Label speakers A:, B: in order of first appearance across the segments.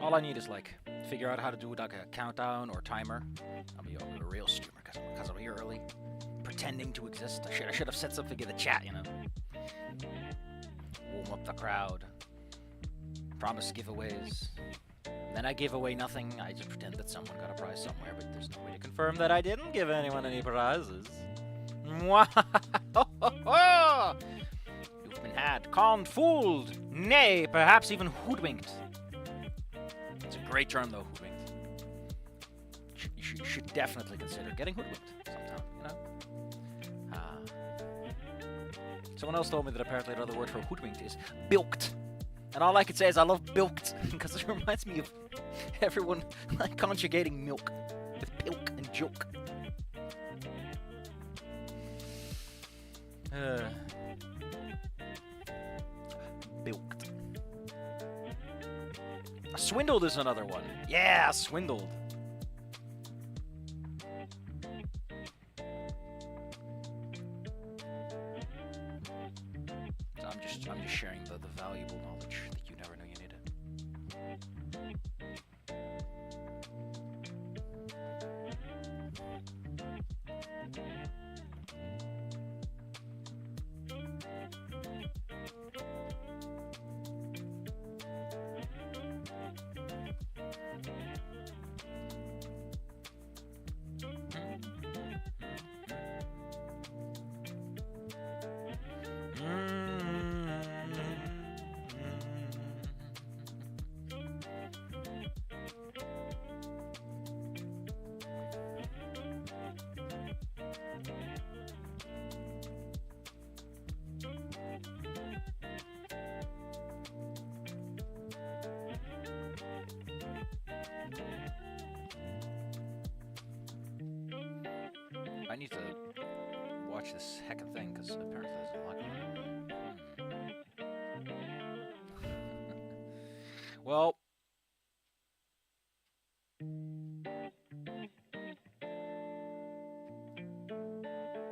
A: All I need is like figure out how to do like a countdown or timer. I'll be a real streamer because I'm here early, pretending to exist. I should have said something in the chat, you know. Warm up the crowd. Promise giveaways. Then I give away nothing. I just pretend that someone got a prize somewhere, but there's no way to confirm that I didn't give anyone any prizes. You've been had, conned, fooled, nay, perhaps even hoodwinked. It's a great term, though, hoodwinked. You should definitely consider getting hoodwinked sometime, you know? Someone else told me that apparently another word for hoodwinked is bilked. And all I could say is I love bilked, because it reminds me of everyone like conjugating milk with pilk and joke. Bilked. Swindled is another one. Yeah, swindled. So I'm just sharing the valuable knowledge that you never knew you needed. I need to watch this heckin' thing, because apparently there's a lot going on. Well...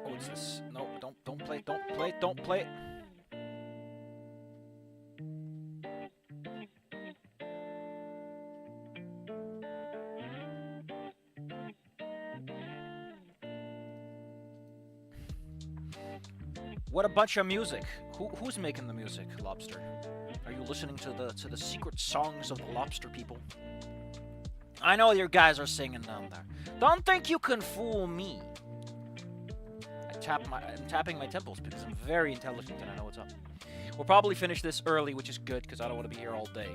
A: Oh, what's this? No, don't play, don't play. What a bunch of music. Who's making the music, Lobster? Are you listening to the secret songs of the Lobster people? I know your guys are singing down there. Don't think you can fool me. I'm tapping my temples because I'm very intelligent and I know what's up. We'll probably finish this early, which is good because I don't want to be here all day.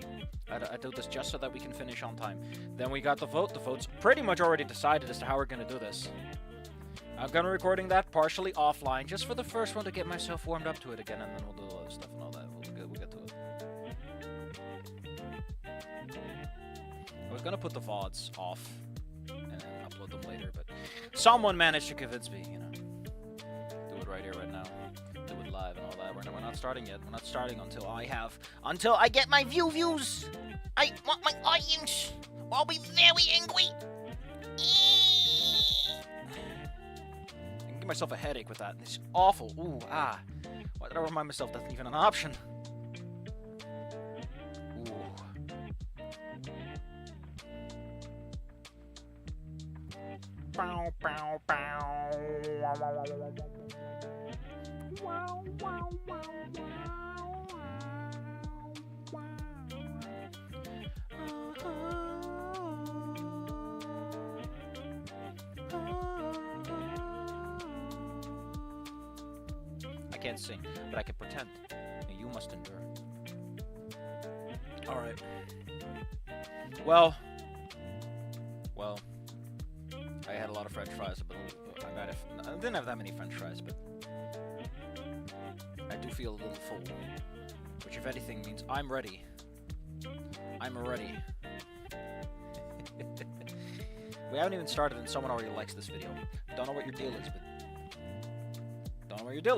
A: I do this just so that we can finish on time. Then we got the vote. The vote's pretty much already decided as to how we're going to do this. I'm going to be recording that partially offline, just for the first one to get myself warmed up to it again, and then we'll do all the stuff and all that. We'll get to it. I was going to put the VODs off and then upload them later, but someone managed to convince me, you know. Do it right here, right now. Do it live and all that. We're not starting yet. We're not starting until I get my views. I want my audience. I'll be very angry. give myself a headache with that. It's awful. Ooh, ah. Why did I remind myself that's even an option? Ooh. Bow, bow, bow. Wow, wow, wow, I can't sing, but I can pretend. And you must endure. Alright. Well, I had a lot of French fries, but I didn't have that many French fries, but I do feel a little full, which if anything means I'm ready. I'm ready. We haven't even started and someone already likes this video. Don't know what your deal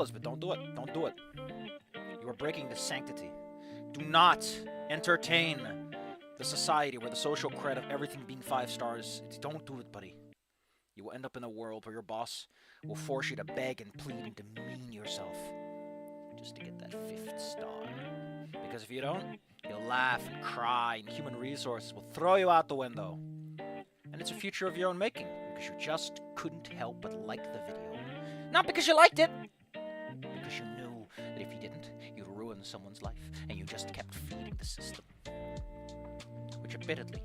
A: is, but don't do it. Don't do it. You are breaking the sanctity. Do not entertain the society where the social cred of everything being 5 stars. Don't do it, buddy. You will end up in a world where your boss will force you to beg and plead and demean yourself just to get that 5th star. Because if you don't, you'll laugh and cry, and human resources will throw you out the window. And it's a future of your own making, because you just couldn't help but like the video. Not because you liked it, because you knew that if you didn't, you'd ruin someone's life, and you just kept feeding the system. Which admittedly...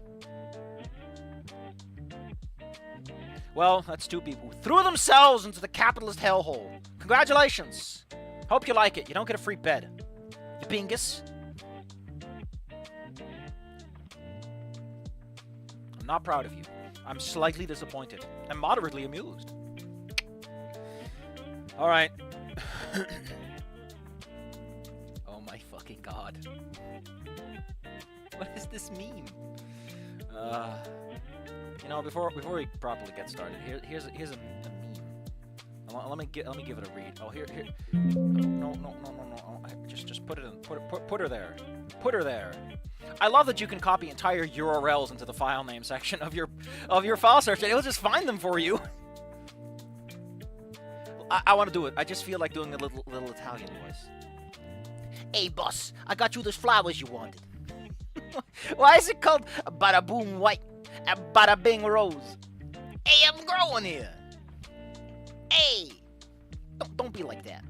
A: Well, that's 2 people who threw themselves into the capitalist hellhole. Congratulations! Hope you like it. You don't get a free bed. You bingus. I'm not proud of you. I'm slightly disappointed. And moderately amused. Alright. Oh my fucking god. What is this meme? You know, before we properly get started, here's a meme. Let me give it a read. Oh, here. No. Just put it in. Put her there. Put her there. I love that you can copy entire URLs into the file name section of your file search, and it'll just find them for you. I want to do it. I just feel like doing a little Italian voice. Hey, boss, I got you those flowers you wanted. Why is it called Bada Boom White and Bada Bing Rose? Hey, I'm growing here. Hey, don't be like that.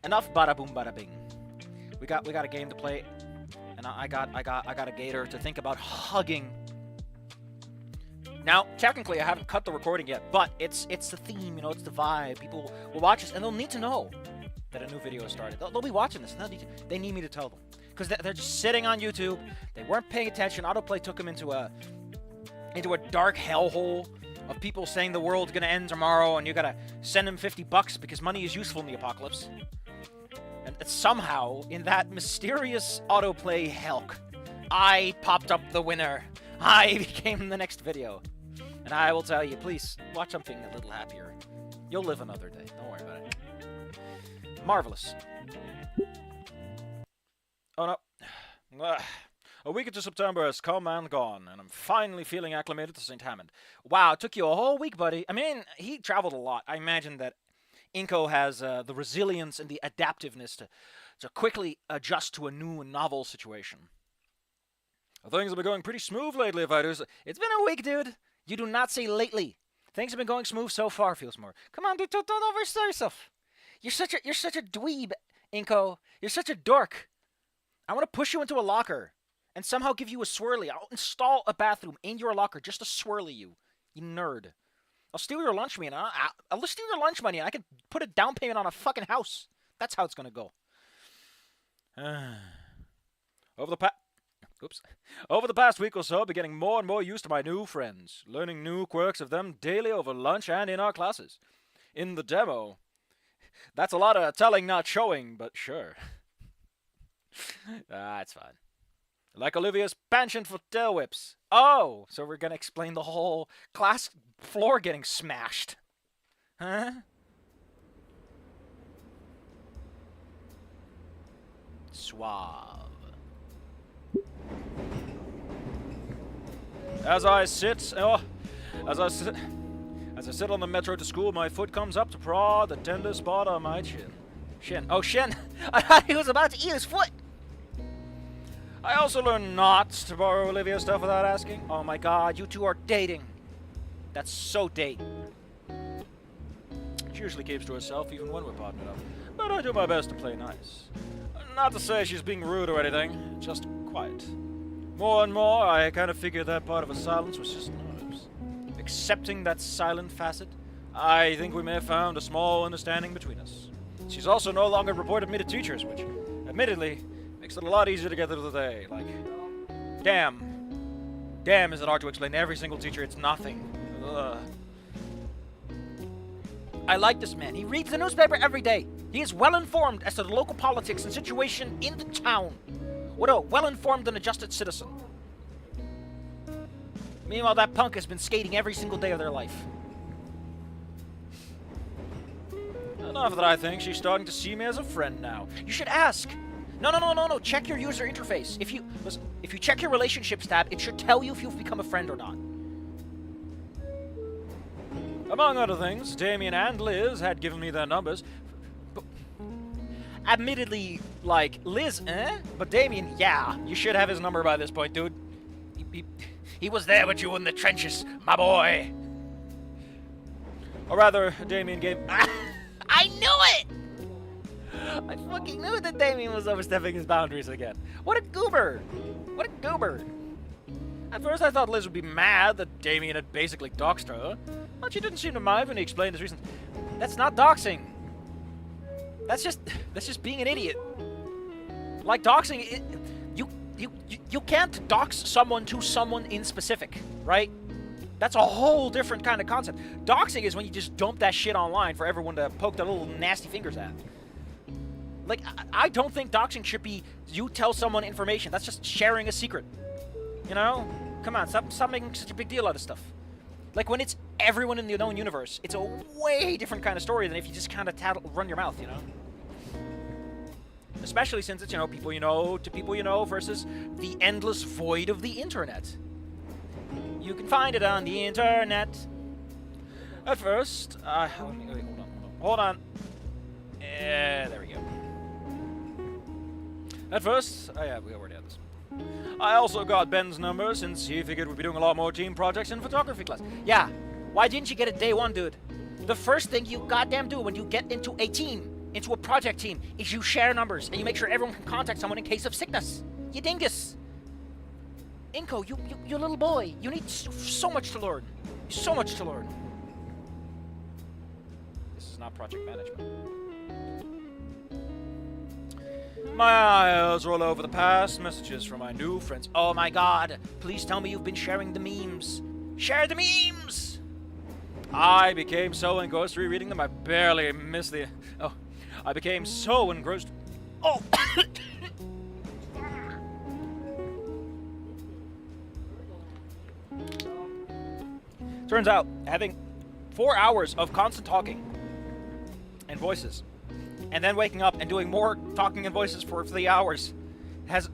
A: Enough Bada Boom Bada Bing. We got a game to play, and I got a gator to think about hugging. Now, technically, I haven't cut the recording yet, but it's the theme, you know, it's the vibe. People will watch this, and they'll need to know that a new video has started. They'll be watching this, and they need me to tell them. Because they're just sitting on YouTube, they weren't paying attention, autoplay took them into a dark hellhole of people saying the world's gonna end tomorrow, and you gotta send them $50 because money is useful in the apocalypse. And somehow, in that mysterious autoplay helk, I popped up the winner. I became the next video. And I will tell you, please, watch something a little happier. You'll live another day. Don't worry about it. Marvelous. Oh no. A week into September has come and gone, and I'm finally feeling acclimated to St. Hammond. Wow, it took you a whole week, buddy. I mean, he traveled a lot. I imagine that Inko has the resilience and the adaptiveness to quickly adjust to a new and novel situation. Things have been going pretty smooth lately, fighters. It's been a week, dude. You do not say lately. Things have been going smooth so far, Feelsmore. Come on, dude, don't oversell yourself. You're such a dweeb, Inko. You're such a dork. I want to push you into a locker and somehow give you a swirly. I'll install a bathroom in your locker just to swirly you nerd. I'll steal your lunch money, and I'll steal your lunch money, and I can put a down payment on a fucking house. That's how it's gonna go. Over the past week or so, I've been getting more and more used to my new friends, learning new quirks of them daily over lunch and in our classes. In the demo, that's a lot of telling, not showing, but sure. That's fine. Like Olivia's penchant for tail whips. Oh, so we're gonna explain the whole class floor getting smashed. Huh? Suave. As I sit As I sit on the metro to school, my foot comes up to prod the tender spot on my chin. Shin. Oh, shin. I thought he was about to eat his foot. I also learned not to borrow Olivia's stuff without asking. Oh my god, you two are dating. That's so date. She usually keeps to herself even when we're partnered up. But I do my best to play nice. Not to say she's being rude or anything, just quiet. More and more, I kind of figured that part of her silence was just nerves. Accepting that silent facet, I think we may have found a small understanding between us. She's also no longer reported me to teachers, which, admittedly, makes it a lot easier to get through the day. Like, damn. Damn, is it hard to explain to every single teacher it's nothing. Ugh. I like this man. He reads the newspaper every day. He is well informed as to the local politics and situation in the town. What a well-informed and adjusted citizen. Meanwhile, that punk has been skating every single day of their life. Enough that I think she's starting to see me as a friend now. You should ask. No. Check your user interface. If you check your relationships tab, it should tell you if you've become a friend or not. Among other things, Damian and Liz had given me their numbers. But admittedly, like, Liz, But Damian, yeah, you should have his number by this point, dude. He was there with you in the trenches, my boy. Or rather, Damian gave... I knew it! I fucking knew that Damian was overstepping his boundaries again. What a goober! What a goober! At first I thought Liz would be mad that Damian had basically doxed her, but she didn't seem to mind when he explained his reasons. That's not doxing. That's just being an idiot. Like doxing, you can't dox someone to someone in specific, right? That's a whole different kind of concept. Doxing is when you just dump that shit online for everyone to poke their little nasty fingers at. Like, I don't think doxing should be you tell someone information. That's just sharing a secret. You know? Come on, stop making such a big deal out of stuff. Like, when it's everyone in the known universe, it's a way different kind of story than if you just kind of run your mouth, you know? Especially since it's, you know, people you know to people you know versus the endless void of the internet. You can find it on the internet. At first, hold on. There we go. At first, yeah, we already had this. I also got Ben's number since he figured we'd be doing a lot more team projects in photography class. Yeah, why didn't you get it day one, dude? The first thing you goddamn do when you get into a team, into a project team, is you share numbers and you make sure everyone can contact someone in case of sickness. You dingus. Inko, you little boy, you need so much to learn. So much to learn. This is not project management. My eyes roll over the past messages from my new friends. Oh my god, please tell me you've been sharing the memes. Share the memes! I became so engrossed rereading them, I barely missed the... Oh, I became so engrossed... Oh! Turns out, having 4 hours of constant talking and voices, and then waking up and doing more talking and voices for 3 hours,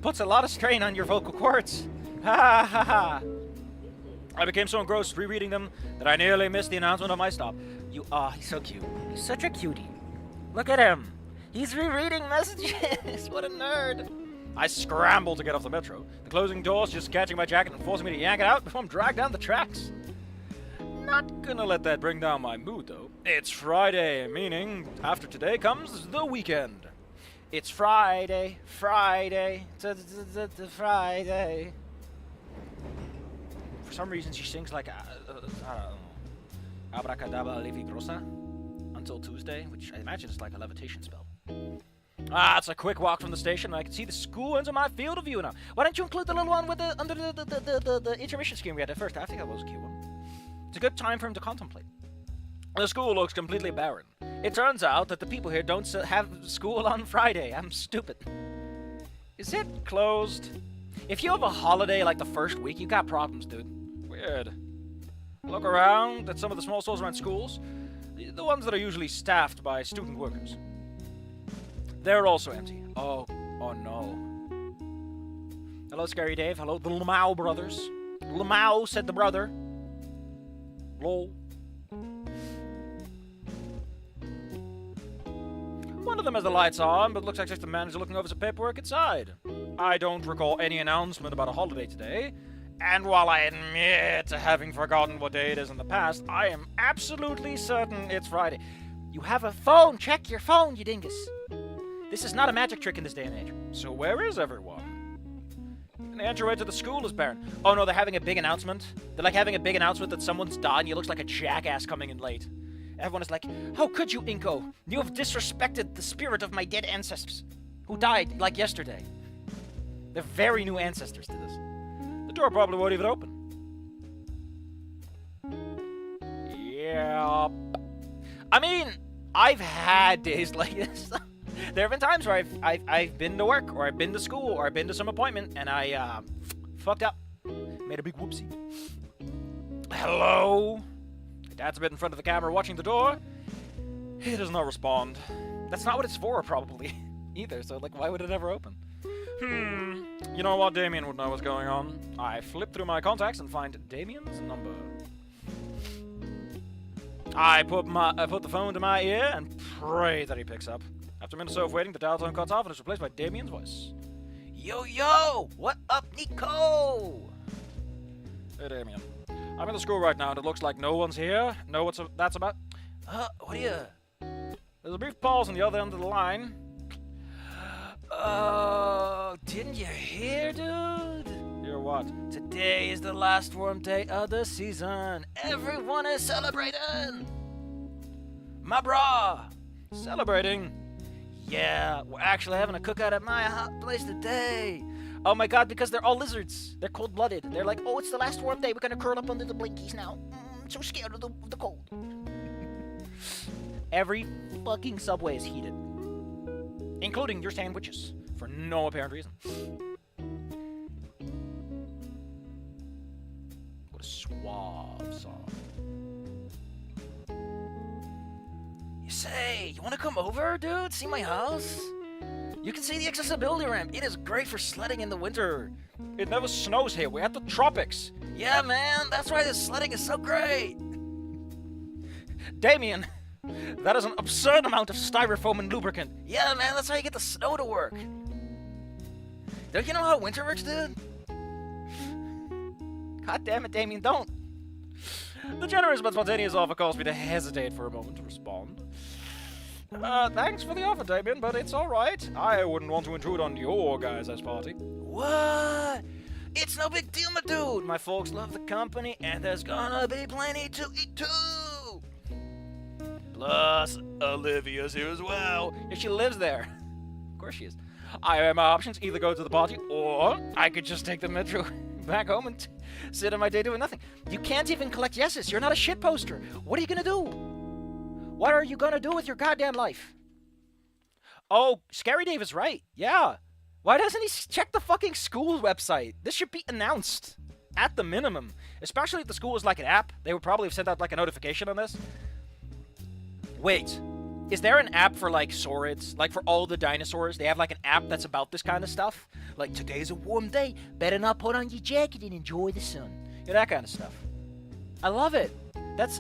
A: puts a lot of strain on your vocal cords. Ha ha ha! I became so engrossed rereading them that I nearly missed the announcement of my stop. He's so cute. He's such a cutie. Look at him. He's rereading messages. What a nerd. I scrambled to get off the metro. The closing doors just catching my jacket and forcing me to yank it out before I'm dragged down the tracks. Not gonna let that bring down my mood, though. It's Friday, meaning after today comes the weekend. It's Friday, Friday. For some reason, she sings like, I don't know, Abracadabra Levigrosa until Tuesday, which I imagine is like a levitation spell. It's a quick walk from the station, and I can see the school into my field of view now. Why don't you include the little one with under the intermission scheme we had at first? I think that was a cute one. It's a good time for him to contemplate. The school looks completely barren. It turns out that the people here don't have school on Friday. I'm stupid. Is it closed? If you have a holiday like the first week, you got problems, dude. Weird. Look around at some of the small stores around schools. The ones that are usually staffed by student workers. They're also empty. Oh no. Hello, Scary Dave. Hello, the Lamau brothers. Lamau, said the brother. Lol. One of them has the lights on, but looks like just the manager looking over some paperwork inside. I don't recall any announcement about a holiday today, and while I admit to having forgotten what day it is in the past, I am absolutely certain it's Friday. You have a phone! Check your phone, you dingus! This is not a magic trick in this day and age. So where is everyone? The entryway to the school is barren. Oh no, they're having a big announcement. They're like having a big announcement that someone's died and he looks like a jackass coming in late. Everyone is like, how could you, Inko? You have disrespected the spirit of my dead ancestors, who died, like, yesterday. They're very new ancestors to this. The door probably won't even open. Yeah. I mean, I've had days like this. There have been times where I've been to work, or I've been to school, or I've been to some appointment, and I, fucked up. Made a big whoopsie. Hello? Dad's a bit in front of the camera watching the door. He does not respond. That's not what it's for, probably, either, so, like, why would it ever open? You know what? Damian would know what's going on. I flip through my contacts and find Damian's number. I put the phone to my ear and pray that he picks up. After a minute or so of waiting, the dial tone cuts off and is replaced by Damian's voice. Yo, yo! What up, Nico? Hey, Damian. I'm in the school right now, and it looks like no one's here. Know what that's about? What are you... There's a brief pause on the other end of the line. Didn't you hear, dude? Hear what? Today is the last warm day of the season. Everyone is celebrating. My bra. Celebrating? Yeah, we're actually having a cookout at my place today. Oh my god, because they're all lizards. They're cold-blooded. They're like, oh, it's the last warm day. We're gonna curl up under the blankies now. I'm so scared of the cold. Every fucking subway is heated. Including your sandwiches. For no apparent reason. What a suave song. You say, you wanna come over, dude? See my house? You can see the accessibility ramp. It is great for sledding in the winter. It never snows here. We're at the tropics. Yeah, man. That's why this sledding is so great. Damian, that is an absurd amount of styrofoam and lubricant. Yeah, man. That's how you get the snow to work. Don't you know how winter works, dude? God damn it, Damian, don't. The generous but spontaneous offer caused me to hesitate for a moment to respond. Thanks for the offer, Damian, but it's alright. I wouldn't want to intrude on your guys' party. What? It's no big deal, my dude. My folks love the company, and there's gonna be plenty to eat, too. Plus, Olivia's here as well. Yeah, she lives there. Of course she is. I have my options. Either go to the party, or I could just take the metro back home and sit on my day doing nothing. You can't even collect yeses. You're not a shit poster. What are you gonna do? What are you gonna do with your goddamn life? Oh, Scary Dave is right. Yeah. Why doesn't he check the fucking school website? This should be announced. At the minimum. Especially if the school is like an app. They would probably have sent out like a notification on this. Wait. Is there an app for like Saurids? Like for all the dinosaurs? They have like an app that's about this kind of stuff? Like, today's a warm day. Better not put on your jacket and enjoy the sun. Yeah, that kind of stuff. I love it. That's...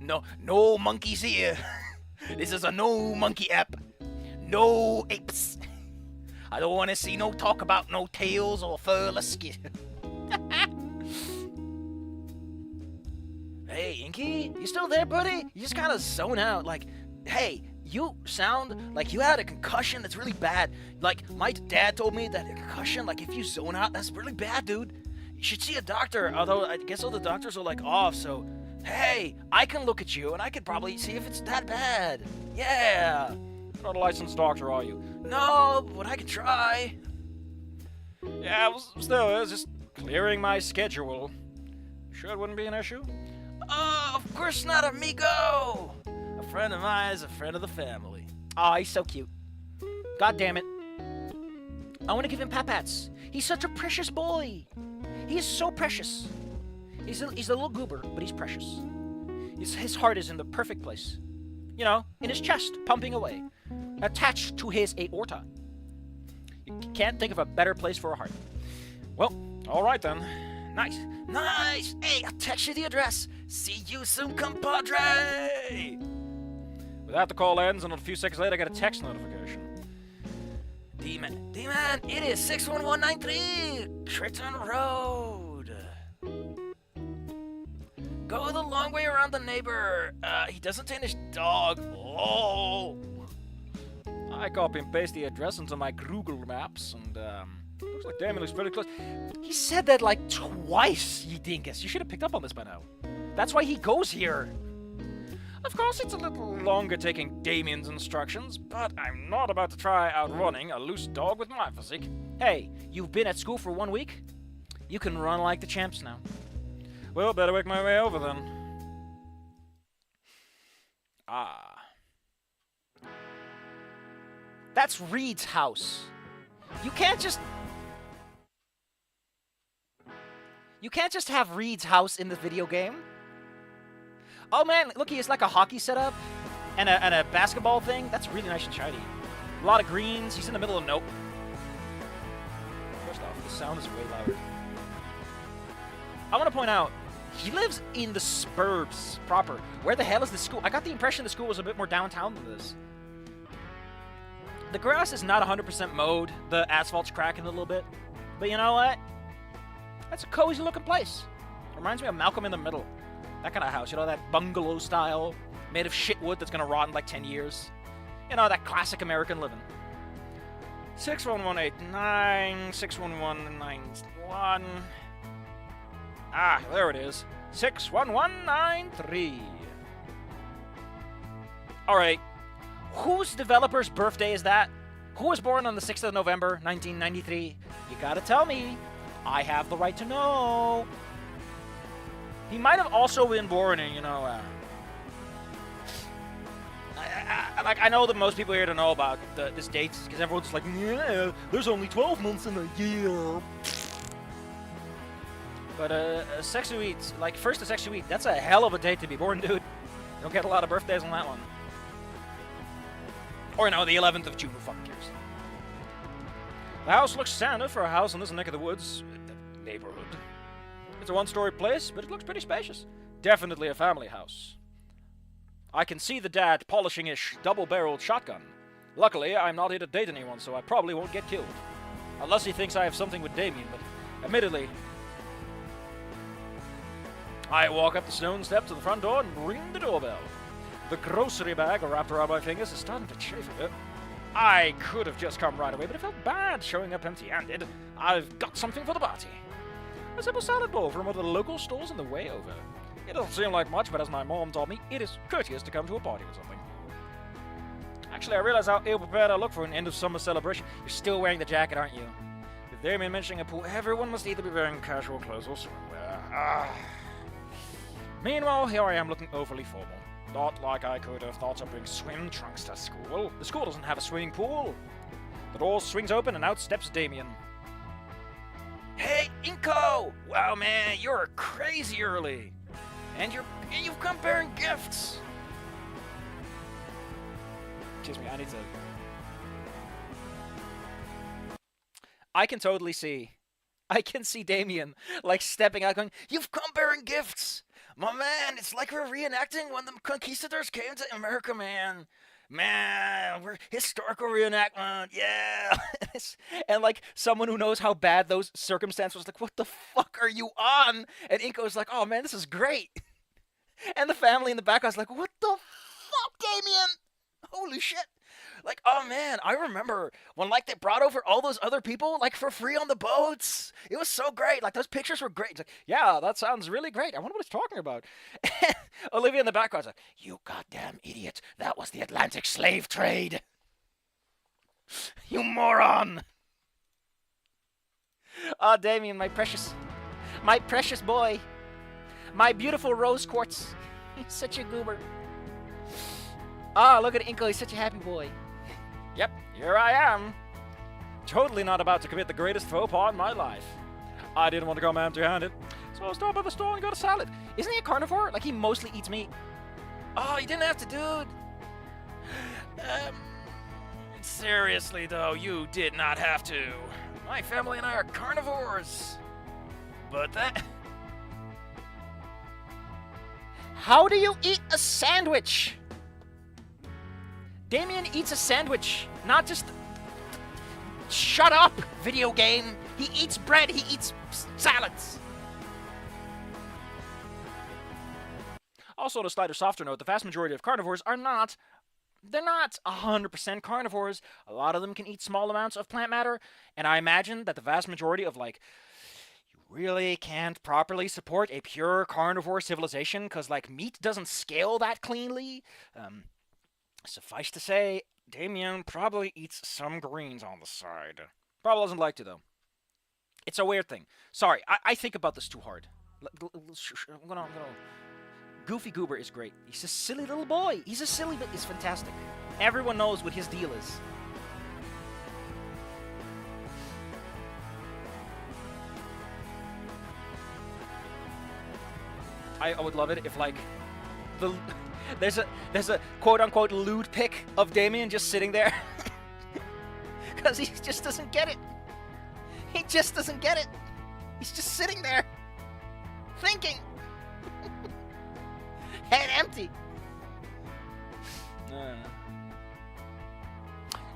A: No monkeys here. This is a no monkey app. No apes. I don't want to see no talk about no tails or furless skin. Hey, Inky, you still there, buddy? You just kind of zone out. Like, hey, you sound like you had a concussion that's really bad. Like, my dad told me that a concussion, like, if you zone out, that's really bad, dude. You should see a doctor. Although, I guess all the doctors are, like, off, so... Hey, I can look at you, and I could probably see if it's that bad. Yeah. You're not a licensed doctor, are you? No, but I can try. Yeah, well, still, it's just clearing my schedule. Sure it wouldn't be an issue? Oh, of course not, amigo. A friend of mine is a friend of the family. Aw, he's so cute. God damn it. I want to give him pat-pats. He's such a precious boy. He is so precious. He's a little goober, but he's precious. His heart is in the perfect place. You know, in his chest, pumping away. Attached to his aorta. You can't think of a better place for a heart. Well, alright then. Nice. Nice! Hey, I'll text you the address. See you soon, compadre! With That the call ends, and a few seconds later I get a text notification. Demon, it is 61193 Triton Road. Go the long way around the neighbor. He doesn't take his dog. Oh. I copy and paste the address into my Google Maps, and looks like Damian looks pretty close. He said that like twice, you dingus. You should have picked up on this by now. That's why he goes here. Of course, it's a little longer taking Damian's instructions, but I'm not about to try outrunning a loose dog with my physique. Hey, you've been at school for 1 week? You can run like the champs now. Well, better work my way over then. Ah. That's Reed's house. You can't just have Reed's house in the video game. Oh man, look, he has like a hockey setup and a basketball thing. That's really nice and shiny. A lot of greens. He's in the middle of nope. First off, the sound is way louder. I want to point out, he lives in the suburbs proper. Where the hell is the school? I got the impression the school was a bit more downtown than this. The grass is not 100% mowed. The asphalt's cracking a little bit. But you know what? That's a cozy looking place. Reminds me of Malcolm in the Middle. That kind of house. You know, that bungalow style, made of shit wood that's going to rot in like 10 years. You know, that classic American living. 61189, 61191. Ah, there it is. 61193. Alright. Whose developer's birthday is that? Who was born on the 6th of November, 1993? You gotta tell me. I have the right to know. He might have also been born in, you know, I know that most people here don't know about this date, because everyone's just like, yeah, there's only 12 months in a year. But, Sexy Week, like, first to Sexy Week, that's a hell of a date to be born, dude. You don't get a lot of birthdays on that one. Or, no, the 11th of June, who fucking cares? The house looks standard for a house in this neck of the woods neighborhood. It's a one-story place, but it looks pretty spacious. Definitely a family house. I can see the dad polishing his double-barreled shotgun. Luckily, I'm not here to date anyone, so I probably won't get killed. Unless he thinks I have something with Damian, but admittedly, I walk up the stone steps to the front door and ring the doorbell. The grocery bag wrapped around my fingers is starting to chafe a bit. I could have just come right away, but it felt bad showing up empty-handed. I've got something for the party. A simple salad bowl from one of the local stores on the way over. It doesn't seem like much, but as my mom told me, it is courteous to come to a party or something. Actually, I realize how ill-prepared I look for an end-of-summer celebration. You're still wearing the jacket, aren't you? With Damian mentioning a pool, everyone must either be wearing casual clothes or swimwear. Meanwhile, here I am looking overly formal. Not like I could have thought to bring swim trunks to school. The school doesn't have a swimming pool. The door swings open and out steps Damian. Hey, Inko! Wow, man, you're crazy early. And you've come bearing gifts. Excuse me, I can totally see. I can see Damian, like, stepping out going, you've come bearing gifts! My man, it's like we're reenacting when the conquistadors came to America, man. Man, we're historical reenactment, yeah. And, like, someone who knows how bad those circumstances was like, what the fuck are you on? And Inko's like, oh, man, this is great. And the family in the background's like, what the fuck, Damian? Holy shit. Like, oh, man, I remember when, like, they brought over all those other people, like, for free on the boats. It was so great. Like, those pictures were great. It's like, yeah, that sounds really great. I wonder what he's talking about. And Olivia in the background's like, you goddamn idiot. That was the Atlantic slave trade. You moron. Oh, Damian, my precious boy. My beautiful rose quartz. He's such a goober. Ah, look at Inko. He's such a happy boy. Yep, here I am. Totally not about to commit the greatest faux pas in my life. I didn't want to come empty-handed, so I stopped by the store and got a salad. Isn't he a carnivore? Like, he mostly eats meat. Oh, you didn't have to, dude. Seriously, though, you did not have to. My family and I are carnivores. But that... How do you eat a sandwich? Damian eats a sandwich, not just... Shut up, video game! He eats bread, he eats salads! Also, on a slighter, softer note, the vast majority of carnivores are not... They're not 100% carnivores. A lot of them can eat small amounts of plant matter, and I imagine that the vast majority of, like... You really can't properly support a pure carnivore civilization, because, like, meat doesn't scale that cleanly. Suffice to say, Damian probably eats some greens on the side. Probably doesn't like to, though. It's a weird thing. Sorry, I think about this too hard. I'm gonna... Goofy Goober is great. He's a silly little boy. He's a silly, but he's fantastic. Everyone knows what his deal is. I would love it if, like, there's a quote-unquote lewd pic of Damian just sitting there. Because he just doesn't get it. He just doesn't get it. He's just sitting there. Thinking. Head empty.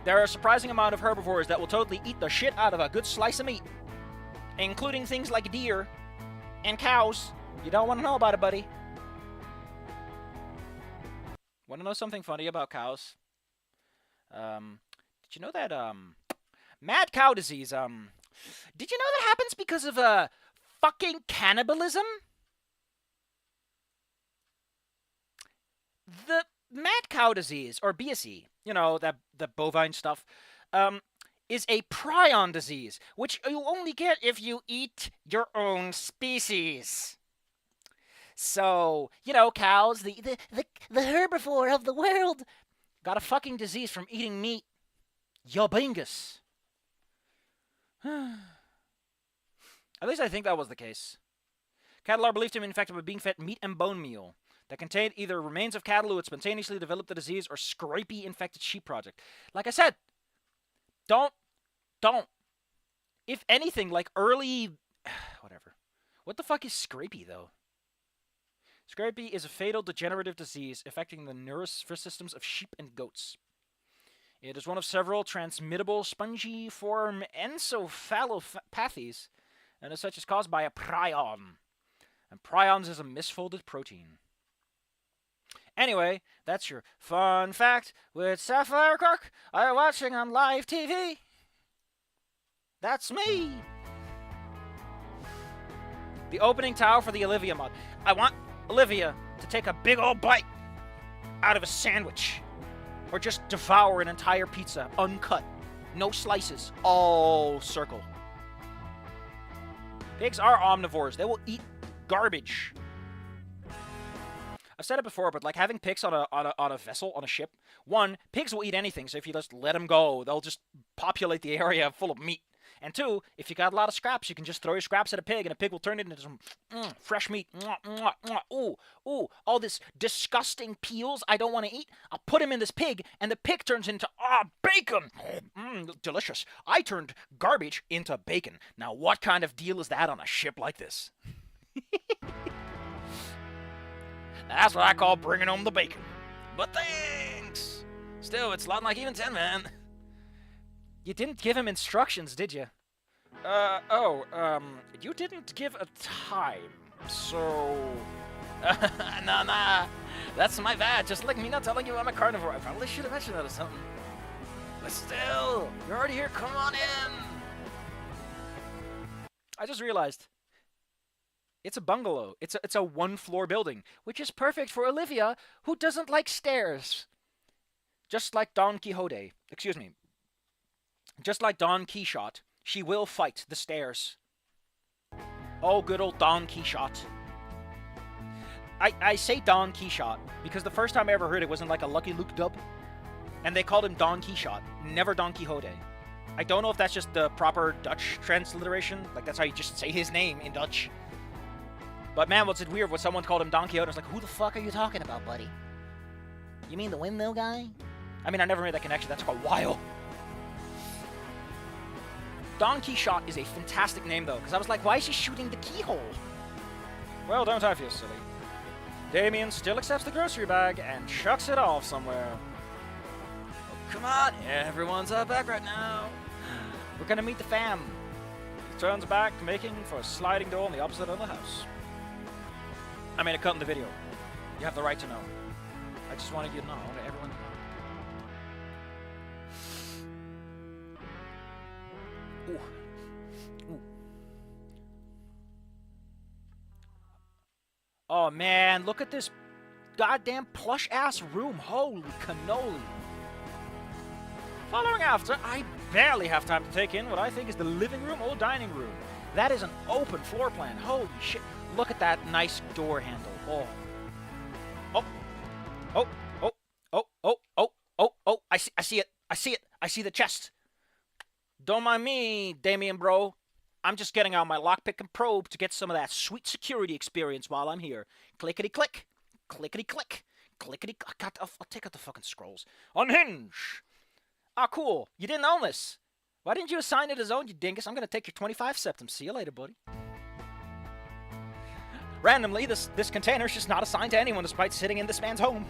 A: There are a surprising amount of herbivores that will totally eat the shit out of a good slice of meat. Including things like deer and cows. You don't want to know about it, buddy. Want to know something funny about cows? Did you know that, mad cow disease, did you know that happens because of, fucking cannibalism? The mad cow disease, or BSE, you know, the bovine stuff, is a prion disease, which you only get if you eat your own species. So, you know, cows, the herbivore of the world, got a fucking disease from eating meat. Yobingus. At least I think that was the case. Cattle are believed to be infected by being fed meat and bone meal that contained either remains of cattle who had spontaneously developed the disease or scrapie infected sheep project. Like I said, don't. If anything, like early... Whatever. What the fuck is scrapie, though? Scrapie is a fatal degenerative disease affecting the nervous systems of sheep and goats. It is one of several transmittable spongiform encephalopathies, and as such is caused by a prion. And prions is a misfolded protein. Anyway, that's your fun fact with Sapphire Cook. Are you watching on live TV? That's me. The opening towel for the Olivia mod. I want Olivia to take a big old bite out of a sandwich. Or just devour an entire pizza, uncut. No slices, all circle. Pigs are omnivores. They will eat garbage. I've said it before, but like having pigs on a vessel, on a ship, one, pigs will eat anything, so if you just let them go, they'll just populate the area full of meat. And two, if you got a lot of scraps, you can just throw your scraps at a pig, and a pig will turn it into some fresh meat. Ooh, all this disgusting peels I don't want to eat. I'll put them in this pig, and the pig turns into, bacon. Delicious. I turned garbage into bacon. Now, what kind of deal is that on a ship like this? That's what I call bringing home the bacon. But thanks. Still, it's not like even 10, man. You didn't give him instructions, did you? You didn't give a time, so... Nah, that's my bad. Just like me not telling you I'm a carnivore. I probably should have mentioned that or something. But still, you're already here, come on in! I just realized, it's a bungalow. It's a one-floor building, which is perfect for Olivia, who doesn't like stairs. Just like Don Quixote. Excuse me. Just like Don Quixote, she will fight the stairs. Oh, good old Don Quixote. I say Don Quixote because the first time I ever heard it was in like a Lucky Luke dub. And they called him Don Quixote, never Don Quixote. I don't know if that's just the proper Dutch transliteration. Like, that's how you just say his name in Dutch. But man, what's it weird when someone called him Don Quixote? I was like, who the fuck are you talking about, buddy? You mean the windmill guy? I mean, I never made that connection. That took a while. Don Quixote is a fantastic name, though, because I was like, why is he shooting the keyhole? Well, don't I feel silly. Damian still accepts the grocery bag and chucks it off somewhere. Come on, everyone's back right now. We're gonna meet the fam. He turns back, making for a sliding door on the opposite of the house. I made a cut in the video. You have the right to know. I just wanted you to know. I wanted everyone to know. Ooh. Ooh. Oh man, look at this goddamn plush-ass room. Holy cannoli. Following after, I barely have time to take in what I think is the living room or dining room. That is an open floor plan. Holy shit. Look at that nice door handle. Oh. Oh. Oh. Oh. Oh. Oh. Oh. Oh. Oh. I see it. I see it. I see the chest. Don't mind me, Damian, bro. I'm just getting out my lockpick and probe to get some of that sweet security experience while I'm here. Clickety-click. Clickety-click. Clickety-click. I'll take out the fucking scrolls. Unhinge. Ah, cool. You didn't own this. Why didn't you assign it as own, you dingus? I'm going to take your 25 septums. See you later, buddy. Randomly, this container is just not assigned to anyone despite sitting in this man's home.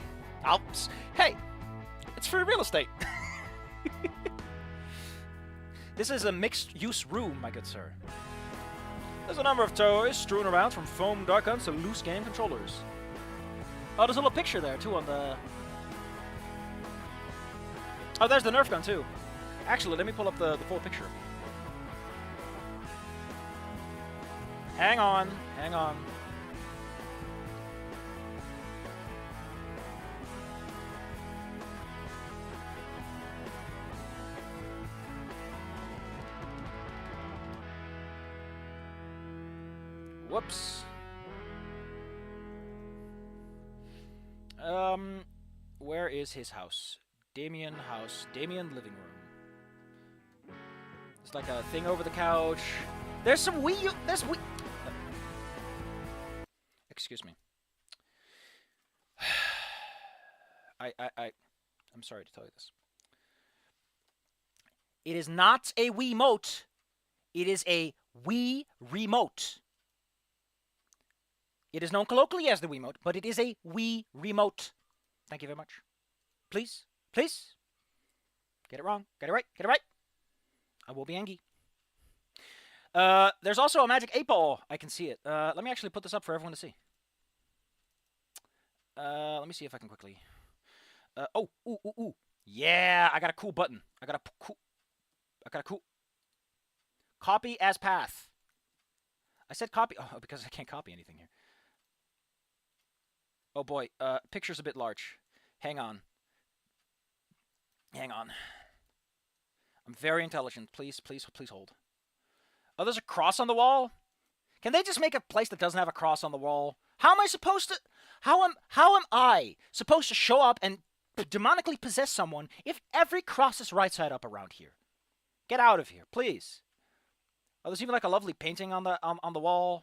A: Hey, it's free real estate. This is a mixed-use room, my good sir. There's a number of toys strewn around from foam dart guns to loose game controllers. Oh, there's a little picture there, too, on the... Oh, there's the Nerf gun, too. Actually, let me pull up the full picture. Hang on. Hang on. Whoops. Where is his house? Damian house. Damian living room. It's like a thing over the couch. There's some Wii. There's Wii. Excuse me. I'm sorry to tell you this. It is not a Wiimote. It is a Wii remote. It is known colloquially as the Wiimote, but it is a Wii remote. Thank you very much. Please, please. Get it wrong. Get it right. Get it right. I will be angry. There's also a magic 8-ball. I can see it. Let me actually put this up for everyone to see. Let me see if I can quickly. Ooh. Yeah, I got a cool button. I got a cool. Copy as path. I said copy. Oh, because I can't copy anything here. Oh boy, picture's a bit large. Hang on. Hang on. I'm very intelligent. Please hold. Oh, there's a cross on the wall? Can they just make a place that doesn't have a cross on the wall? How am I supposed to... How am I supposed to show up and demonically possess someone if every cross is right side up around here? Get out of here, please. Oh, there's even like a lovely painting on the wall.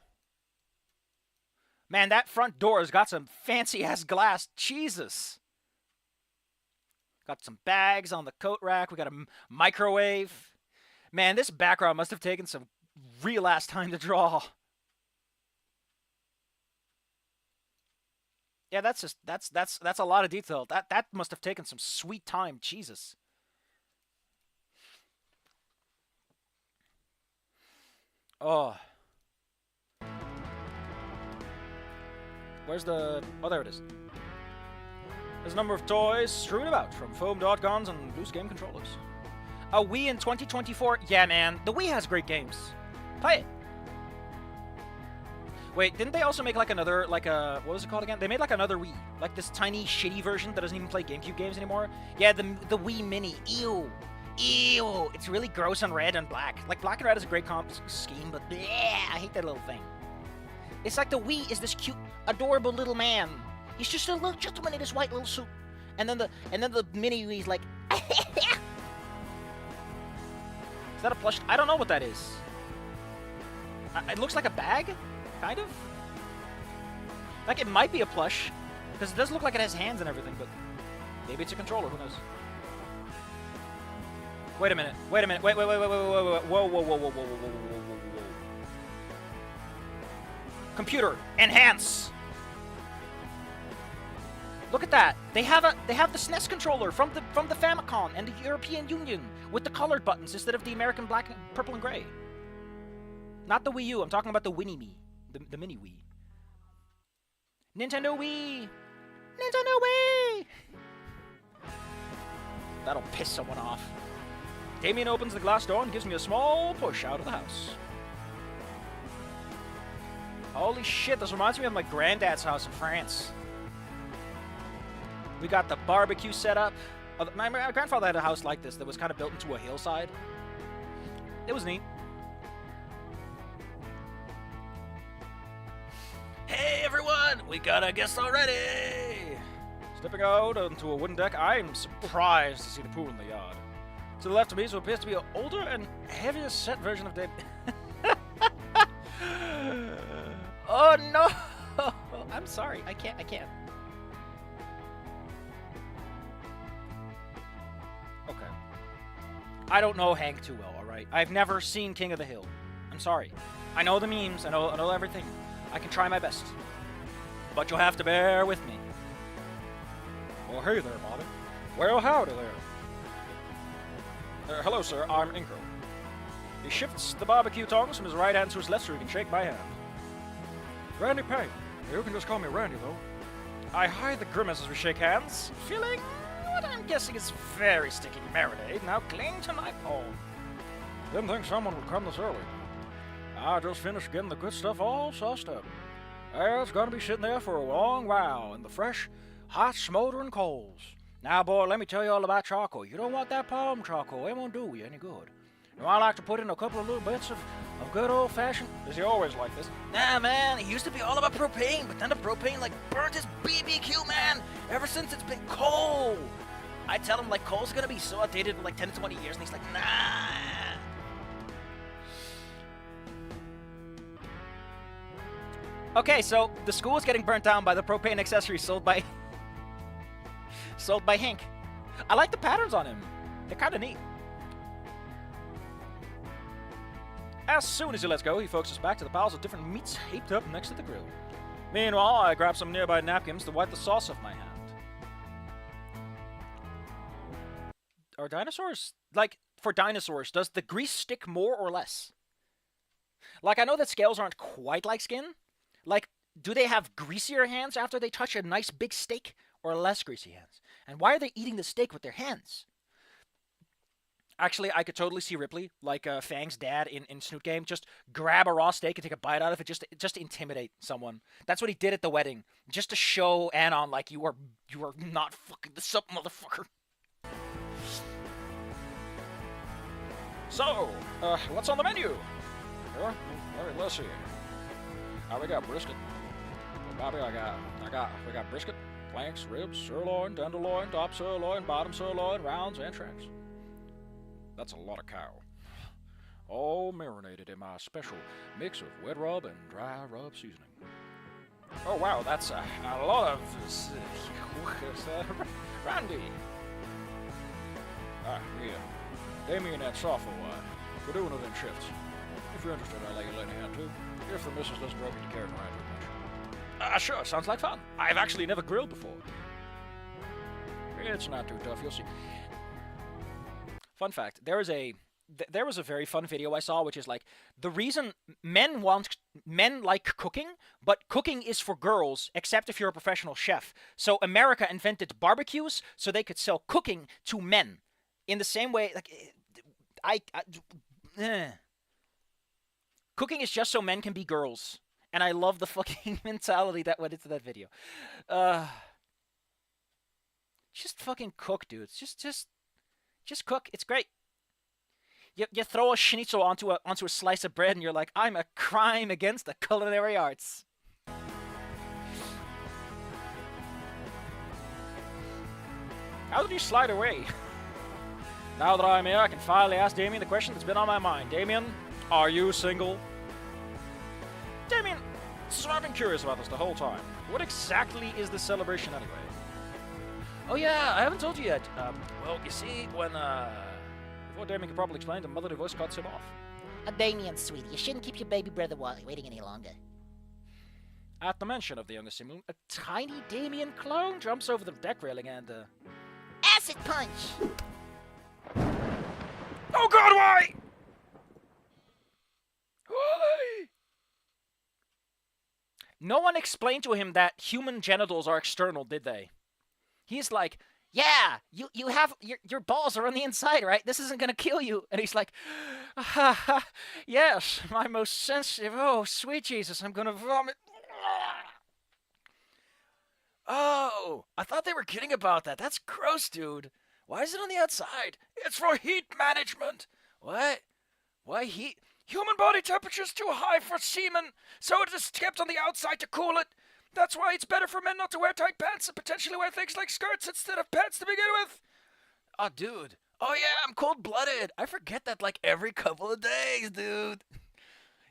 A: Man, that front door has got some fancy-ass glass. Jesus. Got some bags on the coat rack. We got a microwave. Man, this background must have taken some real-ass time to draw. Yeah, that's a lot of detail. That must have taken some sweet time. Jesus. Oh. Where's the... Oh, there it is. There's a number of toys strewn about, from foam dart guns and loose game controllers. A Wii in 2024? Yeah, man. The Wii has great games. Play it. Wait, didn't they also make like another, like a... What was it called again? They made like another Wii. Like this tiny, shitty version that doesn't even play GameCube games anymore. Yeah, the Wii Mini. Ew. Ew. It's really gross and red and black. Like, black and red is a great comp scheme, but bleh, I hate that little thing. It's like the Wii is this cute, adorable little man. He's just a little gentleman in his white little suit. And then the mini Wii's like... Is that a plush? I don't know what that is. It looks like a bag? Kind of? Like, it might be a plush. Because it does look like it has hands and everything, but... Maybe it's a controller, who knows? Wait a minute. Wait. Whoa. Computer, enhance! Look at that. They have the SNES controller from the Famicom and the European Union with the colored buttons instead of the American black, purple, and gray. Not the Wii U. I'm talking about the Winnie Me, the mini Wii. Nintendo Wii. Nintendo Wii. That'll piss someone off. Damian opens the glass door and gives me a small push out of the house. Holy shit, this reminds me of my granddad's house in France. We got the barbecue set up. My grandfather had a house like this that was kind of built into a hillside. It was neat. Hey everyone, we got a guest already! Stepping out onto a wooden deck, I am surprised to see the pool in the yard. To the left of me, so appears to be an older and heavier set version of Dave. Oh no! I'm sorry, I can't. Okay. I don't know Hank too well, alright? I've never seen King of the Hill. I'm sorry. I know the memes, I know everything. I can try my best. But you'll have to bear with me. Well, hey there, Bobby. Well, howdy there. Hello, sir. I'm Ingram. He shifts the barbecue tongs from his right hand to his left so he can shake my hand. Randy Payne. You can just call me Randy, though. I hide the grimace as we shake hands, feeling what I'm guessing is very sticky marinade now cling to my palm. Didn't think someone would come this early. I just finished getting the good stuff all sauced up. It's gonna be sitting there for a long while in the fresh, hot, smoldering coals. Now, boy, let me tell you all about charcoal. You don't want that palm charcoal. It won't do you any good. You know, I like to put in a couple of little bits of good old-fashioned... Is he always like this? Nah, man, it used to be all about propane, but then the propane, like, burnt his BBQ, man, ever since it's been coal. I tell him, like, coal's gonna be so outdated in, like, 10 to 20 years, and he's like, nah. Okay, so the school is getting burnt down by the propane accessories sold by Hank. I like the patterns on him. They're kind of neat. As soon as he lets go, he focuses back to the piles of different meats heaped up next to the grill. Meanwhile, I grab some nearby napkins to wipe the sauce off my hand. Are dinosaurs... Like, for dinosaurs, does the grease stick more or less? Like, I know that scales aren't quite like skin. Like, do they have greasier hands after they touch a nice big steak, or less greasy hands? And why are they eating the steak with their hands? Actually, I could totally see Ripley, like Fang's dad in Snoot Game, just grab a raw steak and take a bite out of it just to intimidate someone. That's what he did at the wedding, just to show Anon, like, you are not fucking this up, motherfucker. So, what's on the menu? All right, let's see. We got brisket. Well, Bobby, we got brisket, flanks, ribs, sirloin, tenderloin, top sirloin, bottom sirloin, rounds, and shanks. That's a lot of cow. All marinated in my special mix of wet rub and dry rub seasoning. Oh wow, that's a lot of Randy. Yeah. Damian and Sofa, we're doing it in shifts. If you're interested, I'll let you lend a hand too. If the missus doesn't drop you to carry around too much. Sure, sounds like fun. I've actually never grilled before. It's not too tough, you'll see. Fun fact, there was a very fun video I saw, which is like, the reason men like cooking, but cooking is for girls, except if you're a professional chef. So America invented barbecues so they could sell cooking to men. In the same way, like, cooking is just so men can be girls. And I love the fucking mentality that went into that video. Just fucking cook, dudes. Just cook. It's great. You throw a schnitzel onto a slice of bread and you're like, I'm a crime against the culinary arts. How did you slide away? Now that I'm here, I can finally ask Damian the question that's been on my mind. Damian, are you single? Damian, so I've been curious about this the whole time. What exactly is the celebration anyway? Oh yeah, I haven't told you yet. Well, you see, before Damian could probably explain, the motherly voice cuts him off.
B: Damian, sweetie, you shouldn't keep your baby brother waiting any longer.
A: At the mention of the youngest sibling, a tiny Damian clone jumps over the deck railing and,
B: Acid punch!
A: Oh god, why? Why? No one explained to him that human genitals are external, did they? He's like, yeah, you have, your balls are on the inside, right? This isn't gonna kill you. And he's like, yes, my most sensitive, oh, sweet Jesus, I'm gonna vomit. Oh, I thought they were kidding about that. That's gross, dude. Why is it on the outside? It's for heat management. What? Why heat? Human body temperature's too high for semen, so it is kept on the outside to cool it. That's why it's better for men not to wear tight pants and potentially wear things like skirts instead of pants to begin with. Oh, dude. Oh, yeah, I'm cold-blooded. I forget that like every couple of days, dude.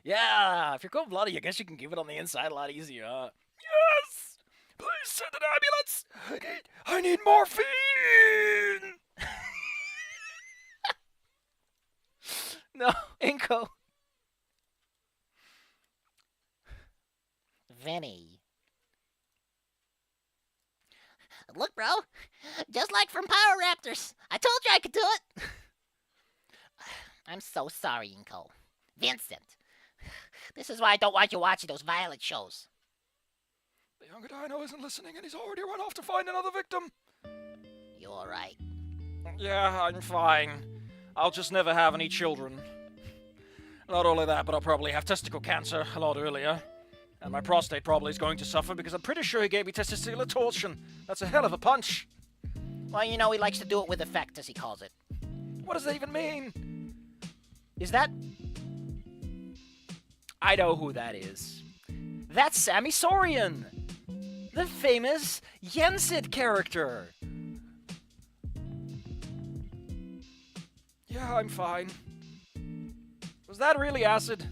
A: Yeah, if you're cold-blooded, I guess you can keep it on the inside a lot easier, huh? Yes! Please send an ambulance! I need morphine! No, Inko.
B: Vinny. Look, bro. Just like from Power Raptors. I told you I could do it. I'm so sorry, Inko. Vincent. This is why I don't want you watching those violent shows.
A: The younger Dino isn't listening and he's already run off to find another victim.
B: You alright?
A: Yeah, I'm fine. I'll just never have any children. Not only that, but I'll probably have testicle cancer a lot earlier. And my prostate probably is going to suffer because I'm pretty sure he gave me testicular torsion. That's a hell of a punch.
B: Well, you know, he likes to do it with effect, as he calls it.
A: What does that even mean? Is that... I know who that is. That's Sammy Sorian, the famous Yensid character. Yeah, I'm fine. Was that really acid?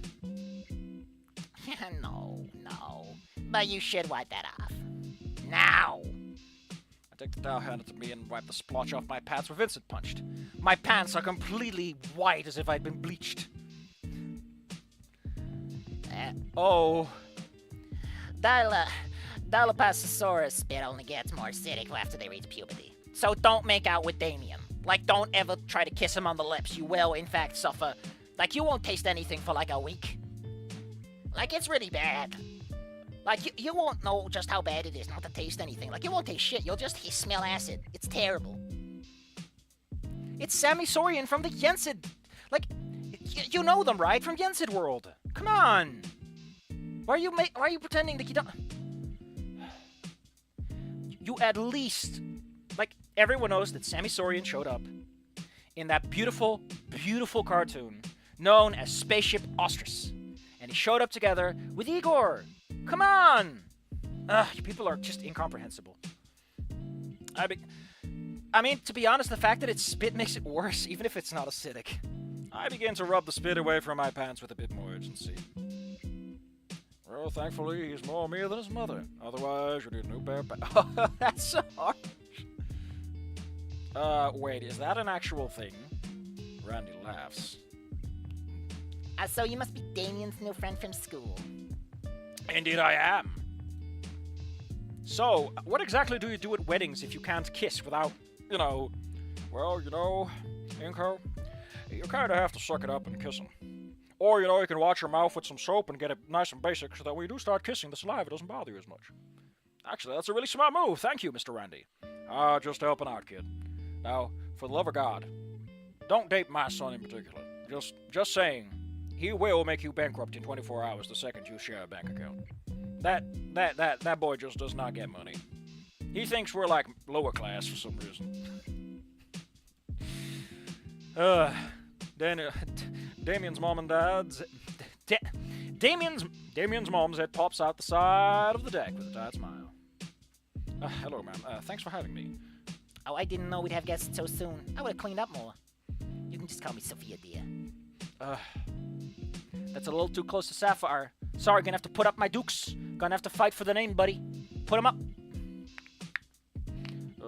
B: No. But you should wipe that off. Now!
A: I take the towel handed to me and wipe the splotch off my pants where Vincent punched. My pants are completely white as if I'd been bleached. Oh.
B: Dilophosaurus spit only gets more acidic after they reach puberty. So don't make out with Damian. Like, don't ever try to kiss him on the lips. You will, in fact, suffer. Like, you won't taste anything for, like, a week. Like, it's really bad. Like, you won't know just how bad it is not to taste anything. Like, you won't taste shit. You'll just smell acid. It's terrible.
A: It's Sammy Sorian from the Yensid. Like, you know them, right? From Yensid World. Come on. Why are you pretending that you don't... You at least... Like, everyone knows that Sammy Sorian showed up in that beautiful, beautiful cartoon known as Spaceship Ostrus. And he showed up together with Igor. Come on! You people are just incomprehensible. I mean, to be honest, the fact that it's spit makes it worse, even if it's not acidic. I begin to rub the spit away from my pants with a bit more urgency. Well, thankfully, he's more me than his mother. Otherwise, you'd need a new pair of pants. Oh, that's so harsh. Wait, is that an actual thing? Randy laughs.
B: So you must be Damian's new friend from school.
A: Indeed I am. So, what exactly do you do at weddings if you can't kiss without, Inko, you kind of have to suck it up and kiss him. Or, you can wash your mouth with some soap and get it nice and basic so that when you do start kissing, the saliva doesn't bother you as much. Actually, that's a really smart move. Thank you, Mr. Randy. Just helping out, kid. Now, for the love of God, don't date my son in particular. Just saying, he will make you bankrupt in 24 hours the second you share a bank account. That boy just does not get money. He thinks we're like lower class for some reason. Damian's mom and dad's... Damian's mom's head pops out the side of the deck with a tired smile. Hello, ma'am. Thanks for having me.
B: Oh, I didn't know we'd have guests so soon. I would have cleaned up more. You can just call me Sophia, dear.
A: That's a little too close to Sapphire. Sorry, gonna have to put up my dukes. Gonna have to fight for the name, buddy. Put 'em up.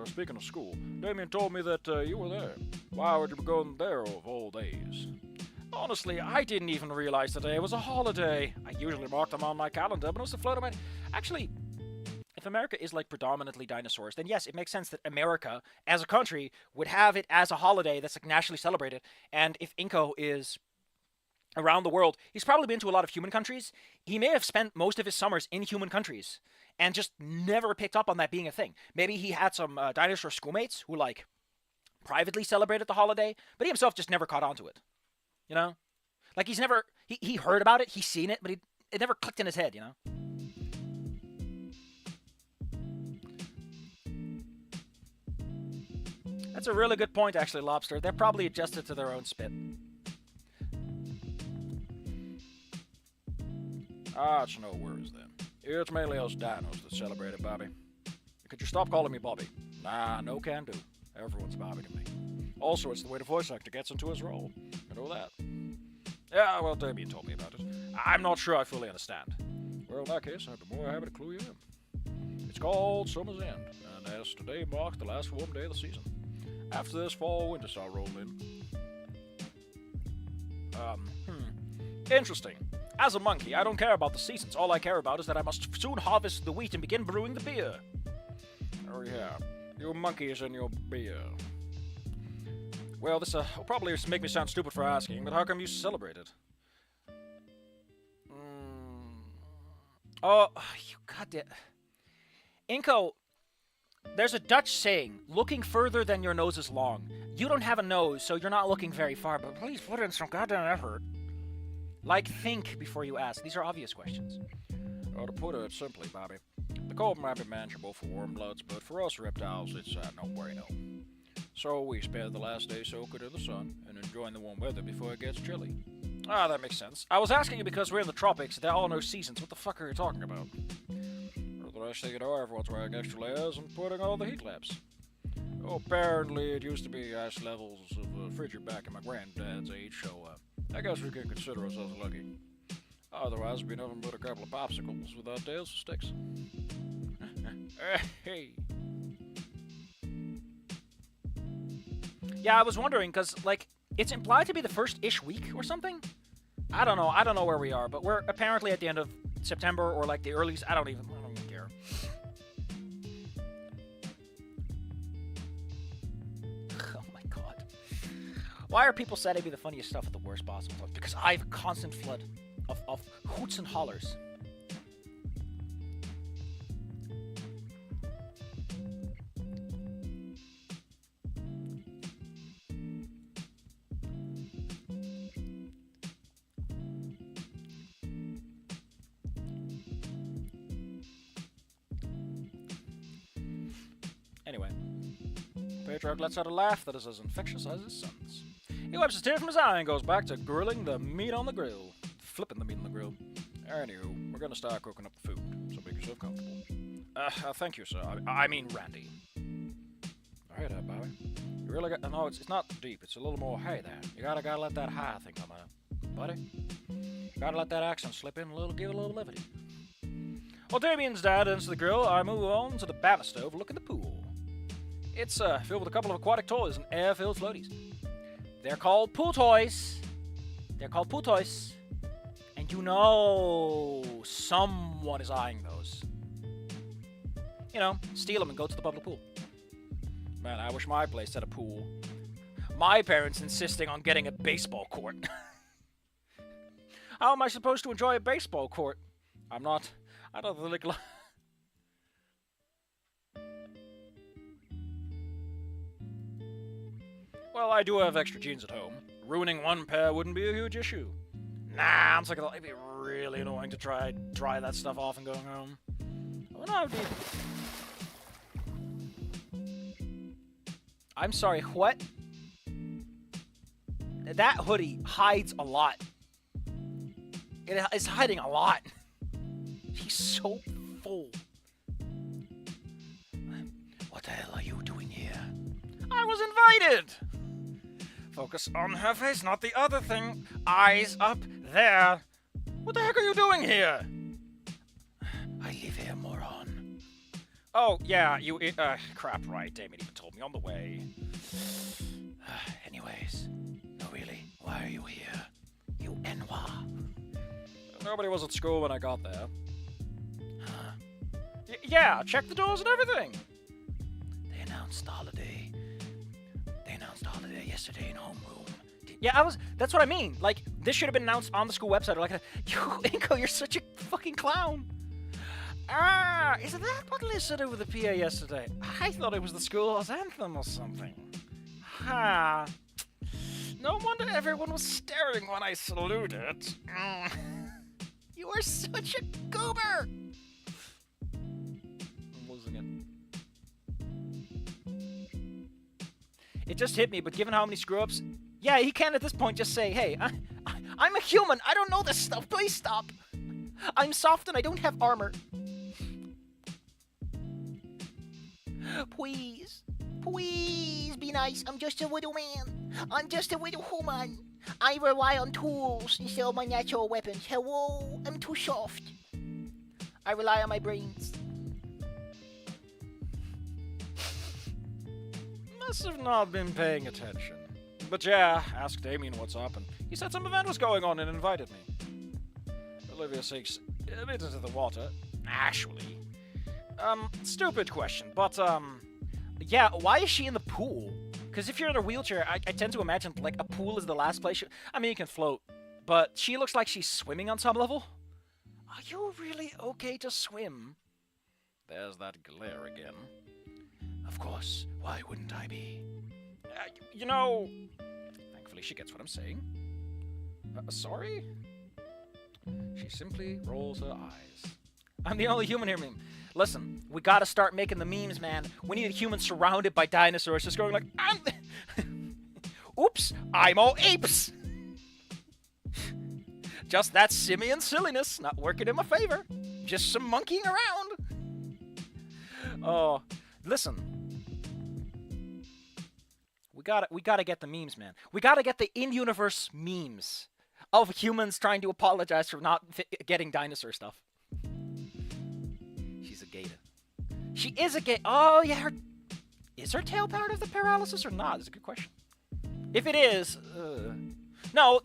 A: Speaking of school, Damian told me that you were there. Why would you be going there of all days? Honestly, I didn't even realize today was a holiday. I usually mark them on my calendar, but it was a float of my... Actually, if America is like predominantly dinosaurs, then yes, it makes sense that America, as a country, would have it as a holiday that's like nationally celebrated. And if Inko is around the world, he's probably been to a lot of human countries. He may have spent most of his summers in human countries and just never picked up on that being a thing. Maybe he had some dinosaur schoolmates who like privately celebrated the holiday, but he himself just never caught on to it. You know? Like he's never... He heard about it, he's seen it, but it never clicked in his head, you know? That's a really good point, actually, Lobster. They're probably adjusted to their own spit. It's no worries, then. It's mainly us dinos that celebrate it, Bobby. Could you stop calling me Bobby? Nah, no can do. Everyone's Bobby to me. Also, it's the way the voice actor gets into his role. You know that? Yeah, well, Damian told me about it. I'm not sure I fully understand. Well, in that case, I'd be more happy to clue you in. It's called Summer's End, and as today marked the last warm day of the season. After this, fall winter start rolling in. Interesting. As a monkey, I don't care about the seasons. All I care about is that I must soon harvest the wheat and begin brewing the beer. Oh yeah, your monkeys and your beer. Well, this will probably make me sound stupid for asking, but how come you celebrate it? Oh, you goddamn... Inko, there's a Dutch saying, looking further than your nose is long. You don't have a nose, so you're not looking very far, but please put in some goddamn effort. Like, think before you ask. These are obvious questions. Well, to put it simply, Bobby, the cold might be manageable for warm bloods, but for us reptiles, it's no bueno. So we spend the last day soaking in the sun and enjoying the warm weather before it gets chilly. Ah, that makes sense. I was asking you because we're in the tropics. There are no seasons. What the fuck are you talking about? Well, the next thing you know, everyone's wearing extra layers and putting on the heat lamps. Oh, apparently it used to be ice levels of frigid back in my granddad's age, so I guess we can consider ourselves lucky. Otherwise, it'd be nothing but a couple of popsicles without tails for sticks. Hey. Yeah, I was wondering, because, like, it's implied to be the first-ish week or something? I don't know where we are, but we're apparently at the end of September or, like, the earliest. I don't even care. Oh, my God. Why are people sending me the funniest stuff at the worst possible time? Because I have a constant flood of hoots and hollers. Anyway, Patriarch lets out a laugh that is as infectious as his son's. He wipes his tear from his eye and goes back to grilling the meat on the grill. Flipping the meat on the grill. Anywho, we're gonna start cooking up the food, so make yourself comfortable. Thank you, sir. I mean, Randy. Hey there, Bobby. You really got... No, it's not deep. It's a little more hey there. You gotta let that high thing come out. Buddy? Gotta let that accent slip in a little, give it a little levity. While Damian's dad enters the grill, I move on to the banister overlooking the pool. It's filled with a couple of aquatic toys and air-filled floaties. They're called pool toys. They're called pool toys. And you know someone is eyeing those. You know, steal them and go to the public pool. Man, I wish my place had a pool. My parents insisting on getting a baseball court. How am I supposed to enjoy a baseball court? I don't really... Well, I do have extra jeans at home. Ruining one pair wouldn't be a huge issue. Nah, I'm sick of that. It'd be really annoying to try dry that stuff off and go home. Oh no, dude. I'm sorry, what? That hoodie hides a lot. It is hiding a lot. He's so full. What the hell are you doing here? I was invited! Focus on her face, not the other thing. Eyes up there. What the heck are you doing here? I live here, moron. Oh, yeah, crap, right. Damian even told me on the way. Anyways, no, really, why are you here? Nobody was at school when I got there. Huh? Yeah, check the doors and everything. They announced holiday. Yesterday in homeroom. Yeah, that's what I mean. Like, this should have been announced on the school website. Or like, yo, Inko, you're such a fucking clown. Is that what Liz did over the PA yesterday? I thought it was the school's anthem or something. Ha. No wonder everyone was staring when I saluted. You are such a goober! I'm losing it. It just hit me, but given how many screw-ups... Yeah, he can at this point just say, hey, I'm a human, I don't know this stuff, please stop. I'm soft and I don't have armor. Please be nice, I'm just a little man. I'm just a little human. I rely on tools instead of my natural weapons. Hello, I'm too soft. I rely on my brains. Must have not been paying attention. But yeah, asked Damian what's up, and he said some event was going on and invited me. Olivia sinks a bit into the water. Actually. Stupid question, but, yeah, why is she in the pool? Because if you're in a wheelchair, I tend to imagine, like, a pool is the last place I mean, you can float, but she looks like she's swimming on some level. Are you really okay to swim? There's that glare again. Of course, why wouldn't I be? You know... Thankfully she gets what I'm saying. Sorry? She simply rolls her eyes. I'm the only human here, meme. Listen, we gotta start making the memes, man. We need a human surrounded by dinosaurs just going like, oops, I'm all apes! Just that simian silliness, not working in my favor. Just some monkeying around. Oh, listen. We gotta get the memes, man. We gotta get the in-universe memes of humans trying to apologize for not getting dinosaur stuff. She's a gator. She is a gator. Oh, yeah. Is her tail part of the paralysis or not? Is a good question. If it is, no,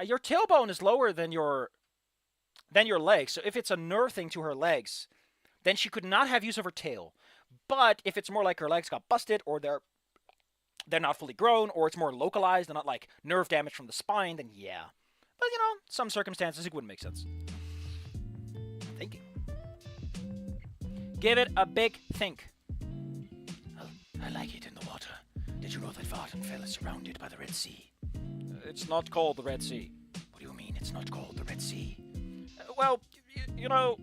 A: your tailbone is lower than your legs. So if it's a nerve thing to her legs, then she could not have use of her tail. But if it's more like her legs got busted, or they're not fully grown, or it's more localized and not like nerve damage from the spine, then yeah. But you know, some circumstances it wouldn't make sense. Thinking. Give it a big think. Oh, I like it in the water. Did you know that Vattenfell is surrounded by the Red Sea? It's not called the Red Sea. What do you mean it's not called the Red Sea? Well, you know...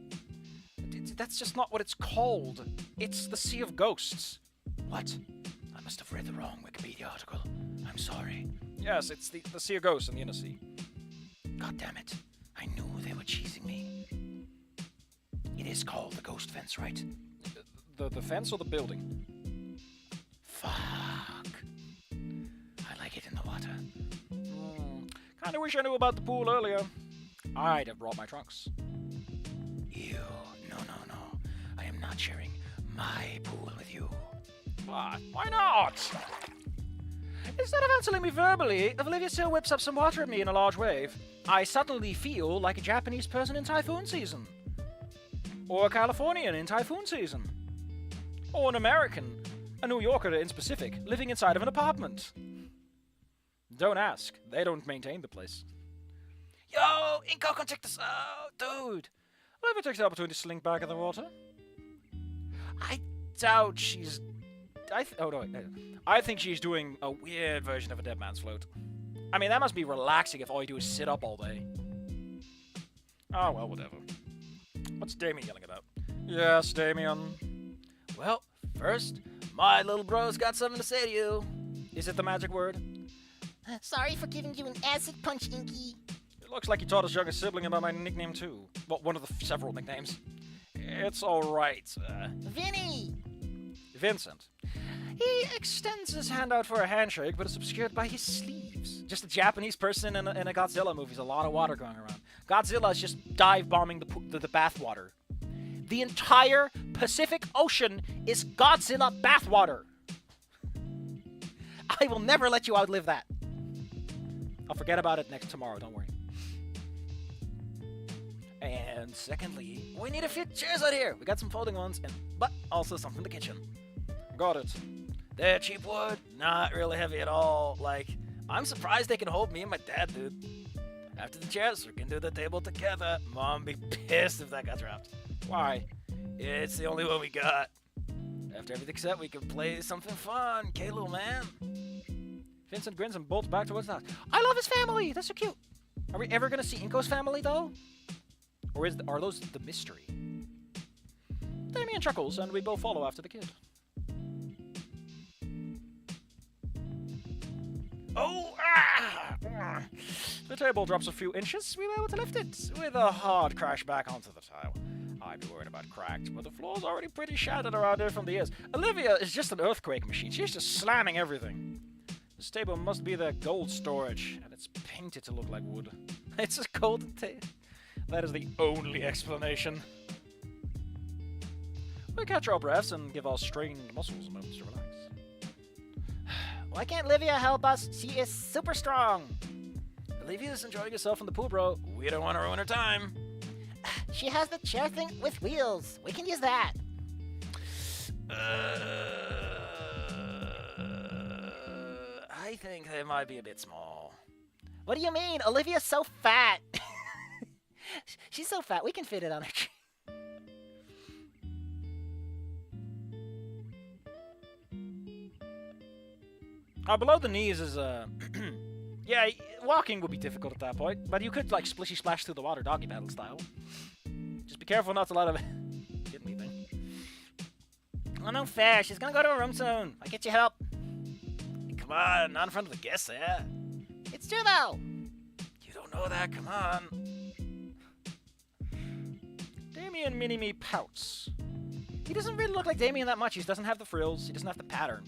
A: That's just not what it's called. It's the Sea of Ghosts. What? I must have read the wrong Wikipedia article. I'm sorry. Yes, it's the Sea of Ghosts in the Inner Sea. God damn it. I knew they were cheesing me. It is called the Ghost Fence, right? The fence or the building? Fuck. I like it in the water. Kinda wish I knew about the pool earlier. I'd have brought my trunks. Ew. No. I am not sharing my pool with you. What? Why not? Instead of answering me verbally, Olivia still whips up some water at me in a large wave. I suddenly feel like a Japanese person in typhoon season. Or a Californian in typhoon season. Or an American, a New Yorker in specific, living inside of an apartment. Don't ask. They don't maintain the place. Yo, Inko, come check this out, dude. Olivia takes the opportunity to slink back in the water. I doubt she's... I think she's doing a weird version of a dead man's float. I mean, that must be relaxing if all you do is sit up all day. Oh, well, whatever. What's Damian yelling about? Yes, Damian. Well, first, my little bro's got something to say to you. Is it the magic word?
B: Sorry for giving you an acid punch, Inky.
A: It looks like you taught his youngest sibling about my nickname, too. Well, one of the several nicknames. It's alright.
B: Vinny!
A: Vincent. He extends his hand out for a handshake, but it's obscured by his sleeves. Just a Japanese person in a Godzilla movie. There's a lot of water going around. Godzilla is just dive-bombing the bathwater. The entire Pacific Ocean is Godzilla bathwater. I will never let you outlive that. I'll forget about it tomorrow, don't worry. And secondly, we need a few chairs out here. We got some folding ones, but also some from the kitchen. Got it. They're cheap wood, not really heavy at all. Like, I'm surprised they can hold me and my dad, dude. After the chairs, we can do the table together. Mom be pissed if that got dropped. Why? It's the only one we got. After everything's set, we can play something fun. Okay, little man? Vincent grins and bolts back towards the house. I love his family. That's so cute. Are we ever going to see Inko's family, though? Or are those the mystery? Damian chuckles, and we both follow after the kid. Oh! Ah! The table drops a few inches. We were able to lift it with a hard crash back onto the tile. I'd be worried about cracked, but the floor's already pretty shattered around here from the ears. Olivia is just an earthquake machine. She's just slamming everything. This table must be the gold storage, and it's painted to look like wood. It's a golden table. That is the only explanation. We catch our breaths and give our strained muscles a moment to relax.
B: Why can't Olivia help us? She is super strong.
A: Olivia's enjoying herself in the pool, bro. We don't want to ruin her time.
B: She has the chair thing with wheels. We can use that.
A: I think they might be a bit small.
B: What do you mean? Olivia's so fat. She's so fat, we can fit it on her.
A: Below the knees is, yeah, walking would be difficult at that point, but you could, like, splishy splash through the water doggy paddle style. Just be careful not to let him hit anything.
B: Oh, no fair. She's gonna go to her room soon. I'll get you help.
A: Come on, not in front of the guests, yeah?
B: It's true, though.
A: You don't know that, come on. Damian mini-me pouts. He doesn't really look like Damian that much. He doesn't have the frills. He doesn't have the pattern.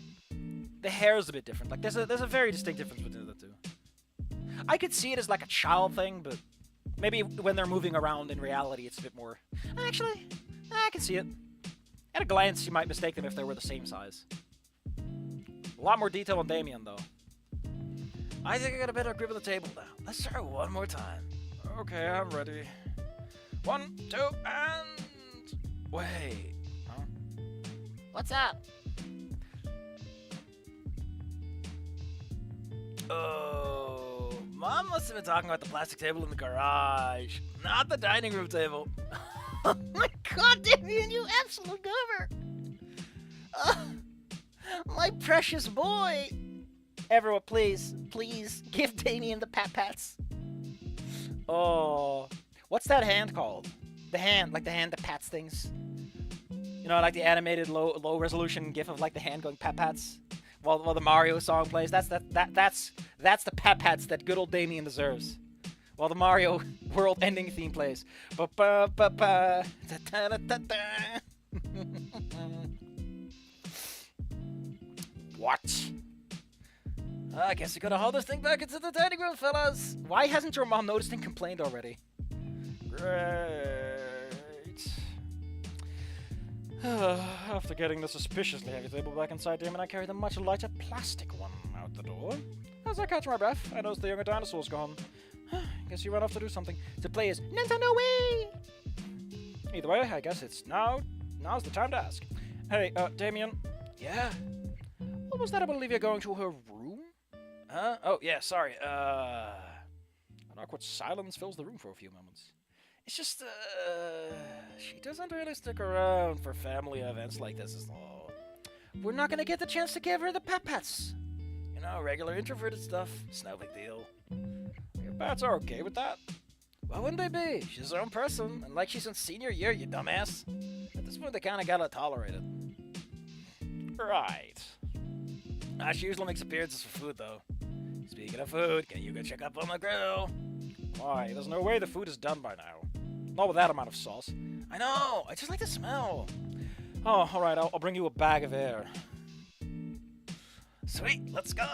A: The hair is a bit different. Like, there's a very distinct difference between the two. I could see it as like a child thing, but maybe when they're moving around in reality, it's a bit more... Actually, I can see it. At a glance, you might mistake them if they were the same size. A lot more detail on Damian, though. I think I got a better grip of the table now. Let's try one more time. Okay, I'm ready. 1, 2, and... Wait. Huh?
B: What's up?
A: Oh, Mom must have been talking about the plastic table in the garage, not the dining room table.
B: Oh my God, Damian, you absolute goober! My precious boy! Everyone, please, give Damian the pat-pats.
A: Oh, what's that hand called?
B: The hand that pats things.
A: You know, like the animated low-resolution gif of like the hand going pat-pats while the Mario song plays. That's the pat-pats that good old Damian deserves. While the Mario world-ending theme plays. Ba-ba-ba-ba, da-da-da-da-da. What? I guess we gotta haul this thing back into the dining room, fellas. Why hasn't your mom noticed and complained already? Great. After getting the suspiciously heavy table back inside Damian, I carry the much lighter plastic one out the door. As I catch my breath, I notice the younger dinosaur's gone. Guess you ran off to do something. To play his Nintendo Wii! Either way, I guess it's now's the time to ask. Hey, Damian. Yeah? What was that about Olivia going to her room? Huh? Oh, yeah, sorry. An awkward silence fills the room for a few moments. It's just, she doesn't really stick around for family events like this, though. We're not gonna get the chance to give her the pat-pats. You know, regular introverted stuff. It's no big deal. Your pats are okay with that. Why wouldn't they be? She's her own person, and like she's in senior year, you dumbass. At this point, they kinda gotta tolerate it. Right. She usually makes appearances for food, though. Speaking of food, can you go check up on the grill? Why? There's no way the food is done by now. Not with that amount of sauce. I know! I just like the smell. Oh, alright, I'll bring you a bag of air. Sweet, let's go!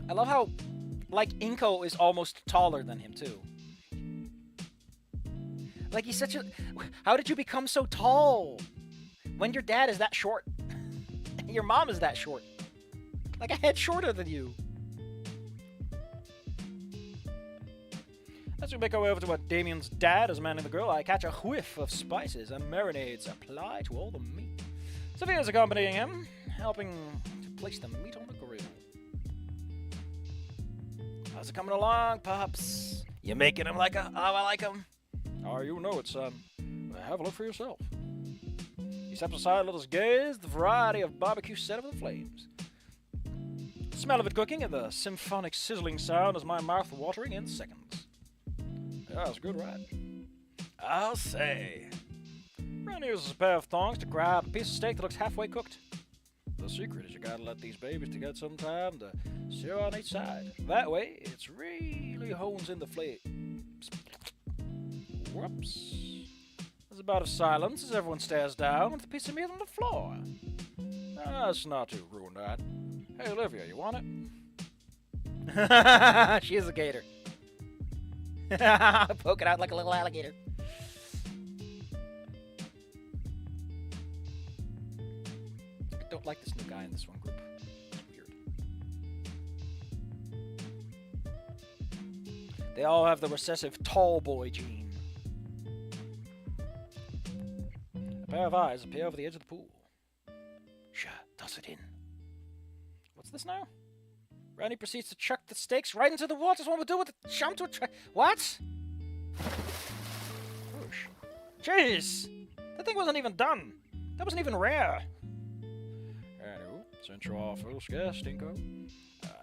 A: I love how, like, Inko is almost taller than him, too. Like, he's such a... How did you become so tall? When your dad is that short. Your mom is that short. Like a head shorter than you. As we make our way over to what Damian's dad is manning the grill, I catch a whiff of spices and marinades applied to all the meat. Sophia's accompanying him, helping to place the meat on the grill. How's it coming along, Pops? You making him like I like him? Oh, you know it, son. Have a look for yourself. He steps aside and let us gaze the variety of barbecue set over the flames. The smell of it cooking and the symphonic sizzling sound has my mouth watering in seconds. Yeah, it's good, right? I'll say. Ren uses a pair of thongs to grab a piece of steak that looks halfway cooked. The secret is you gotta let these babies to get some time to sear on each side. That way, it really hones in the flames. Whoops. There's a bout of silence as everyone stares down with a piece of meat on the floor. That's not to ruin that. Hey, Olivia, you want it? She is a gator. Poke it out like a little alligator. I don't like this new guy in this one group. It's weird. They all have the recessive tall boy gene. A pair of eyes appear over the edge of the pool. Sure, toss it in. What's this now? Randy proceeds to chuck the steaks right into the water. That's what we do with the jump to a What? Whoosh. Jeez! That thing wasn't even done. That wasn't even rare. Anywho, since you're our first guest, Dinko,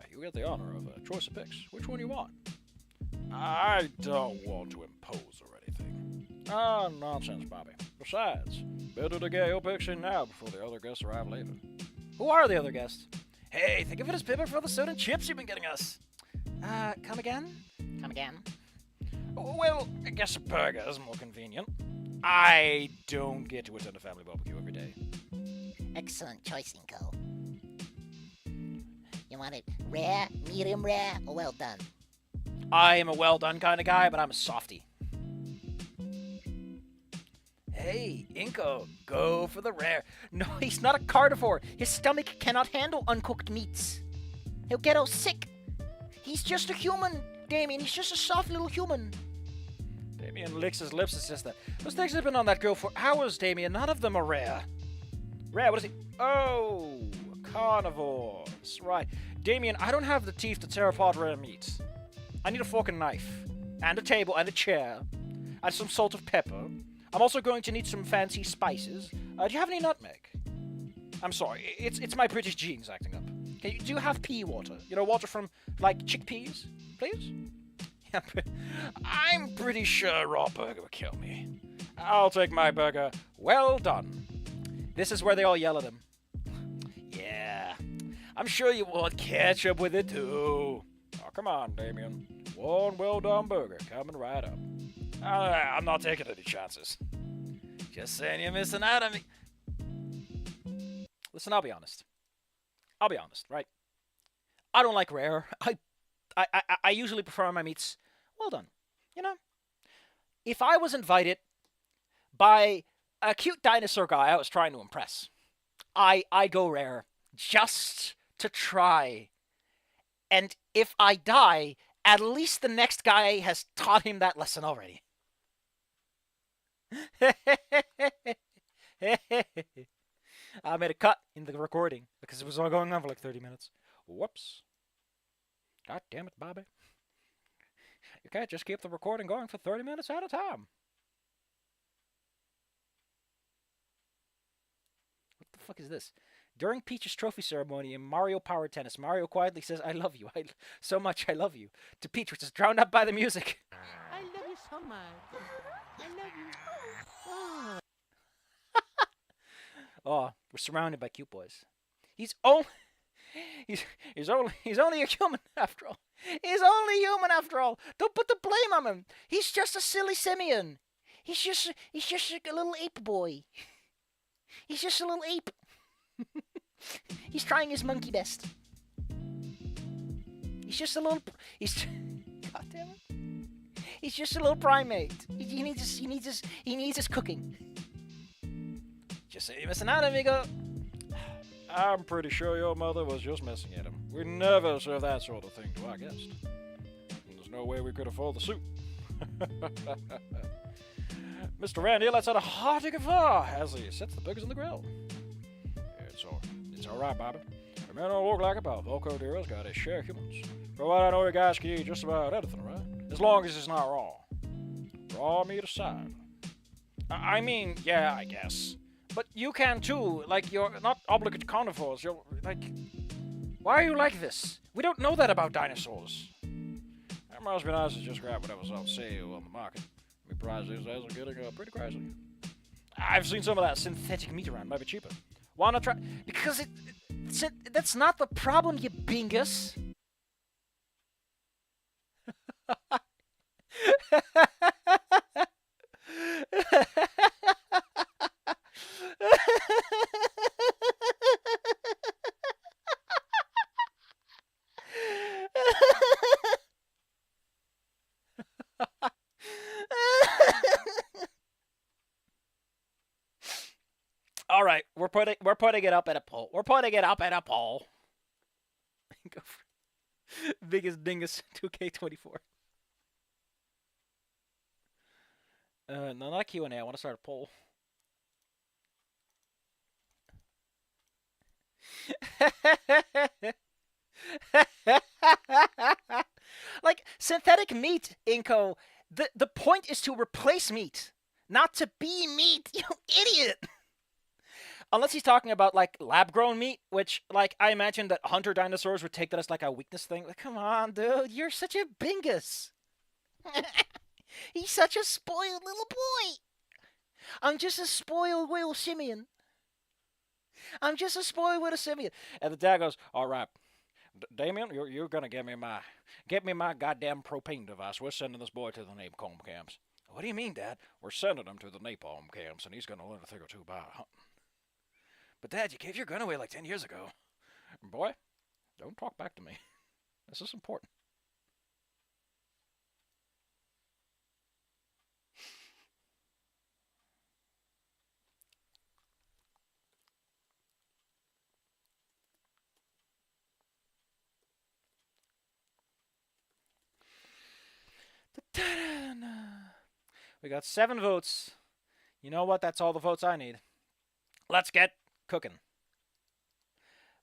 A: you get the honor of a choice of picks. Which one you want? I don't want to impose or anything. Ah, nonsense, Bobby. Besides, better to get your picks in now before the other guests arrive later. Who are the other guests? Hey, think of it as payment for all the soda and chips you've been getting us. Come again?
B: Come again.
A: Well, I guess a burger is more convenient. I don't get to attend a family barbecue every day.
B: Excellent choice, Inko. You want it rare, medium rare, or well done?
A: I am a well done kind of guy, but I'm a softie. Hey, Inko, go for the rare. No, he's not a carnivore. His stomach cannot handle uncooked meats. He'll get all sick. He's just a human, Damian. He's just a soft little human. Damian licks his lips and says that. Those things have been on that grill for hours, Damian. None of them are rare. Rare? What is he? Oh, carnivores. Right. Damian, I don't have the teeth to tear apart rare meat. I need a fork and knife. And a table and a chair. And some salt of pepper. I'm also going to need some fancy spices. Do you have any nutmeg? I'm sorry, it's my British genes acting up. Okay, do you have pea water? You know, water from, like, chickpeas? Please? Yeah, I'm pretty sure a raw burger would kill me. I'll take my burger well done. This is where they all yell at him. Yeah, I'm sure you want ketchup with it too. Oh, come on, Damian. One well done burger coming right up. I'm not taking any chances. Just saying you're missing out on me. Listen, I'll be honest. Right? I don't like rare. I usually prefer my meats well done. You know? If I was invited by a cute dinosaur guy I was trying to impress, I go rare just to try. And if I die, at least the next guy has taught him that lesson already. I made a cut in the recording because it was all going on for like 30 minutes. Whoops. God damn it, Bobby. You can't just keep the recording going for 30 minutes at a time. What the fuck is this? During Peach's trophy ceremony in Mario Power Tennis, Mario quietly says, I love you. So much I love you. To Peach, which is drowned out by the music.
C: I love you so much. I love you. Oh.
A: Oh, we're surrounded by cute boys. He's only a human after all. He's only human after all. Don't put the blame on him. He's just a silly simian. He's just a little ape boy. He's just a little ape. He's trying his monkey best. He's just a little. God damn it. He's just a little primate. He needs his cooking. Just say you're missing out, amigo. I'm pretty sure your mother was just messing at him. We never serve that sort of thing to our guests. And there's no way we could afford the soup. Mr. Randy lets out a hearty guffaw as he sets the burgers on the grill. It's all right, Bobby. The men don't look like it, but Volko Dero's got his share of humans. For what I know, you guys can eat just about anything, right? As long as it's not raw. Raw meat aside. I mean, yeah, I guess. But you can too. Like, you're not obligate carnivores. You're, like... Why are you like this? We don't know that about dinosaurs. It must be nice to just grab whatever's on sale on the market. Me prices these days are getting pretty crazy. I've seen some of that synthetic meat around. Might be cheaper. Wanna try? Because that's not the problem, you bingus. All right, we're putting it up at a poll. We're putting it up at a poll. Go for biggest dingus 2K24. No, not Q&A. I want to start a poll. Like synthetic meat, Inko. The point is to replace meat, not to be meat. You idiot. Unless he's talking about, like, lab-grown meat, which, like, I imagine that hunter dinosaurs would take that as, like, a weakness thing. Like, come on, dude. You're such a bingus. He's such a spoiled little boy. I'm just a spoiled little simian. I'm just a spoiled little simian. And the dad goes, all right, Damian, you're going to get me my goddamn propane device. We're sending this boy to the napalm camps. What do you mean, Dad? We're sending him to the napalm camps, and he's going to learn a thing or two about hunting. But, Dad, you gave your gun away like 10 years ago. Boy, don't talk back to me. This is important. We got 7 votes. You know what? That's all the votes I need. Let's get cooking.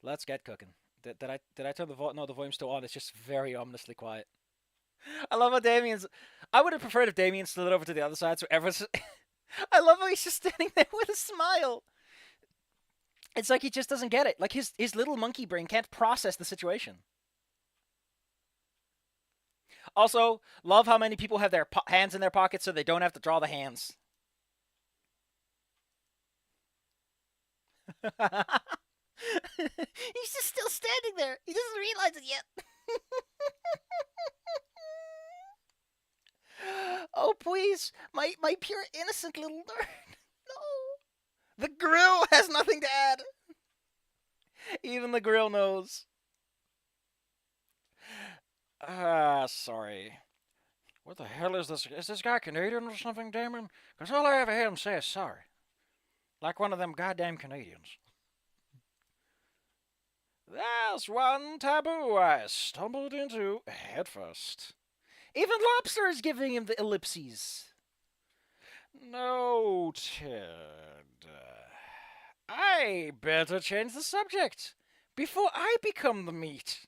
A: Let's get cooking. Did I turn the volume? No, the volume's still on. It's just very ominously quiet. I love how Damian's... I would have preferred if Damian slid over to the other side so everyone's... I love how he's just standing there with a smile. It's like he just doesn't get it. Like his little monkey brain can't process the situation. Also, love how many people have their hands in their pockets so they don't have to draw the hands. He's just still standing there. He doesn't realize it yet. Oh, please. My pure innocent little nerd. No. The grill has nothing to add. Even the grill knows. Sorry. What the hell is this? Is this guy Canadian or something, Damon? Because all I ever hear him say is sorry. Like one of them goddamn Canadians. That's one taboo I stumbled into headfirst. Even Lobster is giving him the ellipses. Noted. I better change the subject before I become the meat.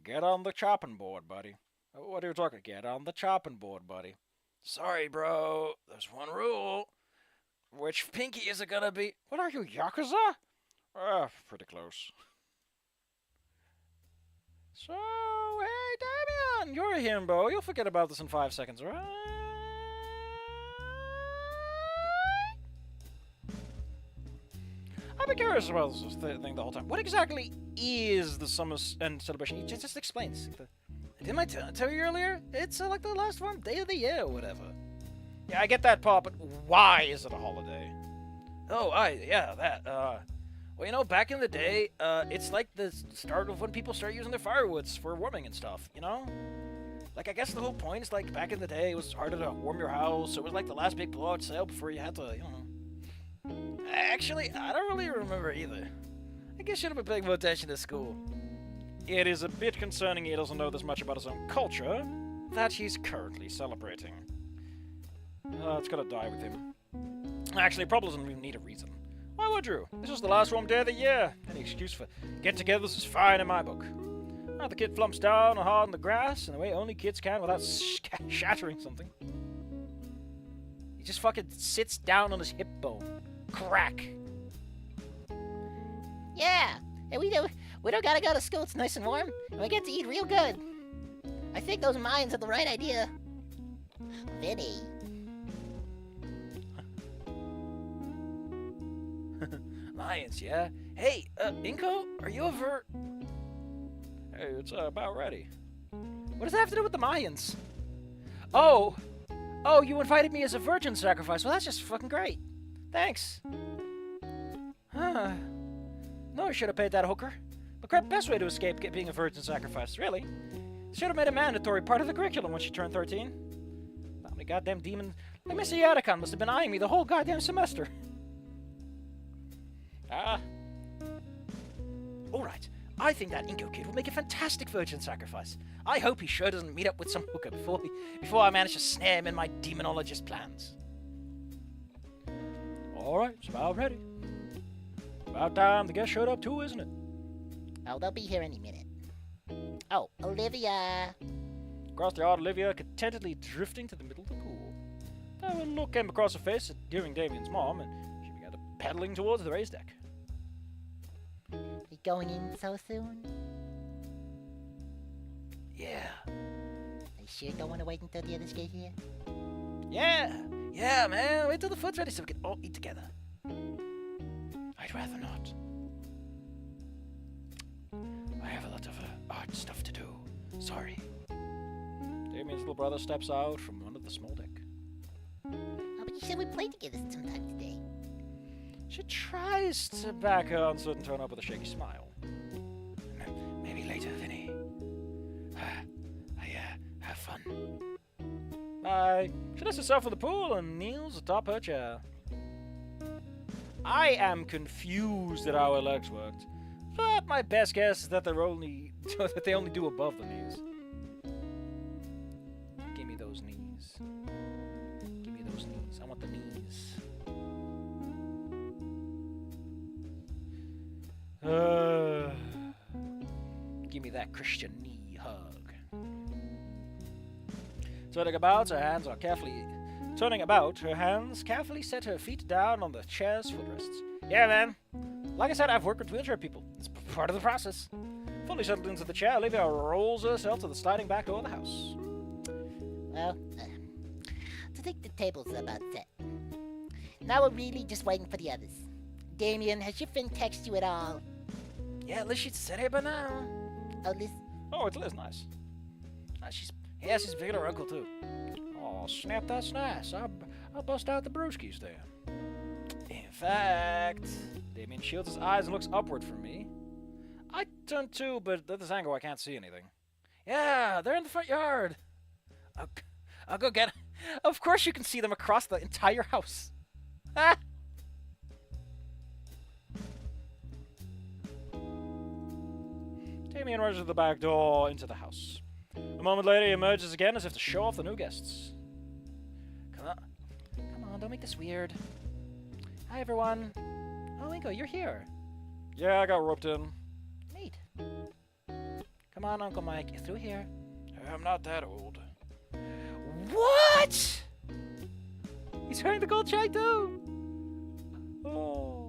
A: Get on the chopping board, buddy. What are you talking? Get on the chopping board, buddy. Sorry, bro. There's one rule. Which pinky is it gonna be? What are you, Yakuza? Pretty close. So, hey, Damian, you're a himbo. You'll forget about this in 5 seconds, right? I've been curious about this thing the whole time. What exactly is the Summer and Celebration? It just explains. Didn't I tell you earlier? It's like the last one, day of the year or whatever. Yeah, I get that part, but why is it a holiday? Oh, well, you know, back in the day, it's like the start of when people start using their firewoods for warming and stuff, you know? Like, I guess the whole point is, like, back in the day, it was harder to warm your house. It was like the last big blowout sale before you had to, you know. Actually, I don't really remember either. I guess you should have been paying more attention to school. It is a bit concerning he doesn't know this much about his own culture. that he's currently celebrating. It's gonna die with him. Actually, it probably doesn't even need a reason. Why would you? This is the last warm day of the year. Any excuse for get-togethers is fine in my book. The kid flumps down hard on the grass in the way only kids can without shattering something. He just fucking sits down on his hip bone. Crack.
B: Yeah, and we don't gotta go to school. It's nice and warm, and we get to eat real good. I think those Mayans had the right idea. Vinny.
A: Mayans, yeah? Hey, Inko, are you ever... Hey, it's about ready. What does that have to do with the Mayans? Oh, you invited me as a virgin sacrifice. Well, that's just fucking great. Thanks. No, I should have paid that hooker. But crap, best way to escape being a virgin sacrifice, really. Should have made a mandatory part of the curriculum when she turned 13. How many goddamn demon... Like Mr. Yadakon must have been eyeing me the whole goddamn semester. Alright. I think that Inko kid will make a fantastic virgin sacrifice. I hope he sure doesn't meet up with some hooker before I manage to snare him in my demonologist plans. Alright, it's about ready. About time the guest showed up too, isn't it?
B: Oh, they'll be here any minute. Oh, Olivia!
A: Across the yard, Olivia contentedly drifting to the middle of the pool. A look came across her face at hearing Damian's mom, and she began to paddling towards the raised deck.
B: You going in so soon?
A: Yeah.
B: I sure don't want to wait until the others get here.
A: Yeah, man. Wait till the food's ready so we can all eat together. I'd rather not. I have a lot of art stuff to do. Sorry. Damian's little brother steps out from under the small deck.
B: Oh, but you said we played together sometime today.
A: She tries to back her uncertain tone up with a shaky smile. Maybe later, Vinny. Have fun. Bye. She lets herself in the pool and kneels atop her chair. I am confused at how her legs worked, but my best guess is that they only do above the knees. Give me those knees. Give me those knees. I want the knees. Give me that Christian knee hug. Turning about, her hands carefully set her feet down on the chair's footrests. Yeah, man. Like I said, I've worked with wheelchair people. It's part of the process. Fully settled into the chair, Olivia rolls herself to the sliding back door of the house.
B: Well, I think the table's about set. Now we're really just waiting for the others. Damian, has your friend texted you at all?
A: Yeah, Liz, she's said it by now.
B: Oh, Liz?
A: Oh, it's Liz, nice. She's picking her uncle, too. Oh, snap, that's nice. I'll bust out the brewskis there. In fact, Damian shields his eyes and looks upward from me. I turn too, but at this angle I can't see anything. Yeah, they're in the front yard. I'll go get them. Of course you can see them across the entire house. Ah! Damian rushes to the back door into the house. A moment later, he emerges again as if to show off the new guests. Come on, don't make this weird. Hi, everyone. Oh, Inko, you're here. Yeah, I got roped in. Neat. Come on, Uncle Mike, you're through here. I'm not that old. What? He's wearing the gold chain too. Oh.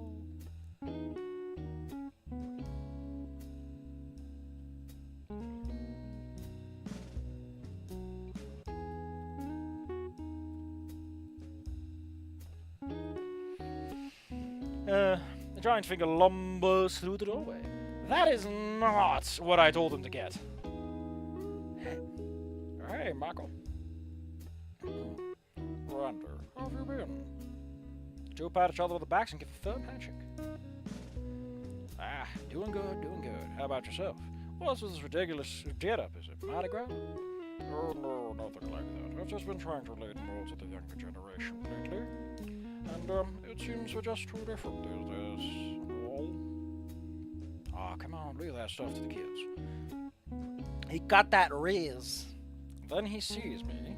A: The giant finger lumbers through the doorway. That is not what I told him to get. Hey, Michael. Rander, how have you been? The two pat each other with the backs and give a firm handshake. Doing good, doing good. How about yourself? What's with this ridiculous get-up? Is it Mardi Gras? Oh, no, nothing like that. I've just been trying to relate more to the younger generation lately. And, it seems we're just too different these days. Oh, come on, leave that stuff to the kids. He got that riz. Then he sees me.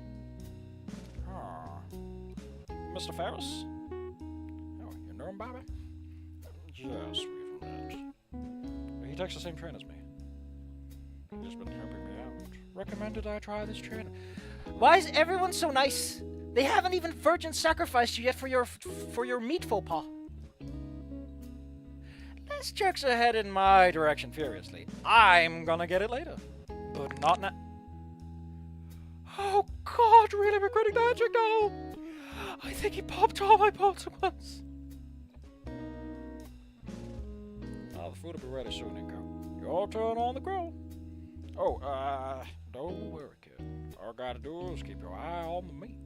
A: Mr. Ferris? Oh, you know him, Bobby? Yes, we've met. He takes the same train as me. He's been helping me out. Recommended I try this train. Why is everyone so nice? They haven't even virgin sacrificed you yet for your meat faux pas. This jerks ahead in my direction furiously. I'm gonna get it later. But not now. Oh god, really regretting that trick now. I think he popped all my bolts at once. The food will be ready soon, Inko. Your turn on the grill. Oh, don't worry, kid. All I gotta do is keep your eye on the meat.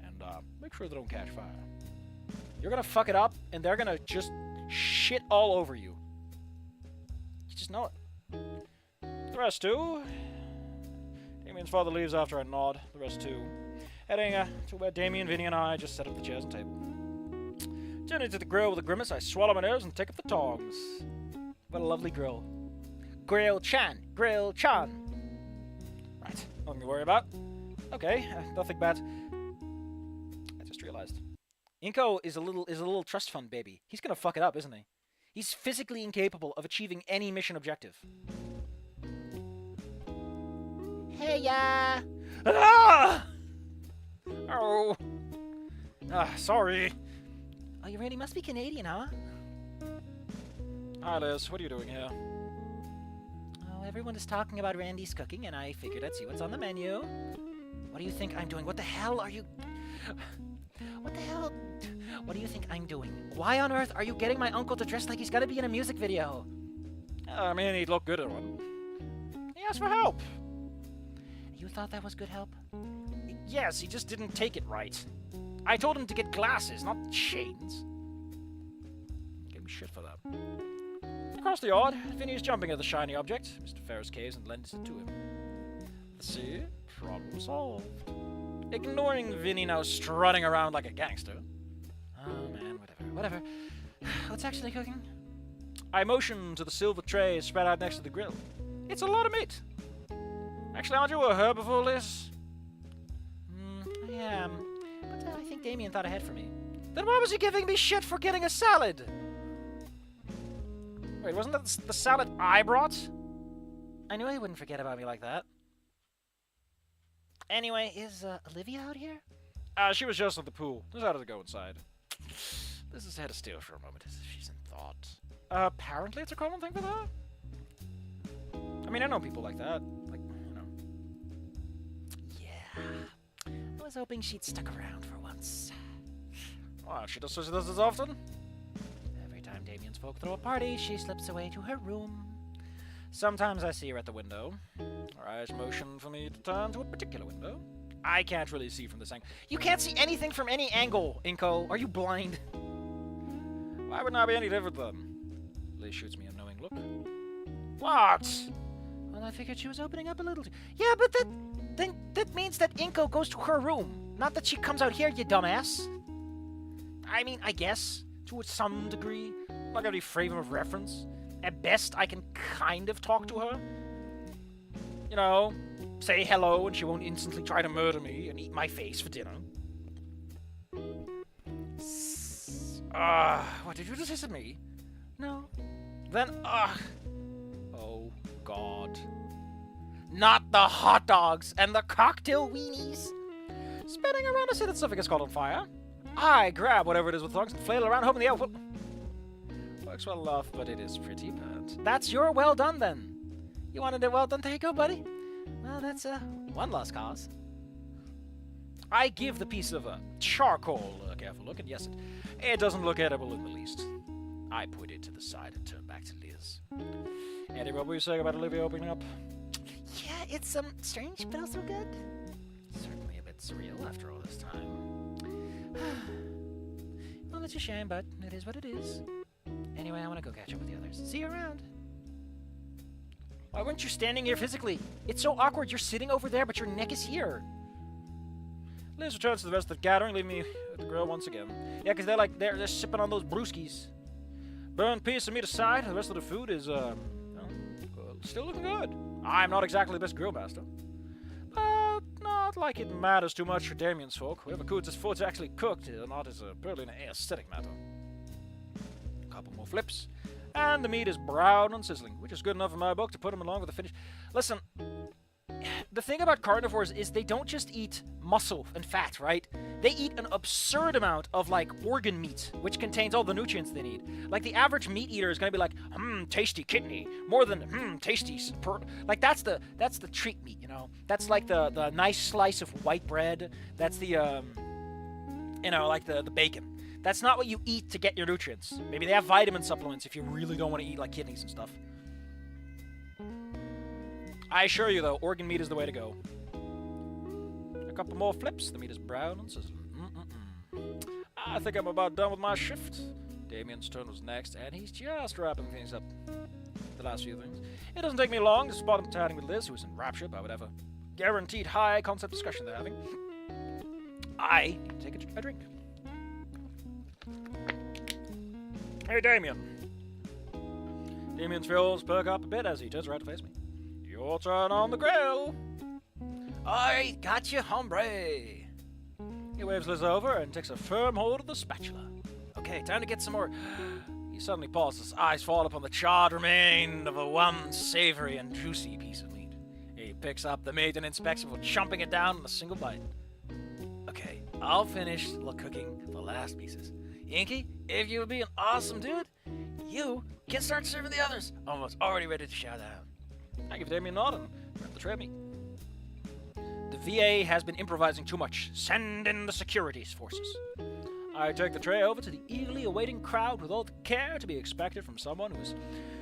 A: And, make sure they don't catch fire. You're gonna fuck it up, and they're gonna just shit all over you. You just know it. The rest too. Damian's father leaves after I nod. The rest too. Heading to where Damian, Vinny, and I just set up the chairs and table. Turning to the grill with a grimace, I swallow my nose and take up the tongs. What a lovely grill. Grill-chan! Grill-chan! Right, nothing to worry about. Okay, nothing bad. I just realized. Inko is a little trust fund baby. He's gonna fuck it up, isn't he? He's physically incapable of achieving any mission objective.
B: Hey, ya!
A: Ah! Oh. Sorry.
B: Oh, you really must be Canadian, huh?
A: Hi, Liz. What are you doing here?
B: Oh, everyone is talking about Randy's cooking, and I figured I'd see what's on the menu. What do you think I'm doing? What the hell are you... What the hell? What do you think I'm doing? Why on earth are you getting my uncle to dress like he's gotta be in a music video?
A: I mean, he'd look good in one. He asked for help.
B: You thought that was good help?
A: Yes, he just didn't take it right. I told him to get glasses, not chains. Gave me shit for that. Across the yard, Vinny is jumping at the shiny object. Mr. Ferris caves and lends it to him. See? Problem solved. Ignoring Vinny now strutting around like a gangster.
B: Oh man, whatever. What's actually cooking?
A: I motion to the silver tray spread out next to the grill. It's a lot of meat. Actually, aren't you a herbivore, Liz?
B: I am. But I think Damian thought ahead for me.
A: Then why was he giving me shit for getting a salad? Wait, wasn't that the salad I brought?
B: I knew he wouldn't forget about me like that. Anyway, is Olivia out here?
A: She was just at the pool. Decided to go inside. Liz has had to steal for a moment as if she's in thought. Apparently it's a common thing for her. I mean, I know people like that. Like, you know.
B: Yeah. I was hoping she'd stuck around for once.
A: Wow, she does this as often?
B: Every time Damian's folk throw a party, she slips away to her room. Sometimes I see her at the window.
A: Her eyes motion for me to turn to a particular window. I can't really see from this angle.
B: You can't see anything from any angle, Inko. Are you blind?
A: Why wouldn't I be any different then? Liz shoots me a knowing look. What?
B: Well, I figured she was opening up a little. Yeah, but that means that Inko goes to her room. Not that she comes out here, you dumbass. I mean, I guess, to some degree. I'm not gonna be frame of reference. At best, I can kind of talk to her.
A: You know, say hello and she won't instantly try to murder me and eat my face for dinner. What, did you just hiss at me?
B: No.
A: Then, oh, God. Not the hot dogs and the cocktail weenies. Spinning around to see that something gets caught on fire. I grab whatever it is with tongs and flail around, hoping the outfit works well enough, but it is pretty bad.
B: That's your well done, then. You wanted it well done, there you go, buddy. Well, that's, one lost cause.
A: I give the piece of charcoal a careful look, and yes, it doesn't look edible in the least. I put it to the side and turn back to Liz. Andy, what were you saying about Olivia opening up?
B: Yeah, it's, strange, but also good.
A: Certainly a bit surreal after all this time.
B: Well, it's a shame, but it is what it is. Anyway, I want to go catch up with the others. See you around.
A: Why weren't you standing here physically? It's so awkward. You're sitting over there, but your neck is here. Liz returns to the rest of the gathering, leaving me at the grill once again. Yeah, because they're sipping on those brewskis. Burned piece of meat aside, the rest of the food is, still looking good. I'm not exactly the best grill master, but Not like it matters too much for Damian's folk. Whoever cooks his food's actually cooked or not is purely an aesthetic matter. A couple more flips, and the meat is brown and sizzling, which is good enough in my book to put him along with the finish. Listen, the thing about carnivores is they don't just eat muscle and fat, right? They eat an absurd amount of, like, organ meat, which contains all the nutrients they need. Like, the average meat eater is gonna be like, tasty kidney, more than, tasty, like, that's the treat meat, you know? That's like the nice slice of white bread. That's the, you know, like the bacon. That's not what you eat to get your nutrients. Maybe they have vitamin supplements if you really don't want to eat, like, kidneys and stuff. I assure you, though, organ meat is the way to go. A couple more flips. The meat is brown and sizzling. I think I'm about done with my shift. Damian's turn was next, and he's just wrapping things up. The last few things. It doesn't take me long to spot him chatting with Liz, who's in rapture by whatever guaranteed high-concept discussion they're having. I take a drink. Hey, Damian. Damian's feels perk up a bit as he turns around to face me. Your turn on the grill. I got you, hombre. He waves Liz over and takes a firm hold of the spatula. Okay, time to get some more. He suddenly pauses, his eyes fall upon the charred remain of a one savory and juicy piece of meat. He picks up the meat and inspects it before chomping it down in a single bite. Okay, I'll finish cooking the last pieces. Inky, if you would be an awesome dude, you can start serving the others. Almost already ready to shout out. I give Damian a nod and grab the tray of meat. The VA has been improvising too much. Send in the security forces. I take the tray over to the eagerly awaiting crowd with all the care to be expected from someone who is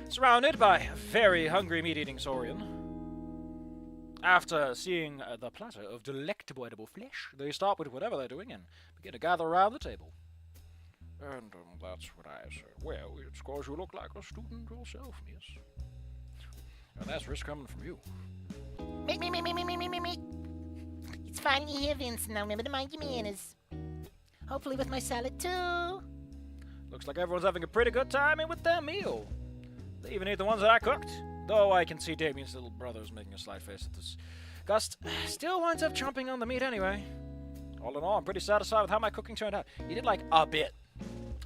A: surrounded by a very hungry meat-eating saurian. After seeing the platter of delectable edible flesh, they stop with whatever they're doing and begin to gather around the table. And that's what I say. Well, it's because you look like a student yourself, miss. And that's risk coming from you.
B: Me. It's fine here, Vince. Now remember to mind your manners. Hopefully with my salad, too.
A: Looks like everyone's having a pretty good time in with their meal. They even ate the ones that I cooked. Though I can see Damian's little brother's making a slight face at this. Gust still winds up chomping on the meat anyway. All in all, I'm pretty satisfied with how my cooking turned out. You did like a bit.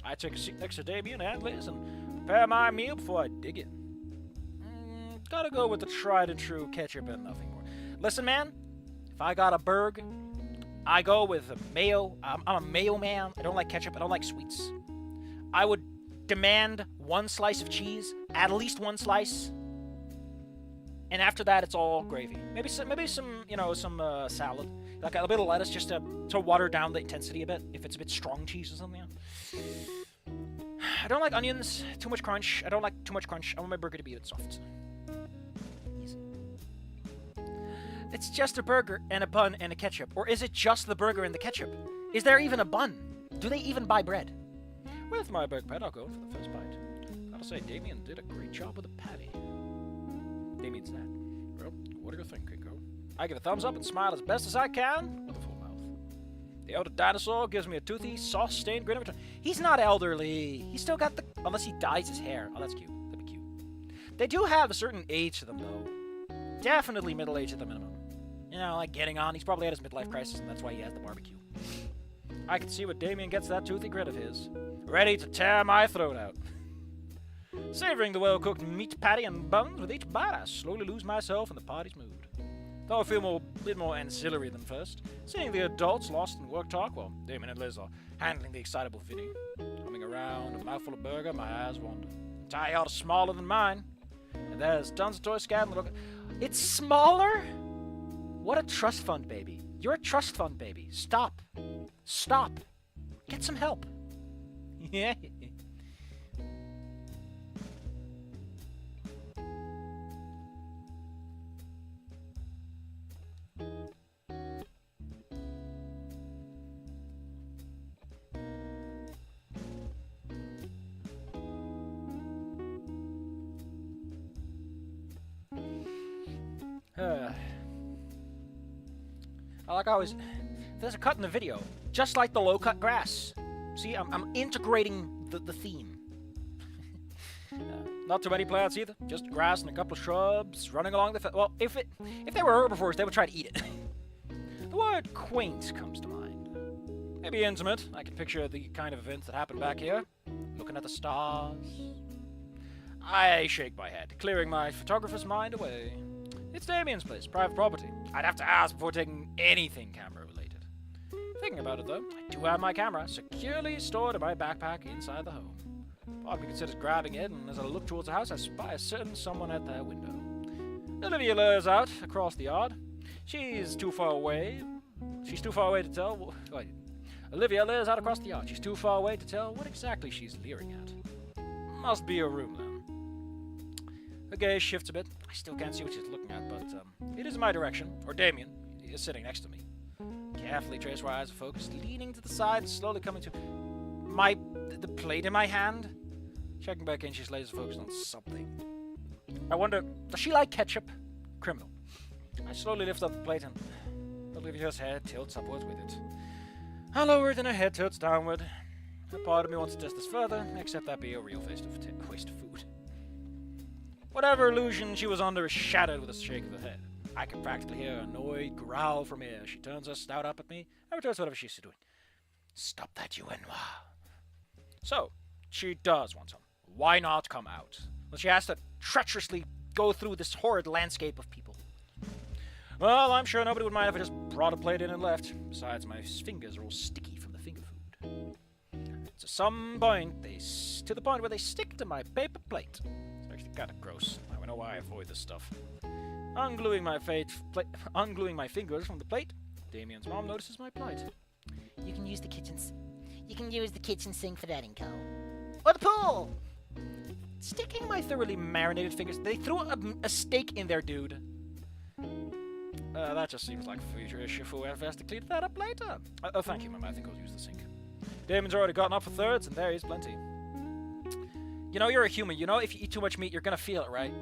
A: I take a seat next to Damian and Liz and prepare my meal before I dig it. Gotta go with the tried and true ketchup and nothing more. Listen, man, if I got a burger, I go with a mayo. I'm a mayo man. I don't like ketchup. I don't like sweets. I would demand one slice of cheese, at least one slice, and after that, it's all gravy. Maybe some, you know, some salad, like a bit of lettuce, just to water down the intensity a bit. If it's a bit strong cheese or something. I don't like onions. Too much crunch. I don't like too much crunch. I want my burger to be a bit soft. It's just a burger and a bun and a ketchup. Or is it just the burger and the ketchup? Is there even a bun? Do they even buy bread? With my burger pet, I'll go for the first bite. Gotta say, Damian did a great job with the patty. Damian's that. Well, what do you think, Kinko? I give a thumbs up and smile as best as I can with a full mouth. The elder dinosaur gives me a toothy, sauce-stained grin of return. He's not elderly. He's still got the... Unless he dyes his hair. Oh, that's cute. That'd be cute. They do have a certain age to them, though. Definitely middle age at the minimum. You know, like getting on. He's probably had his midlife crisis, and that's why he has the barbecue. I can see what Damian gets that toothy grit of his. Ready to tear my throat out. Savoring the well-cooked meat patty and buns, with each bite I slowly lose myself in the party's mood. Though I feel a bit more ancillary than first, seeing the adults lost in work talk while Damian and Liz are handling the excitable Vinny. Coming around, a mouthful of burger, my eyes wander. Tie out smaller than mine, and there's tons of toy scattering. It's smaller? What a trust fund baby. You're a trust fund baby. Stop. Stop. Get some help. Yeah. Like I always, there's a cut in the video, just like the low-cut grass. See, I'm integrating the theme. Not too many plants either, just grass and a couple of shrubs running along the well, if they were herbivores, they would try to eat it. The word quaint comes to mind. Maybe intimate. I can picture the kind of events that happen back here. Looking at the stars. I shake my head, clearing my photographer's mind away. It's Damian's place, private property. I'd have to ask before taking anything camera-related. Thinking about it, though, I do have my camera securely stored in my backpack inside the home. Part of me considers grabbing it, and as I look towards the house, I spy a certain someone at their window. Olivia lures out across the yard. She's too far away to tell... Wait. Olivia lures out across the yard. She's too far away to tell what exactly she's leering at. Must be a room, then. Her gaze shifts a bit. I still can't see what she's looking at, but it is in my direction. Or Damian is sitting next to me. Carefully trace where eyes are focused, leaning to the side, slowly coming to the plate in my hand. Checking back in, she's laser focused on something. I wonder, does she like ketchup? Criminal. I slowly lift up the plate and Olivia's head tilts upwards with it. I lower it and her head tilts downward. A part of me wants to test this further, except that be a real waste of food. Whatever illusion she was under is shattered with a shake of her head. I can practically hear an annoyed growl from here. She turns her snout up at me and returns whatever she's doing. Stop that, you Noir. So, she does want some. Why not come out? Well, she has to treacherously go through this horrid landscape of people. Well, I'm sure nobody would mind if I just brought a plate in and left. Besides, my fingers are all sticky from the finger food. To some point, to the point where they stick to my paper plate. It's actually kind of gross. I know why I avoid this stuff. Ungluing my fingers from the plate, Damian's mom notices my plight.
B: You can use the kitchen sink for that, Inco. Or the pool!
A: Sticking my thoroughly marinated fingers, they threw a steak in there, dude. That just seems like a future issue for whoever has to clean that up later. Oh, thank you, Mum. I think I'll use the sink. Damian's already gotten up for thirds, and there is plenty. You know, you're a human. You know, if you eat too much meat, you're gonna feel it, right?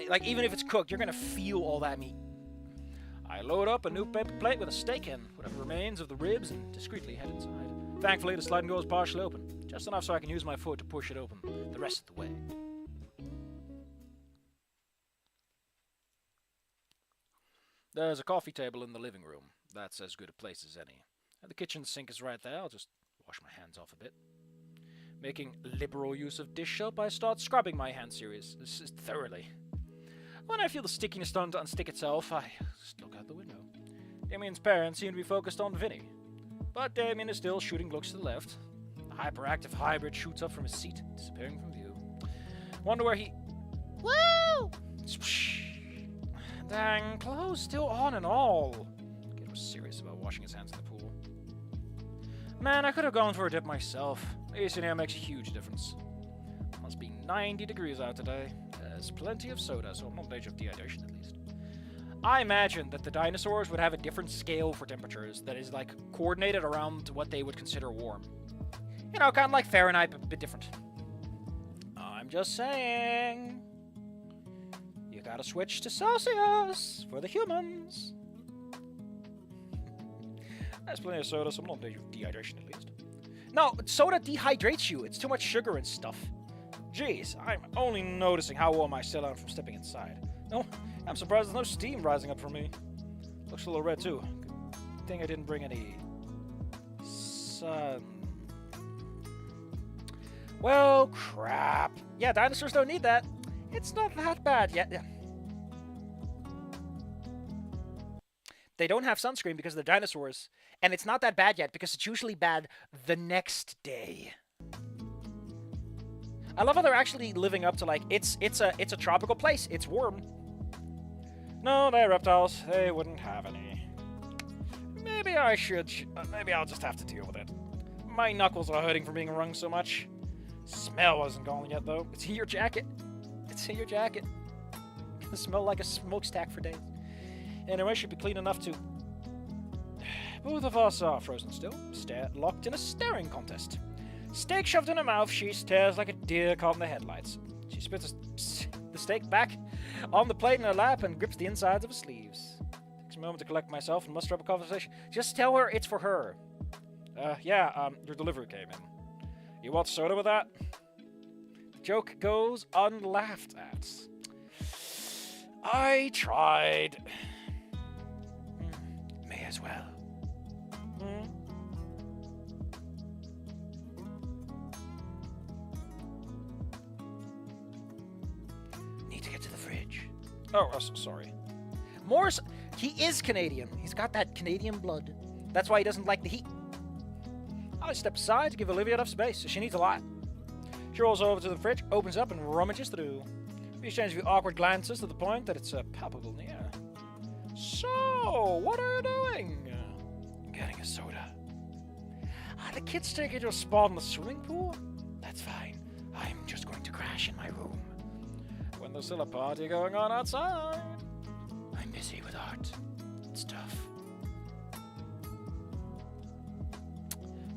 A: Like, even if it's cooked, you're gonna feel all that meat. I load up a new paper plate with a steak in, whatever remains of the ribs, and discreetly head inside. Thankfully, the sliding door is partially open. Just enough so I can use my foot to push it open the rest of the way. There's a coffee table in the living room. That's as good a place as any. And the kitchen sink is right there. I'll just wash my hands off a bit. Making liberal use of dish soap, I start scrubbing my hands thoroughly. When I feel the stickiness starting to unstick itself, I just look out the window. Damian's parents seem to be focused on Vinny. But Damian is still shooting looks to the left. The hyperactive hybrid shoots up from his seat, disappearing from view. Wonder where he...
B: Woo!
A: Swoosh. Dang, clothes still on and all. Gator was serious about washing his hands in the pool. Man, I could have gone for a dip myself. AC in here makes a huge difference. Must be 90 degrees out today. There's plenty of soda, so I'm not in danger of dehydration at least. I imagine that the dinosaurs would have a different scale for temperatures that is, like, coordinated around what they would consider warm. You know, kind of like Fahrenheit, but a bit different. I'm just saying. You gotta switch to Celsius for the humans. There's plenty of soda, so I'm not in danger of dehydration at least. No, soda dehydrates you. It's too much sugar and stuff. Jeez, I'm only noticing how warm I still am from stepping inside. No, I'm surprised there's no steam rising up from me. Looks a little red too. Good thing I didn't bring any sun. Well, crap. Yeah, dinosaurs don't need that. It's not that bad yet. Yeah. They don't have sunscreen because they're dinosaurs. And it's not that bad yet because it's usually bad the next day. I love how they're actually living up to, like, it's a tropical place. It's warm. No, they're reptiles. They wouldn't have any. Maybe I should. Maybe I'll just have to deal with it. My knuckles are hurting from being wrung so much. Smell wasn't gone yet, though. It's in your jacket. It's in your jacket. It smell like a smokestack for days. Anyway, should be clean enough to... Both of us are frozen still, locked in a staring contest. Steak shoved in her mouth, she stares like a deer caught in the headlights. She spits the steak back on the plate in her lap and grips the insides of her sleeves. Takes a moment to collect myself and muster up a conversation. Just tell her it's for her. Yeah, your delivery came in. You want soda with that? The joke goes unlaughed at. I tried. May as well. need to get to the fridge. Oh, sorry. Morris, he is Canadian. He's got that Canadian blood. That's why he doesn't like the heat. I step aside to give Olivia enough space, so she needs a lot. She rolls over to the fridge, opens up, and rummages through. We exchange a few awkward glances to the point that it's palpable near. So, what are you doing? Getting a soda. The kids take you to a spot in the swimming pool? That's fine. I'm just going to crash in my room. When there's still a party going on outside. I'm busy with art. It's tough.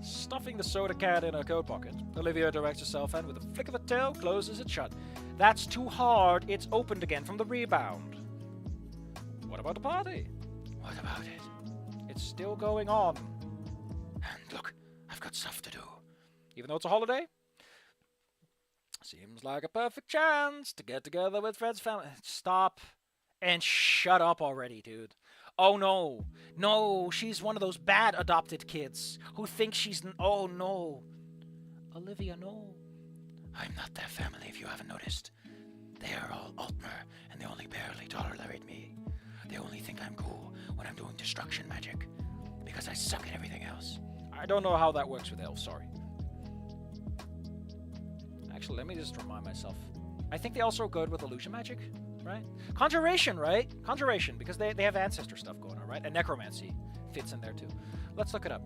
A: Stuffing the soda can in her coat pocket, Olivia directs herself and with a flick of her tail closes it shut. That's too hard. It's opened again from the rebound. What about the party? What about it? It's still going on. And look, I've got stuff to do. Even though it's a holiday? Seems like a perfect chance to get together with Fred's family. Stop and shut up already, dude. Oh no. No, she's one of those bad adopted kids who think she's... Oh no. Olivia, no. I'm not their family if you haven't noticed. They are all Altmer and they only barely tolerate me. They only think I'm cool when I'm doing destruction magic because I suck at everything else. I don't know how that works with elves, sorry. Actually, let me just remind myself. I think they also are good with illusion magic, right? Conjuration, right? Conjuration, because they have ancestor stuff going on, right? And necromancy fits in there too. Let's look it up.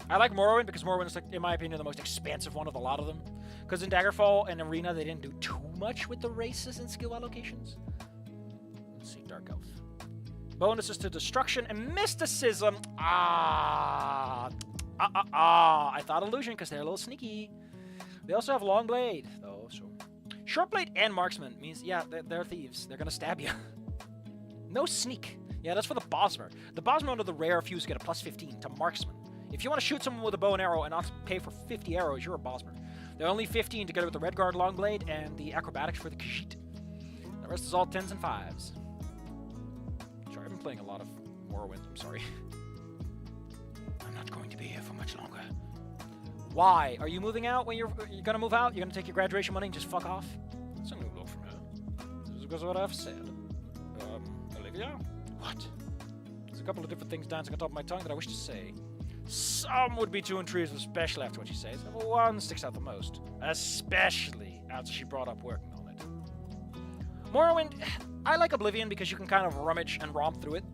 A: I like Morrowind because Morrowind is, like, in my opinion, the most expansive one of a lot of them. Because in Daggerfall and Arena, they didn't do too much with the races and skill allocations. Let's see, Dark Elf. Bonuses to destruction and mysticism. I thought illusion because they're a little sneaky. They also have long blade, though, so... Short blade and marksman means, yeah, they're thieves. They're gonna stab you. No sneak. Yeah, that's for the Bosmer. The Bosmer under the rare fuse get a plus 15 to marksman. If you want to shoot someone with a bow and arrow and not pay for 50 arrows, you're a Bosmer. They're only 15 together with the Redguard long blade and the acrobatics for the Khajiit. The rest is all 10s and 5s. Sorry, I've been playing a lot of Morrowind, I'm sorry. I'm not going to be here for much longer. Why? Are you moving out when you're gonna move out? You're gonna take your graduation money and just fuck off? That's a new look from her. This is because of what I've said. Olivia? What? There's a couple of different things dancing on top of my tongue that I wish to say. Some would be too intrigued, especially after what she says. But one sticks out the most. Especially after she brought up working on it. Morrowind, I like Oblivion because you can kind of rummage and romp through it.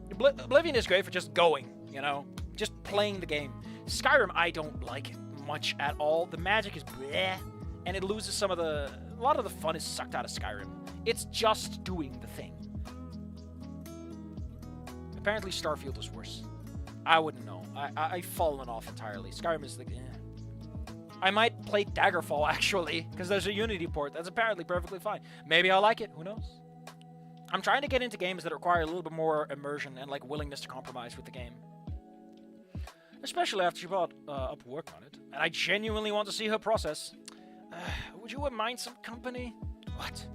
A: Oblivion is great for just going, you know? Just playing the game. Skyrim, I don't like much at all. The magic is bleh, and it loses some of the... A lot of the fun is sucked out of Skyrim. It's just doing the thing. Apparently Starfield is worse. I wouldn't know. I've fallen off entirely. Skyrim is like, eh. I might play Daggerfall, actually, because there's a Unity port that's apparently perfectly fine. Maybe I'll like it. Who knows? I'm trying to get into games that require a little bit more immersion and, like, willingness to compromise with the game. Especially after she brought up work on it. And I genuinely want to see her process. Would you mind some company? What?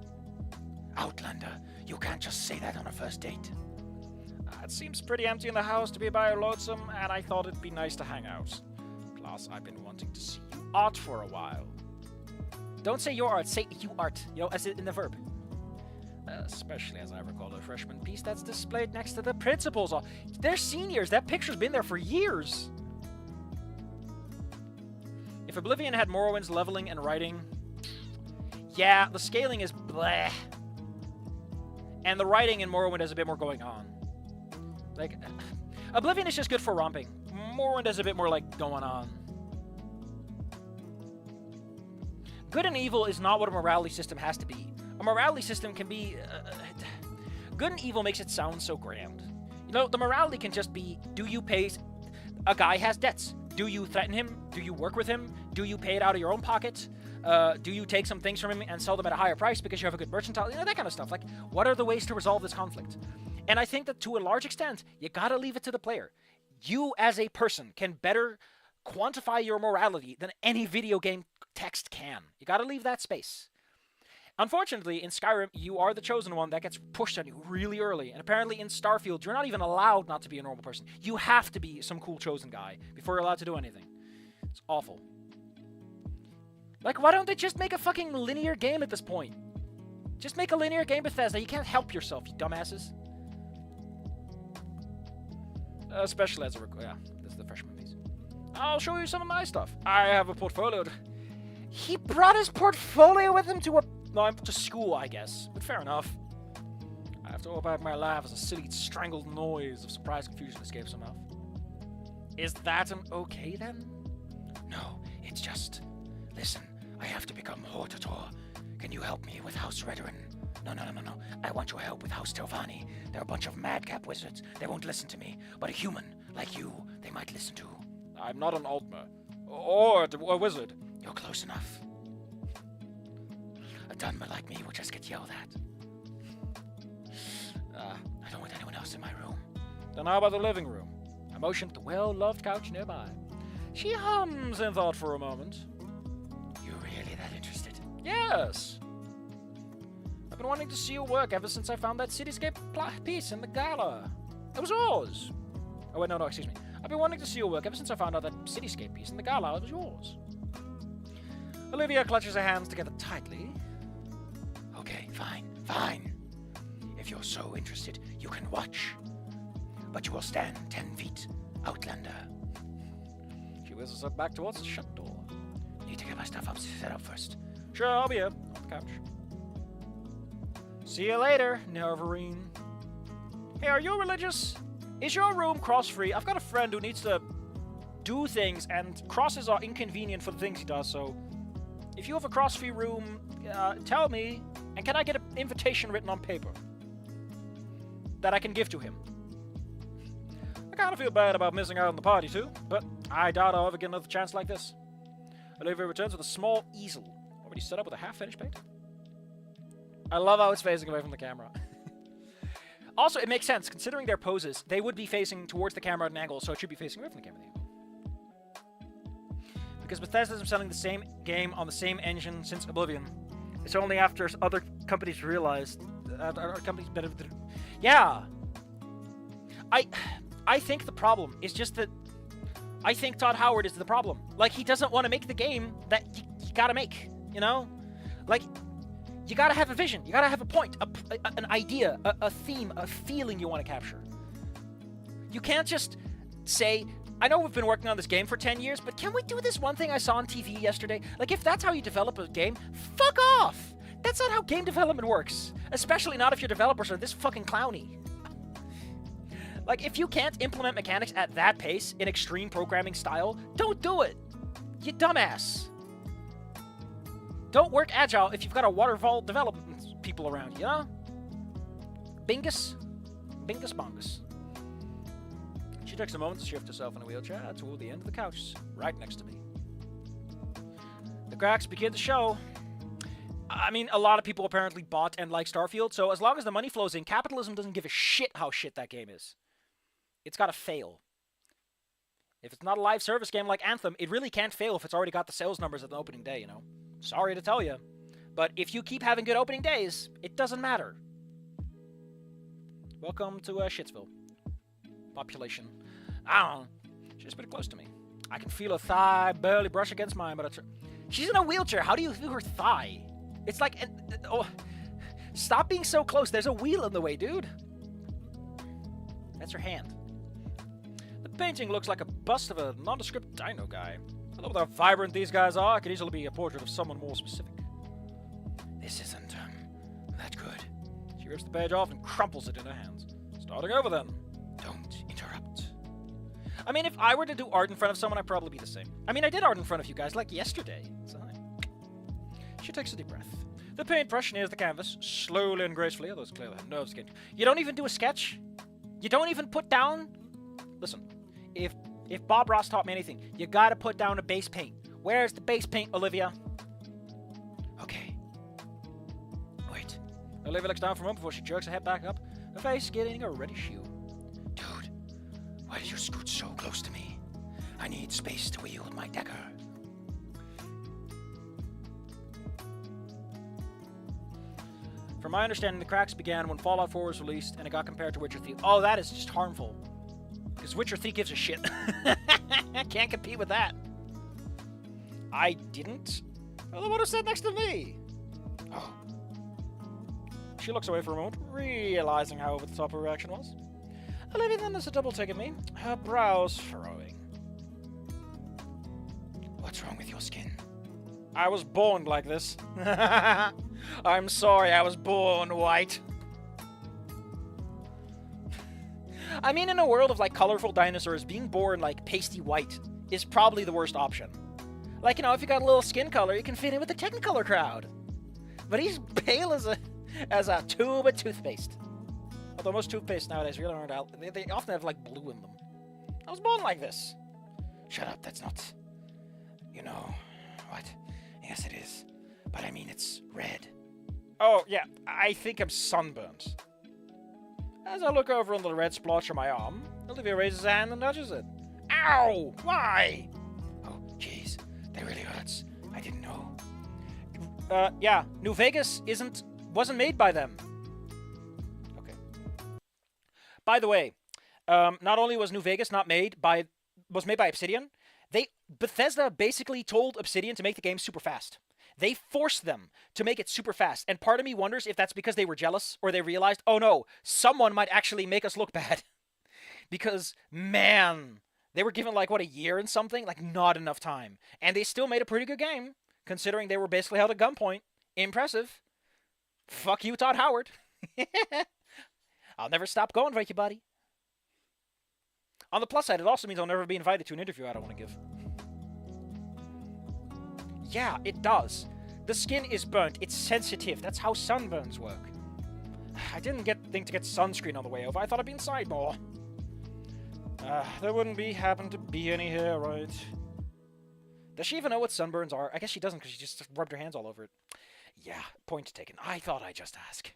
A: Outlander, you can't just say that on a first date. It seems pretty empty in the house to be by your lonesome, and I thought it'd be nice to hang out. Plus, I've been wanting to see you art for a while. Don't say your art, say you art, you know, as in the verb. Especially as I recall the freshman piece that's displayed next to the principal's. They're seniors. That picture's been there for years. If Oblivion had Morrowind's leveling and writing, yeah, the scaling is bleh. And the writing in Morrowind has a bit more going on. Like, Oblivion is just good for romping. Morrowind has a bit more, like, going on. Good and evil is not what a morality system has to be. A morality system can be... good and evil makes it sound so grand. You know, the morality can just be, do you pay... A guy has debts. Do you threaten him? Do you work with him? Do you pay it out of your own pocket? Do you take some things from him and sell them at a higher price because you have a good mercantile? You know, that kind of stuff. Like, what are the ways to resolve this conflict? And I think that to a large extent, you gotta leave it to the player. You, as a person, can better quantify your morality than any video game text can. You gotta leave that space. Unfortunately, in Skyrim, you are the chosen one that gets pushed on you really early. And apparently in Starfield, you're not even allowed not to be a normal person. You have to be some cool chosen guy before you're allowed to do anything. It's awful. Like, why don't they just make a fucking linear game at this point? Just make a linear game, Bethesda. You can't help yourself, you dumbasses. Especially as a yeah, this is the freshman piece. I'll show you some of my stuff. I have a portfolio. He brought his portfolio with him to school, I guess. But fair enough. I have to hold back my laugh as a silly, strangled noise of surprise confusion escapes my mouth. Is that an okay, then?
D: No, it's just... Listen, I have to become Hortator. Can you help me with House Redoran? No. I want your help with House Telvanni. They're a bunch of madcap wizards. They won't listen to me. But a human, like you, they might listen to.
A: I'm not an Altmer. Or a wizard.
D: You're close enough. A Dunmer like me will just get yelled at. I don't want anyone else in my room.
A: Then how about the living room? I motioned to the well-loved couch nearby. She hums in thought for a moment.
D: You really that interested?
A: Yes. I've been wanting to see your work ever since I found that cityscape piece in the gala. It was yours. Oh wait, no, excuse me. I've been wanting to see your work ever since I found out that cityscape piece in the gala was yours. Olivia clutches her hands together tightly.
D: Okay, fine. If you're so interested, you can watch. But you will stand 10 feet, Outlander.
A: She whistles her back towards the shut door.
D: Need to get my stuff set up first.
A: Sure, I'll be here. On the couch. See you later, Nervarine. Hey, are you religious? Is your room cross-free? I've got a friend who needs to do things, and crosses are inconvenient for the things he does, so... If you have a cross-free room, tell me, and can I get an invitation written on paper? That I can give to him. I kind of feel bad about missing out on the party, too, but I doubt I'll ever get another chance like this. Olivia returns with a small easel, already set up with a half-finished paint. I love how it's facing away from the camera. Also, it makes sense, considering their poses, they would be facing towards the camera at an angle, so it should be facing away from the camera. Because Bethesda's been selling the same game on the same engine since Oblivion. It's only after other companies realized... other companies better... Yeah! I think the problem is just that... I think Todd Howard is the problem. Like, he doesn't want to make the game that you gotta make, you know? Like... You gotta have a vision. You gotta have a point, an idea, a theme, a feeling you want to capture. You can't just say, I know we've been working on this game for 10 years, but can we do this one thing I saw on TV yesterday? Like, if that's how you develop a game, fuck off! That's not how game development works. Especially not if your developers are this fucking clowny. Like, if you can't implement mechanics at that pace in extreme programming style, don't do it! You dumbass! Don't work agile if you've got a waterfall development people around, you know? Bingus. Bingus bongus. She takes a moment to shift herself in a wheelchair toward the end of the couch, right next to me. The cracks begin to show. I mean, a lot of people apparently bought and like Starfield, so as long as the money flows in, capitalism doesn't give a shit how shit that game is. It's gotta fail. If it's not a live service game like Anthem, it really can't fail if it's already got the sales numbers at the opening day, you know? Sorry to tell you. But if you keep having good opening days, it doesn't matter. Welcome to Shitsville. Population. I don't know. She's pretty close to me. I can feel her thigh barely brush against mine, but she's in a wheelchair. How do you feel her thigh? It's like... oh, stop being so close. There's a wheel in the way, dude. That's her hand. The painting looks like a bust of a nondescript dino guy. I don't know how vibrant these guys are. It could easily be a portrait of someone more specific.
D: This isn't, that good.
A: She rips the page off and crumples it in her hands. Starting over, then.
D: Don't interrupt.
A: I mean, if I were to do art in front of someone, I'd probably be the same. I mean, I did art in front of you guys, like, yesterday. So she takes a deep breath. The paintbrush nears the canvas, slowly and gracefully, although it's clearly her nerves again. You don't even do a sketch? You don't even put down... Listen, if Bob Ross taught me anything, you gotta put down a base paint. Where's the base paint, Olivia?
D: Okay. Wait.
A: Olivia looks down for a moment before she jerks her head back up, her face getting a reddish hue.
D: Dude, why did you scoot so close to me? I need space to wield my dagger.
A: From my understanding, the cracks began when Fallout 4 was released, and it got compared to Witcher 3. Oh, that is just harmful. Because Witcher 3 gives a shit. Can't compete with that. I didn't? Well, what was said next to me?
D: Oh.
A: She looks away for a moment, realizing how over the top her reaction was. Olivia then does a double take at me, her brows furrowing.
D: What's wrong with your skin?
A: I was born like this. I'm sorry, I was born white. I mean, in a world of, like, colorful dinosaurs, being born, like, pasty white is probably the worst option. Like, you know, if you got a little skin color, you can fit in with the Technicolor crowd. But he's pale as a tube of toothpaste. Although most toothpaste nowadays really aren't out. They often have, like, blue in them. I was born like this.
D: Shut up, that's not... You know... What? Yes, it is. But I mean, it's red.
A: Oh, yeah, I think I'm sunburnt. As I look over on the red splotch on my arm, Olivia raises a hand and nudges it. Ow! Why?
D: Oh, jeez. That really hurts. I didn't know.
A: Yeah, New Vegas wasn't made by them. Okay. By the way, not only was New Vegas made by Obsidian, Bethesda basically told Obsidian to make the game super fast. They forced them to make it super fast, and part of me wonders if that's because they were jealous, or they realized, oh no, someone might actually make us look bad. Because, man, they were given, like, what, a year and something? Like, not enough time. And they still made a pretty good game, considering they were basically held at gunpoint. Impressive. Fuck you, Todd Howard. I'll never stop going for you, buddy. On the plus side, it also means I'll never be invited to an interview I don't want to give. Yeah, it does. The skin is burnt. It's sensitive. That's how sunburns work. I didn't think to get sunscreen on the way over. I thought I'd be inside more. There wouldn't happen to be any here, right? Does she even know what sunburns are? I guess she doesn't because she just rubbed her hands all over it. Yeah, point taken. I thought I'd just ask.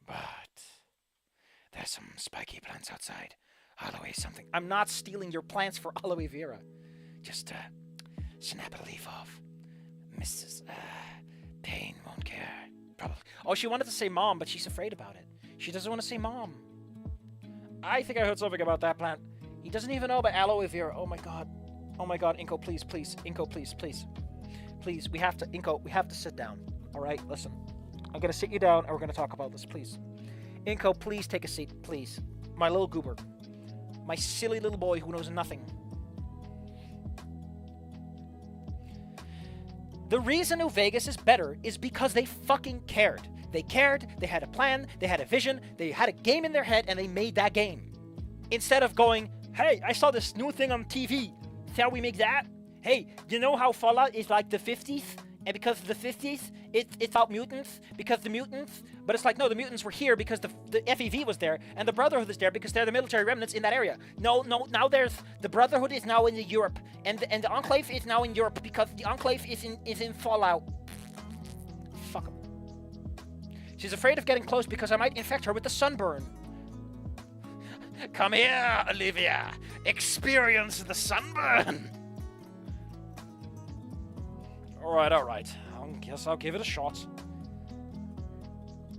D: But... There's some spiky plants outside. Aloe something.
A: I'm not stealing your plants for aloe vera.
D: Just, snap a leaf off. Mrs. Payne won't care. Probably.
A: Oh, she wanted to say mom, but she's afraid about it. She doesn't want to say mom. I think I heard something about that plant. He doesn't even know about aloe vera. Oh my god. Oh my god, Inko, please, please. Inko, please, please. Please, we have to sit down. Alright, listen. I'm gonna sit you down and we're gonna talk about this, please. Inko, please take a seat, please. My little goober. My silly little boy who knows nothing. The reason New Vegas is better is because they fucking cared. They cared, they had a plan, they had a vision, they had a game in their head, and they made that game. Instead of going, hey, I saw this new thing on TV. Shall we make that? Hey, you know how Fallout is like the 50s? And because of the 50s, it's about mutants, because the mutants... But it's like, no, the mutants were here because the FEV was there, and the Brotherhood is there because they're the military remnants in that area. No, now there's... The Brotherhood is now in Europe, and the Enclave is now in Europe because the Enclave is in Fallout. Fuck 'em. She's afraid of getting close because I might infect her with the sunburn.
D: Come here, Olivia. Experience the sunburn.
A: Alright. I guess I'll give it a shot.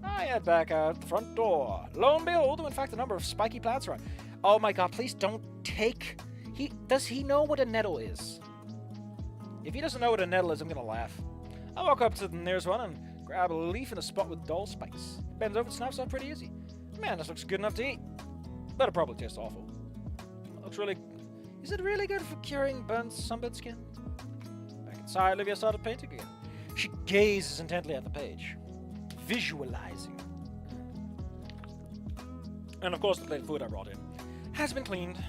A: I head back out the front door. Lo and behold, in fact, a number of spiky plants around. Oh my god, please don't take... Does he know what a nettle is? If he doesn't know what a nettle is, I'm gonna laugh. I walk up to the nearest one and grab a leaf in a spot with dull spikes. Bends over and snaps off pretty easy. Man, this looks good enough to eat. But it probably tastes awful. Looks really... Is it really good for curing burnt sunburned skin? Back inside, Olivia started painting again. She gazes intently at the page, visualizing. And of course, the plate of food I brought in has been cleaned.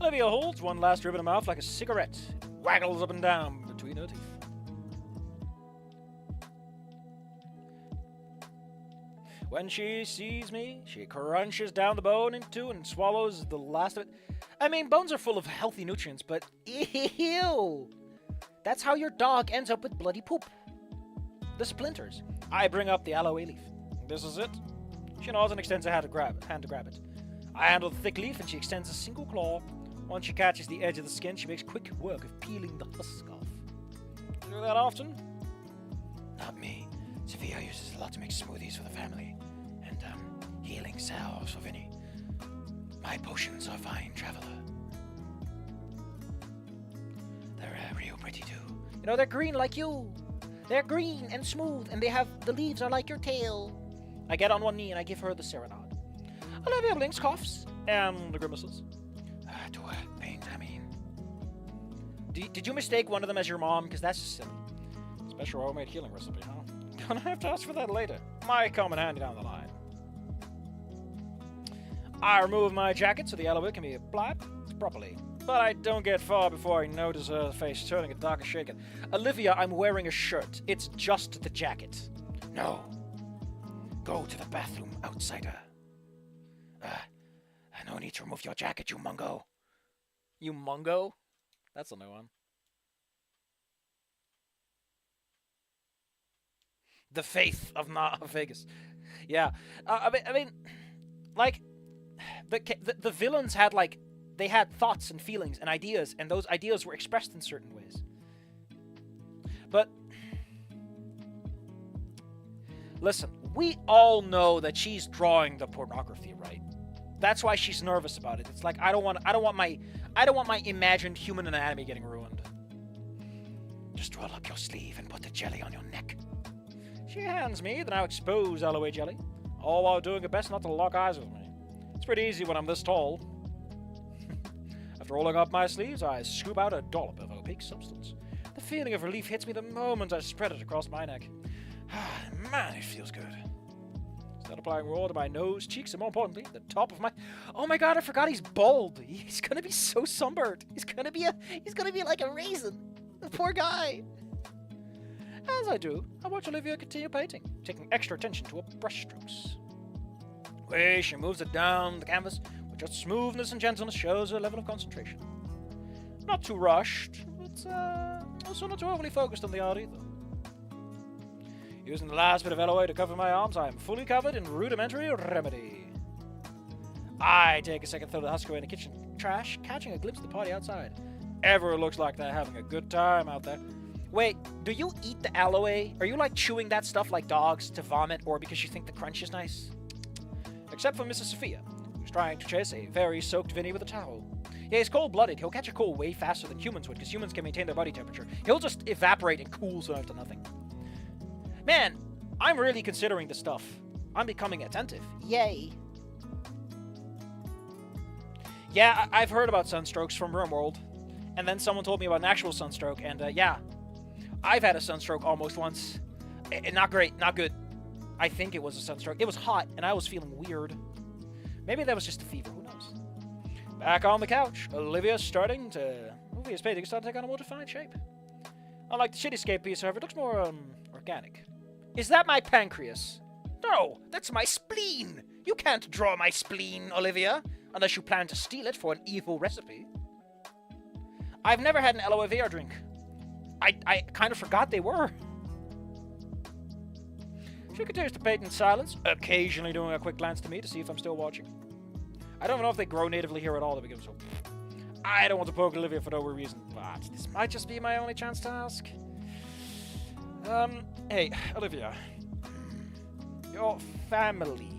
A: Olivia holds one last rib in her mouth like a cigarette. It waggles up and down between her teeth. When she sees me, she crunches down the bone in two and swallows the last of it. I mean, bones are full of healthy nutrients, but ew! That's how your dog ends up with bloody poop. The splinters. I bring up the aloe leaf. This is it. She nods and extends a hand to grab it. I handle the thick leaf and she extends a single claw. Once she catches the edge of the skin, she makes quick work of peeling the husk off. Do that often?
D: Not me. Sophia uses a lot to make smoothies for the family. And, healing salves for Vinny. My potions are fine, traveler. They're real pretty too.
A: You know, they're green like you. They're green and smooth, and the leaves are like your tail. I get on one knee and I give her the serenade. Olivia blinks, coughs, and grimaces.
D: To pains, I mean.
A: Did you mistake one of them as your mom? Because that's just silly. Special homemade healing recipe, huh? Gonna have to ask for that later. Might come in handy down the line. I remove my jacket so the aloe can be applied properly. But I don't get far before I notice her face turning a darker shade. Olivia, I'm wearing a shirt. It's just the jacket.
D: No. Go to the bathroom, outsider. No need to remove your jacket, you mungo.
A: You mungo? That's a new one. The faith of Vegas. Yeah. I mean, like, the villains had, like, they had thoughts and feelings and ideas, and those ideas were expressed in certain ways. But, listen, we all know that she's drawing the pornography, right? That's why she's nervous about it. It's like, I don't want my imagined human anatomy getting ruined.
D: Just roll up your sleeve and put the jelly on your neck.
A: She hands me the now exposed aloe jelly, all while doing her best not to lock eyes with me. It's pretty easy when I'm this tall. After rolling up my sleeves, I scoop out a dollop of opaque substance. The feeling of relief hits me the moment I spread it across my neck. Man, it feels good. Start applying more to my nose, cheeks, and more importantly, the top of my... Oh my god, I forgot he's bald. He's gonna be so sunburned. He's gonna be like a raisin. The poor guy. As I do, I watch Olivia continue painting, taking extra attention to her brushstrokes. The way she moves it down the canvas with just smoothness and gentleness shows her level of concentration. Not too rushed, but also not too overly focused on the art either. Using the last bit of aloe to cover my arms, I am fully covered in rudimentary remedy. I take a second throw of the husk away in the kitchen trash, catching a glimpse of the party outside. Everyone looks like they're having a good time out there. Wait, do you eat the aloe? Are you like chewing that stuff like dogs to vomit, or because you think the crunch is nice? Except for Mrs. Sophia, who's trying to chase a very soaked Vinny with a towel. Yeah, he's cold-blooded. He'll catch a cold way faster than humans would, because humans can maintain their body temperature. He'll just evaporate and cool so to nothing. Man, I'm really considering this stuff. I'm becoming attentive. Yay. Yeah, I've heard about sunstrokes from RimWorld. And then someone told me about an actual sunstroke, and yeah. I've had a sunstroke almost once. Not great, not good. I think it was a sunstroke. It was hot, and I was feeling weird. Maybe that was just a fever, who knows? Back on the couch, Olivia's painting starting to take on a more defined shape. Unlike the cityscape piece, however, it looks more, organic. Is that my pancreas? No, that's my spleen. You can't draw my spleen, Olivia, unless you plan to steal it for an evil recipe. I've never had an aloe vera drink. I kind of forgot they were. She continues to paint in silence, occasionally doing a quick glance to me to see if I'm still watching. I don't know if they grow natively here at all to begin with, so I don't want to poke Olivia for no reason, but this might just be my only chance to ask. Hey, Olivia. Your family,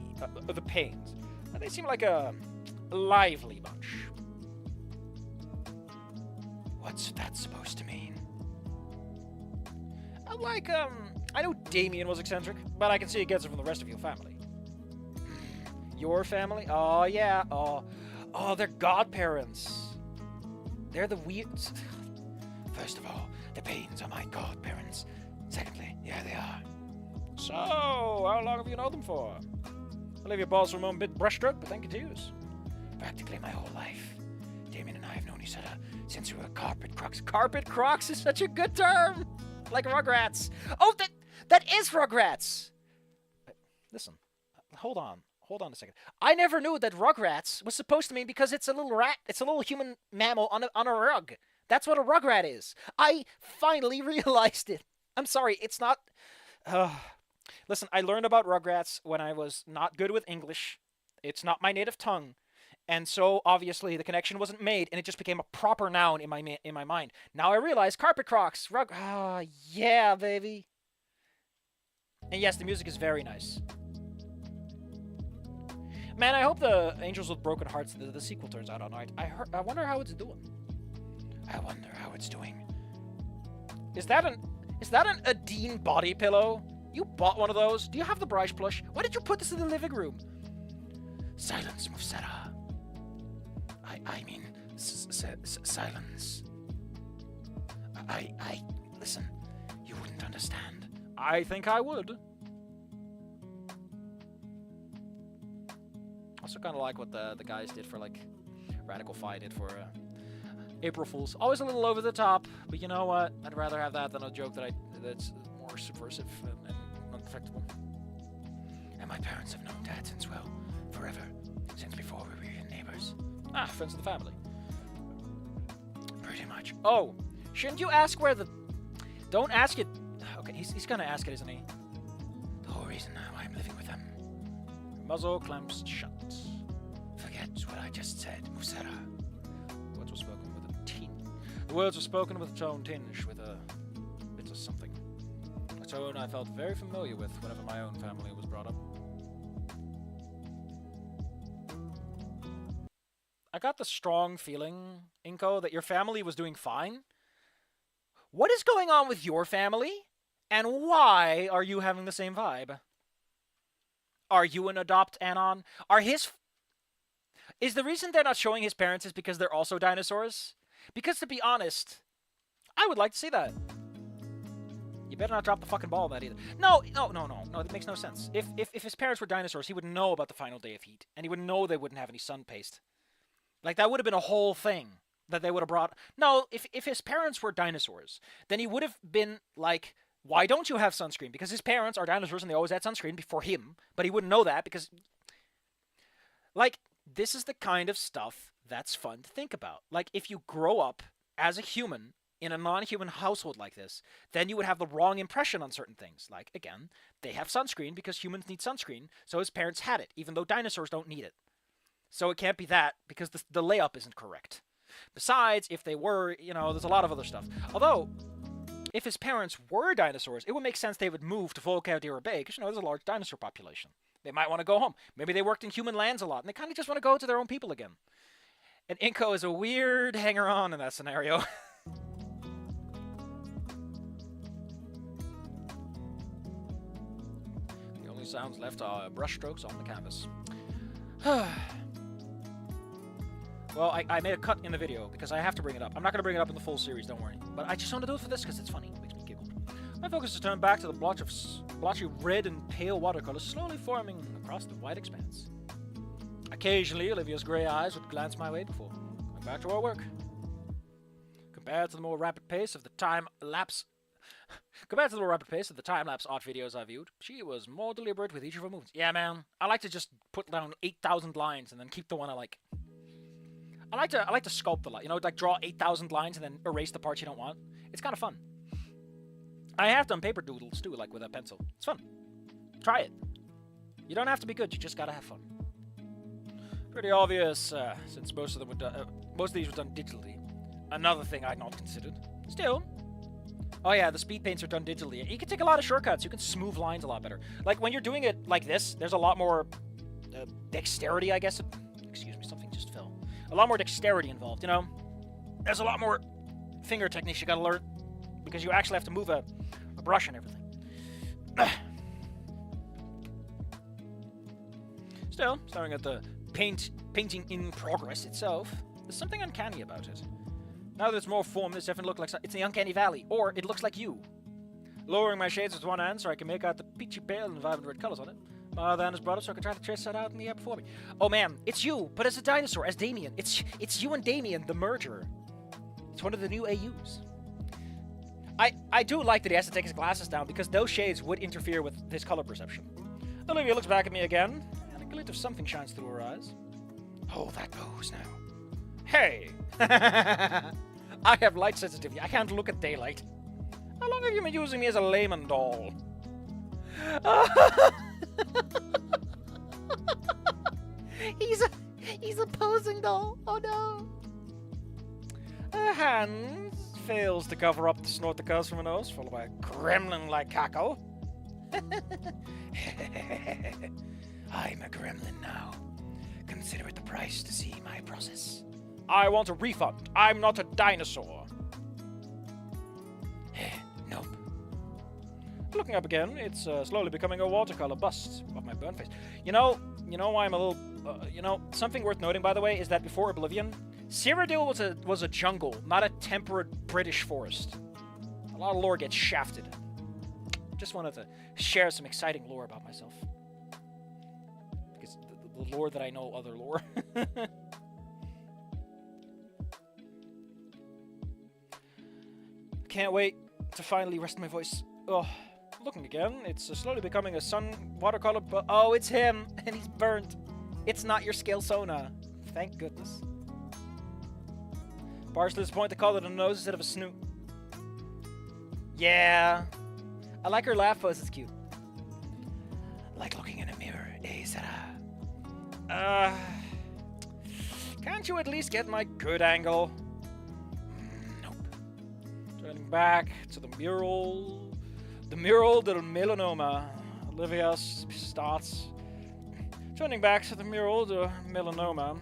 A: the Paynes, they seem like a lively bunch.
D: What's that supposed to mean?
A: Like, I know Damian was eccentric, but I can see it gets it from the rest of your family. Your family? Oh, yeah. Oh, they're godparents. They're the weird...
D: First of all, the Paynes are my godparents. Secondly, yeah, they are.
A: So, how long have you known them for? Olivia paused for a moment, bit brushstroke, but then continues.
D: Practically my whole life. Damian and I have known each other since we were carpet crocs.
A: Carpet crocs is such a good term! Like Rugrats. Oh, that is Rugrats! Listen, hold on a second. I never knew that Rugrats was supposed to mean because it's a little rat, it's a little human mammal on a rug. That's what a Rugrat is. I finally realized it. I'm sorry, it's not... Listen, I learned about Rugrats when I was not good with English. It's not my native tongue. And so, obviously, the connection wasn't made, and it just became a proper noun in my mind. Now I realize carpet crocs, yeah, baby. And yes, the music is very nice. Man, I hope the Angels with Broken Hearts, the sequel turns out all right. I wonder how it's doing.
D: I wonder how it's doing.
A: Is that Is that an Adine body pillow? You bought one of those? Do you have the Bryce plush? Why did you put this in the living room?
D: Silence, Mufsera. I mean, silence. Listen, you wouldn't understand.
A: I think I would. Also kind of like what the guys did for, like, Radical Fi did for April Fools. Always a little over the top, but you know what? I'd rather have that than a joke that's more subversive and undetectable.
D: And my parents have known Dad since, well, forever. Since before we were even neighbors.
A: Ah, friends of the family.
D: Pretty much.
A: Oh, shouldn't you ask where the... Don't ask it... Okay, he's gonna ask it, isn't he?
D: The whole reason now I'm living with them.
A: Muzzle clamps shut.
D: Forget what I just said, Mufsera.
A: Words were spoken with a tinge. The words were spoken with a tone tinged with a bit of something. A tone I felt very familiar with whenever my own family was brought up. I got the strong feeling, Inko, that your family was doing fine. What is going on with your family? And why are you having the same vibe? Are you an adopt anon? Is the reason they're not showing his parents is because they're also dinosaurs? Because to be honest, I would like to see that. You better not drop the fucking ball on that either. No, that makes no sense. If his parents were dinosaurs, he would know about the final day of heat, and he would know they wouldn't have any sun paste. Like, that would have been a whole thing that they would have brought... No, if his parents were dinosaurs, then he would have been like, why don't you have sunscreen? Because his parents are dinosaurs and they always had sunscreen before him, but he wouldn't know that because... Like, this is the kind of stuff that's fun to think about. Like, if you grow up as a human in a non-human household like this, then you would have the wrong impression on certain things. Like, again, they have sunscreen because humans need sunscreen, so his parents had it, even though dinosaurs don't need it. So it can't be that, because the layup isn't correct. Besides, if they were, there's a lot of other stuff. Although, if his parents were dinosaurs, it would make sense they would move to Volcadera Bay, because, there's a large dinosaur population. They might want to go home. Maybe they worked in human lands a lot, and they kind of just want to go to their own people again. And Inko is a weird hanger-on in that scenario. The only sounds left are brushstrokes on the canvas. Well, I made a cut in the video because I have to bring it up. I'm not going to bring it up in the full series, don't worry. But I just want to do it for this because it's funny. It makes me giggle. My focus is turned back to the blotchy red and pale watercolors slowly forming across the white expanse. Occasionally, Olivia's gray eyes would glance my way before going back to our work. Compared to the more rapid pace of the time-lapse art videos I viewed, she was more deliberate with each of her moves. Yeah, man. I like to just put down 8,000 lines and then keep the one I like. I like to sculpt a lot, like draw 8,000 lines and then erase the parts you don't want. It's kind of fun. I have done paper doodles too, like with a pencil. It's fun. Try it. You don't have to be good, you just gotta have fun. Pretty obvious, since most of these were done digitally. Another thing I'd not considered. Still. Oh yeah, the speed paints are done digitally. You can take a lot of shortcuts. You can smooth lines a lot better. Like when you're doing it like this, there's a lot more dexterity, I guess. Excuse me, something just fell. A lot more dexterity involved, There's a lot more finger techniques you gotta learn because you actually have to move a brush and everything. Still, staring at the painting in progress itself, there's something uncanny about it. Now that it's more form, this definitely looks like it's the Uncanny Valley, or it looks like you. Lowering my shades with one hand so I can make out the peachy pale and vibrant red colors on it. My other hand is brought up so I can try to trace that out in the air before me. Oh man, it's you, but as a dinosaur, as Damian. It's you and Damian, the merger. It's one of the new AUs. I do like that he has to take his glasses down because those shades would interfere with his color perception. Olivia looks back at me again, and a glint of something shines through her eyes.
D: Hold that pose now.
A: Hey! I have light sensitivity. I can't look at daylight. How long have you been using me as a layman doll?
B: He's a posing doll. Oh no.
A: Her hand fails to cover up the snort that comes from her nose, followed by a gremlin-like cackle.
D: I'm a gremlin now. Consider it the price to see my process.
A: I want a refund. I'm not a dinosaur.
D: Nope.
A: Looking up again, it's slowly becoming a watercolor bust of my burnt face. You know why I'm a little... something worth noting, by the way, is that before Oblivion, Cyrodiil was a jungle, not a temperate British forest. A lot of lore gets shafted. Just wanted to share some exciting lore about myself. Because the lore that I know, other lore. Can't wait to finally rest my voice. Oh, looking again, it's slowly becoming a sun watercolor, but oh, it's him, and he's burnt. It's not your scale Sona. Thank goodness. Partially disappointed to call it a nose instead of a snoot. Yeah. I like her laugh pose, it's cute.
D: Like looking in a mirror, eh, Sarah?
A: Can't you at least get my good angle?
D: Nope.
A: Turning back to the mural. The mural del melanoma. Olivia starts. Turning back to the mural del melanoma.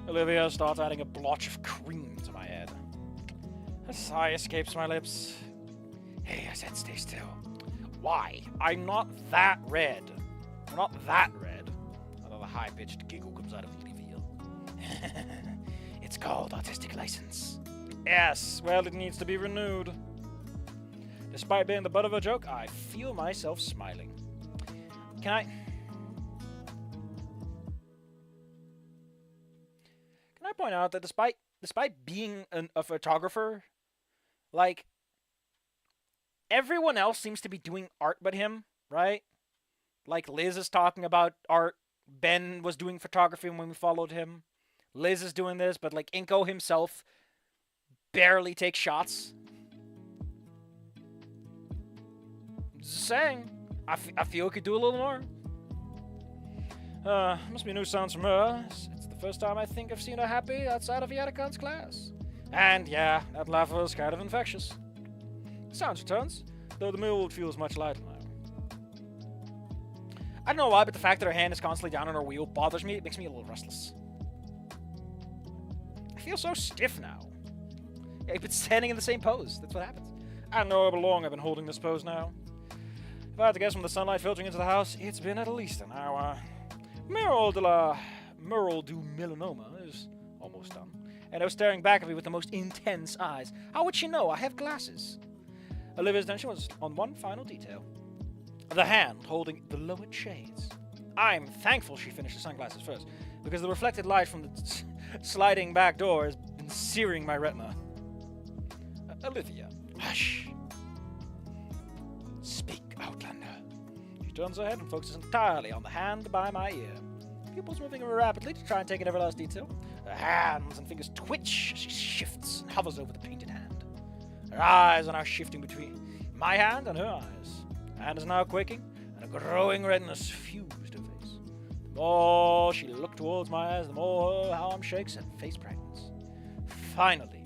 A: Olivia starts adding a blotch of cream to my head. A sigh escapes my lips.
D: Hey, I said stay still.
A: Why? I'm not that red. I'm not that red. Another high-pitched giggle comes out of Olivia.
D: It's called artistic license.
A: Yes, well, it needs to be renewed. Despite being the butt of a joke, I feel myself smiling. Can I point out that despite being a photographer, like, everyone else seems to be doing art but him, right? Like, Liz is talking about art. Ben was doing photography when we followed him. Liz is doing this, but, like, Inko himself barely takes shots. Just saying. I feel we could do a little more. Must be new sounds from her. It's the first time I think I've seen her happy outside of Yatakan's class. And yeah, that laugh was kind of infectious. Sounds returns, though the mood feels much lighter now. I don't know why, but the fact that her hand is constantly down on her wheel bothers me. It makes me a little restless. I feel so stiff now. Yeah, you've been standing in the same pose. That's what happens. I don't know how long I've been holding this pose now. If I had to guess from the sunlight filtering into the house, it's been at least an hour. Mural du melanoma is almost done. And I was staring back at me with the most intense eyes. How would she know? I have glasses. Olivia's attention was on one final detail. The hand holding the lowered shades. I'm thankful she finished the sunglasses first, because the reflected light from the sliding back door has been searing my retina. Olivia.
D: Hush. Speak, Outlander.
A: She turns her head and focuses entirely on the hand by my ear. Pupils moving rapidly to try and take in every last detail. Her hands and fingers twitch as she shifts and hovers over the painted hand. Her eyes are now shifting between my hand and her eyes. Her hand is now quaking, and a growing redness fused her face. The more she looked towards my eyes, the more her arm shakes and face brightens. Finally,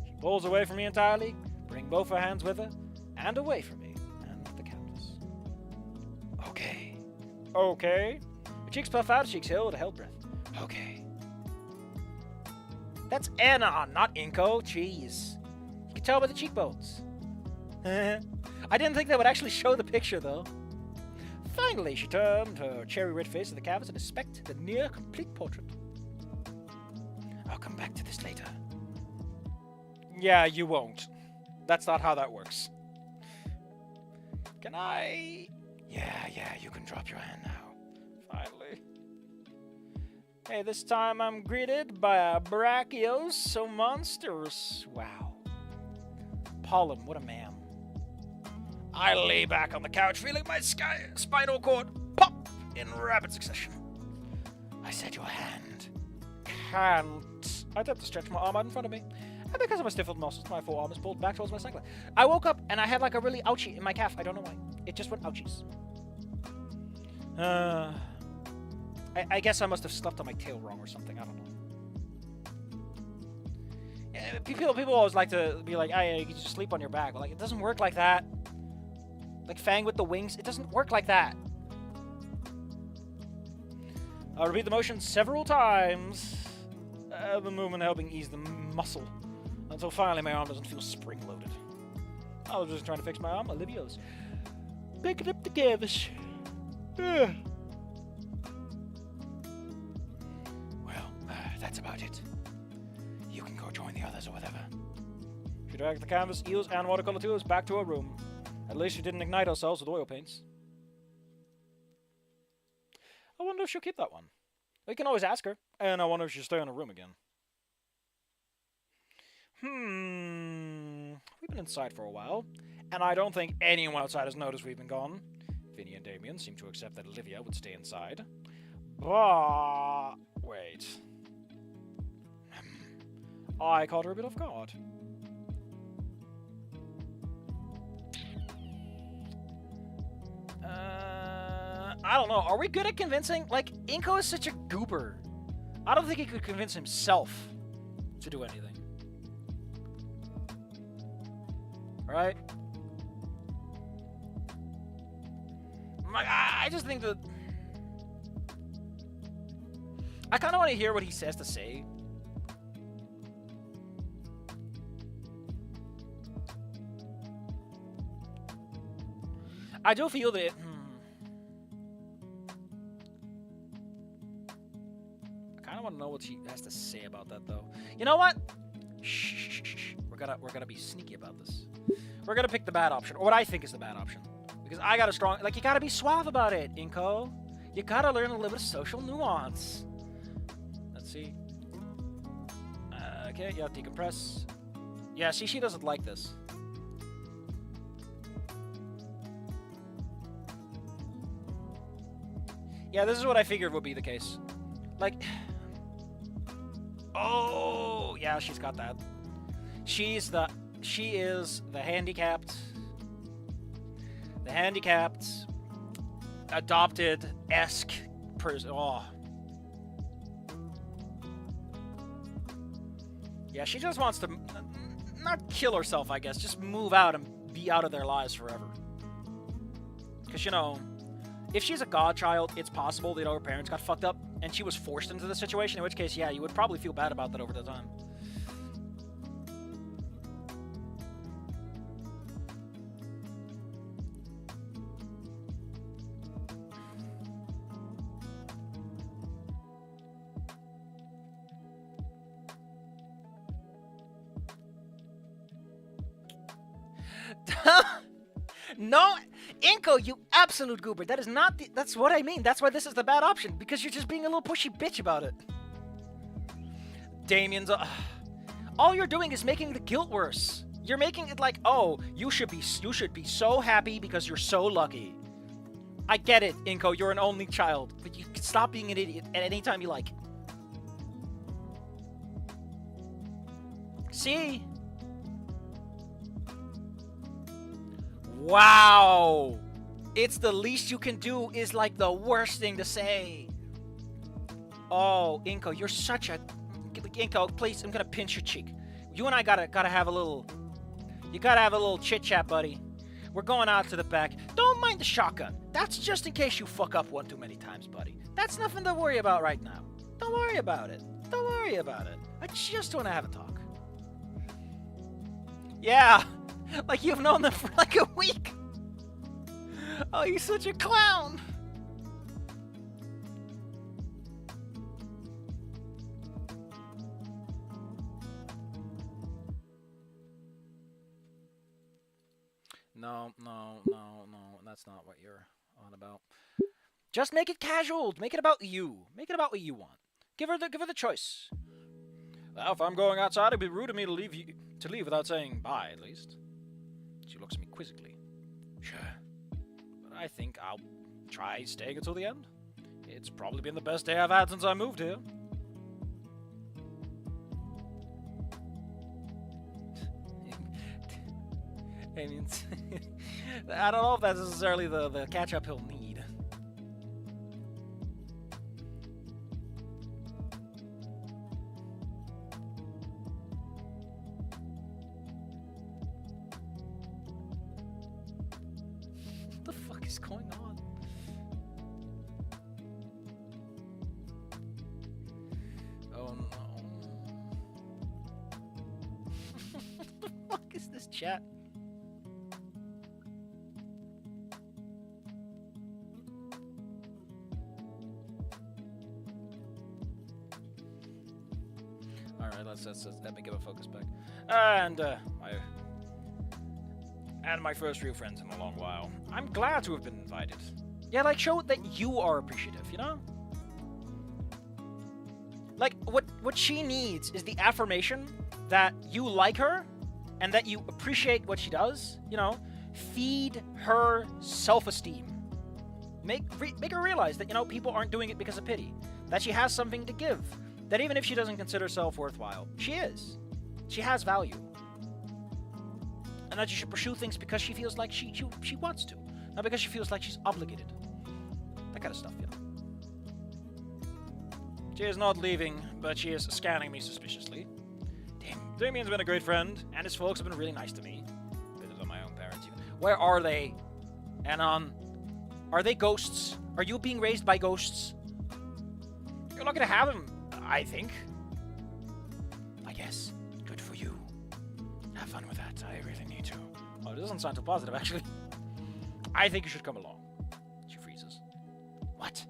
A: she pulls away from me entirely, bringing both her hands with her, and away from me and the Countess.
D: Okay.
A: Okay. Her cheeks puff out as she exhaled a held breath.
D: Okay.
A: That's Anna, not Inko. Jeez. You can tell by the cheekbones. I didn't think that would actually show the picture, though. Finally, she turned her cherry-red face to the canvas and inspected the near-complete portrait.
D: I'll come back to this later.
A: Yeah, you won't. That's not how that works. Can I...
D: Yeah, you can drop your hand now.
A: Finally. Hey, this time I'm greeted by a Brachios so monstrous. Wow. Pollen, what a man. I lay back on the couch, feeling my spinal cord pop in rapid succession.
D: I said your hand.
A: Can't. I attempt to stretch my arm out in front of me. And because of my stiffened muscles, my forearm is pulled back towards my sunglass. I woke up and I had like a really ouchie in my calf. I don't know why. It just went ouchies. I guess I must have slept on my tail wrong or something. I don't know. Yeah, people always like to be like, "Hey, you can just sleep on your back." But like, it doesn't work like that. Like Fang with the wings, it doesn't work like that. I'll repeat the motion several times. The movement helping ease the muscle until finally my arm doesn't feel spring-loaded. I was just trying to fix my arm. Olivia's Picking up the canvas. Yeah.
D: Well, that's about it. You can go join the others or whatever.
A: She dragged the canvas, eels, and watercolor tools back to her room. At least she didn't ignite ourselves with oil paints. I wonder if she'll keep that one. We can always ask her. And I wonder if she'll stay in her room again. We've been inside for a while, and I don't think anyone outside has noticed we've been gone. Vinny and Damian seem to accept that Olivia would stay inside. But... wait. I caught her a bit off guard. I don't know. Are we good at convincing? Like, Inko is such a goober. I don't think he could convince himself to do anything. Right? I just think that... I kind of want to hear what he says to say. I do feel that... I kind of want to know what he has to say about that, though. You know what? Shh. We're gonna be sneaky about this. We're gonna pick the bad option, or what I think is the bad option. Because I got a strong... Like, you gotta be suave about it, Inko. You gotta learn a little bit of social nuance. Let's see. Okay, yeah, decompress. Yeah, see, she doesn't like this. Yeah, this is what I figured would be the case. Like... Oh, yeah, she's got that. She is the handicapped... The handicapped... Adopted-esque person. Oh. Yeah, she just wants to... Not kill herself, I guess. Just move out and be out of their lives forever. Because, you know... If she's a godchild, it's possible that her parents got fucked up and she was forced into the situation, in which case, yeah, you would probably feel bad about that over the time. No, Inko, you absolute goober. That is not the... That's what I mean. That's why this is the bad option. Because you're just being a little pushy bitch about it. Damian's... all you're doing is making the guilt worse. You're making it like, oh, you should be so happy because you're so lucky. I get it, Inko. You're an only child. But you can stop being an idiot at any time you like. See? Wow! It's the least you can do is like the worst thing to say. Oh, Inko, you're such a... Inko, please, I'm gonna pinch your cheek. You and I gotta have a little... You gotta have a little chit-chat, buddy. We're going out to the back. Don't mind the shotgun. That's just in case you fuck up one too many times, buddy. That's nothing to worry about right now. Don't worry about it. Don't worry about it. I just want to have a talk. Yeah! Like you've known them for like a week. Oh, you're such a clown. No. That's not what you're on about. Just make it casual. Make it about you. Make it about what you want. Give her the choice. Well, if I'm going outside, it'd be rude of me to leave without saying bye, at least. She looks at me quizzically. Sure. But I think I'll try staying until the end. It's probably been the best day I've had since I moved here. I mean, I don't know if that's necessarily the catch-up he'll need. What the fuck is going on? Oh no. What the fuck is this chat? Alright, let me give a focus back. And my first real friends in a long while. I'm glad to have been invited. Yeah, like, show that you are appreciative, you know? Like, what she needs is the affirmation that you like her and that you appreciate what she does, you know? Feed her self-esteem. Make her realize that, you know, people aren't doing it because of pity. That she has something to give. That even if she doesn't consider herself worthwhile, she is. She has value. And that she should pursue things because she feels like she wants to. Not because she feels like she's obligated. That kind of stuff, you know. She is not leaving, but she is scanning me suspiciously. Damian's been a great friend, and his folks have been really nice to me. Better than my own parents, even. Where are they? And, are they ghosts? Are you being raised by ghosts? You're lucky to have him, I think.
D: I guess. Good for you. Have fun with that. I really need to.
A: Oh, it doesn't sound too positive, actually. I think you should come along. She freezes.
D: What?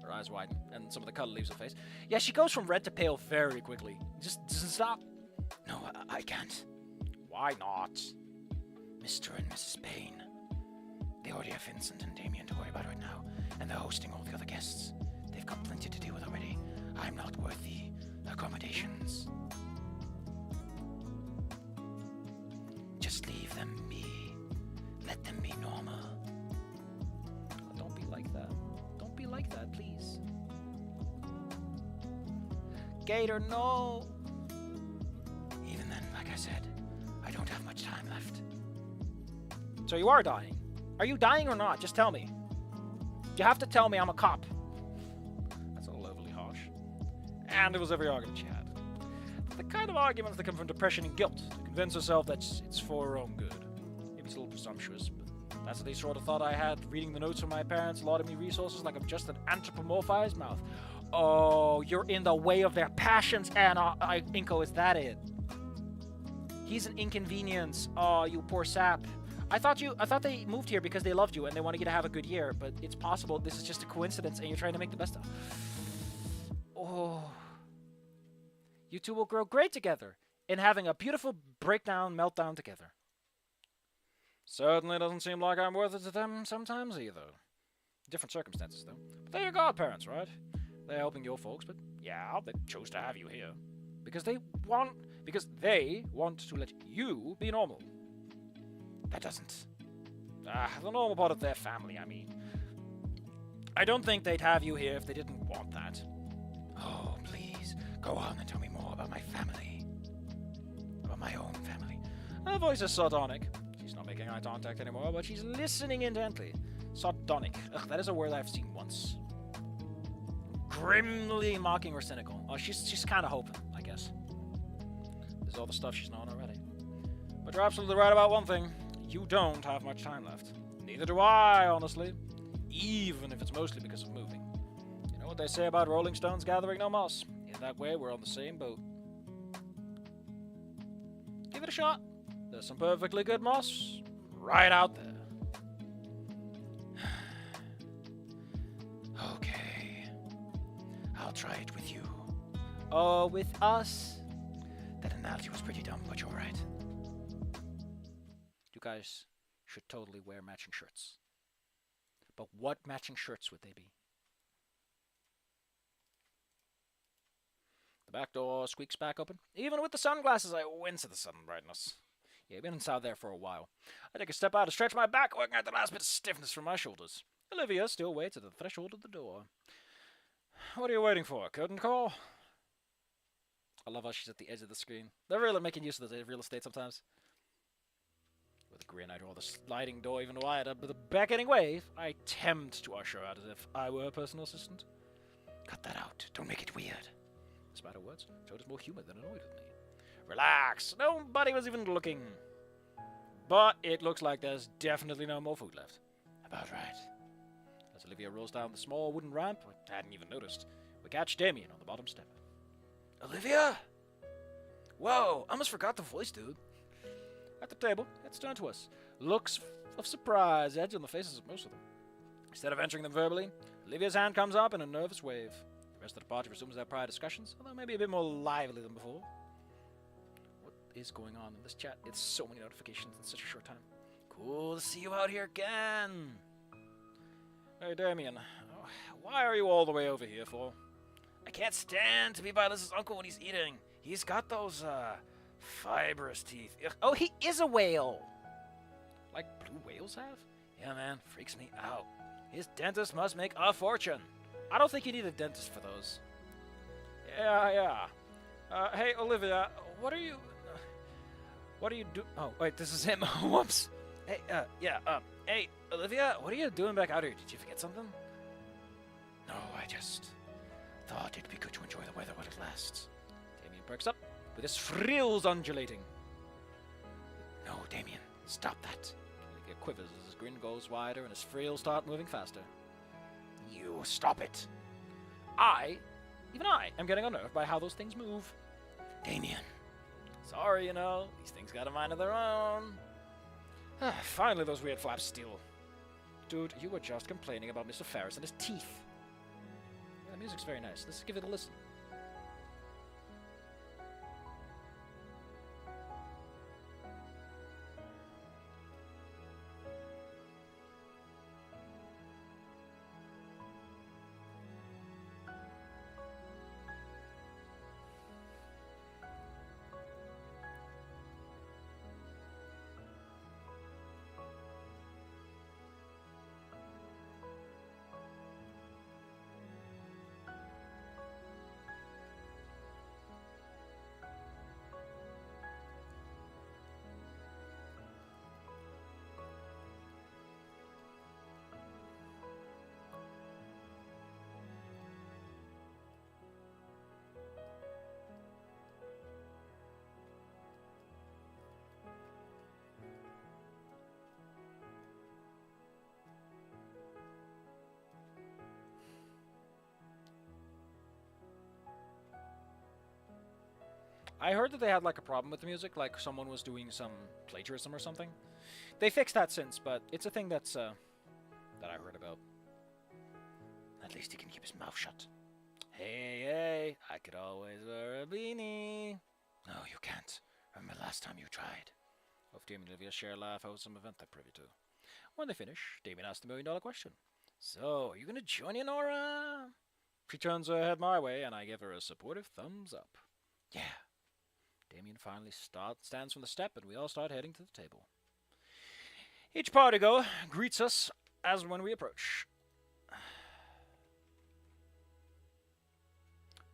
A: Her eyes widen, and some of the color leaves her face. Yeah, she goes from red to pale very quickly. Just doesn't stop.
D: No, I can't.
A: Why not?
D: Mr. and Mrs. Payne. They already have Vincent and Damian to worry about right now, and they're hosting all the other guests. They've got plenty to deal with already. I'm not worth the accommodations. Just leave them be. Let them be normal.
A: Oh, don't be like that. Don't be like that, please. Gator, no!
D: Even then, like I said, I don't have much time left.
A: So you are dying. Are you dying or not? Just tell me. You have to tell me I'm a cop. That's a little overly harsh. And it was every argument she had. The kind of arguments that come from depression and guilt, to convince herself that it's for her own good. Maybe it's a little presumptuous, but that's the sort of thought I had reading the notes from my parents allotting me resources like I'm just an anthropomorphized mouth. Oh, you're in the way of their passions, Anna. Inko, is that it? He's an inconvenience. Oh, you poor sap. I thought they moved here because they loved you and they wanted you to have a good year, but it's possible this is just a coincidence and you're trying to make the best of it. Oh. You two will grow great together in having a beautiful meltdown together. Certainly doesn't seem like I'm worth it to them sometimes either. Different circumstances, though. But they're your godparents, right? They're helping your folks, but yeah, they chose to have you here. Because they want to let you be normal.
D: That doesn't.
A: The normal part of their family, I mean. I don't think they'd have you here if they didn't want that.
D: Oh, please. Go on and tell me more about my family. About my own family.
A: Her voice is sardonic. She's not making eye contact anymore, but she's listening intently. Sardonic. Ugh, that is a word I've seen once. Grimly mocking or cynical. Oh, she's kind of hoping, I guess. There's all the stuff she's known already. But you're absolutely right about one thing. You don't have much time left. Neither do I, honestly. Even if it's mostly because of moving. You know what they say about rolling stones gathering no moss? In that way, we're on the same boat. Give it a shot. There's some perfectly good moss right out there.
D: Okay. I'll try it with you.
A: Oh, with us?
D: That analogy was pretty dumb, but you're right.
A: You guys should totally wear matching shirts. But what matching shirts would they be? The back door squeaks back open. Even with the sunglasses, I wince at the sudden brightness. Yeah, I've been inside there for a while. I take a step out to stretch my back, working out the last bit of stiffness from my shoulders. Olivia still waits at the threshold of the door. What are you waiting for? Curtain call? I love how she's at the edge of the screen. They're really making use of the real estate sometimes. With a grin, I draw the sliding door even wider, but the beckoning wave, I tempt to usher out as if I were a personal assistant.
D: Cut that out. Don't make it weird.
A: Despite her words, showed us more humor than annoyed with me. Relax. Nobody was even looking. But it looks like there's definitely no more food left.
D: About right.
A: As Olivia rolls down the small wooden ramp, I hadn't even noticed, we catch Damian on the bottom step. Olivia? Whoa, I almost forgot the voice, dude. At the table, it's turned to us. Looks of surprise edge on the faces of most of them. Instead of answering them verbally, Olivia's hand comes up in a nervous wave. The rest of the party resumes their prior discussions, although maybe a bit more lively than before. is going on in this chat? It's so many notifications in such a short time. Cool to see you out here again. Hey, Damian. Why are you all the way over here for? I can't stand to be by Liz's uncle when he's eating. He's got those, fibrous teeth. Ugh. Oh, he is a whale! Like blue whales have? Yeah, man. Freaks me out. His dentist must make a fortune. I don't think you need a dentist for those. Yeah. Hey, Olivia, what are you do? Oh, wait, this is him. Whoops. Hey, hey, Olivia, what are you doing back out here? Did you forget something?
D: No, I just thought it'd be good to enjoy the weather while it lasts.
A: Damian perks up, with his frills undulating.
D: No, Damian, stop that.
A: Olivia quivers as his grin goes wider and his frills start moving faster.
D: You stop it.
A: Even I, am getting unnerved by how those things move.
D: Damian.
A: Sorry, these things got a mind of their own. Finally, those weird flaps steal. Dude, you were just complaining about Mr. Ferris and his teeth. Yeah, the music's very nice. Let's give it a listen. I heard that they had like a problem with the music, like someone was doing some plagiarism or something. They fixed that since, but it's a thing that's that I heard about.
D: At least he can keep his mouth shut.
A: Hey, I could always wear a beanie.
D: No, you can't. Remember last time you tried?
A: Both Damian and Olivia share a laugh out some event they're privy to. When they finish, Damian asks the $1,000,000 question. So, are you gonna join in, Nora? She turns her head my way, and I give her a supportive thumbs up.
D: Yeah.
A: Damian finally stands from the step, and we all start heading to the table. Each party goer greets us as when we approach.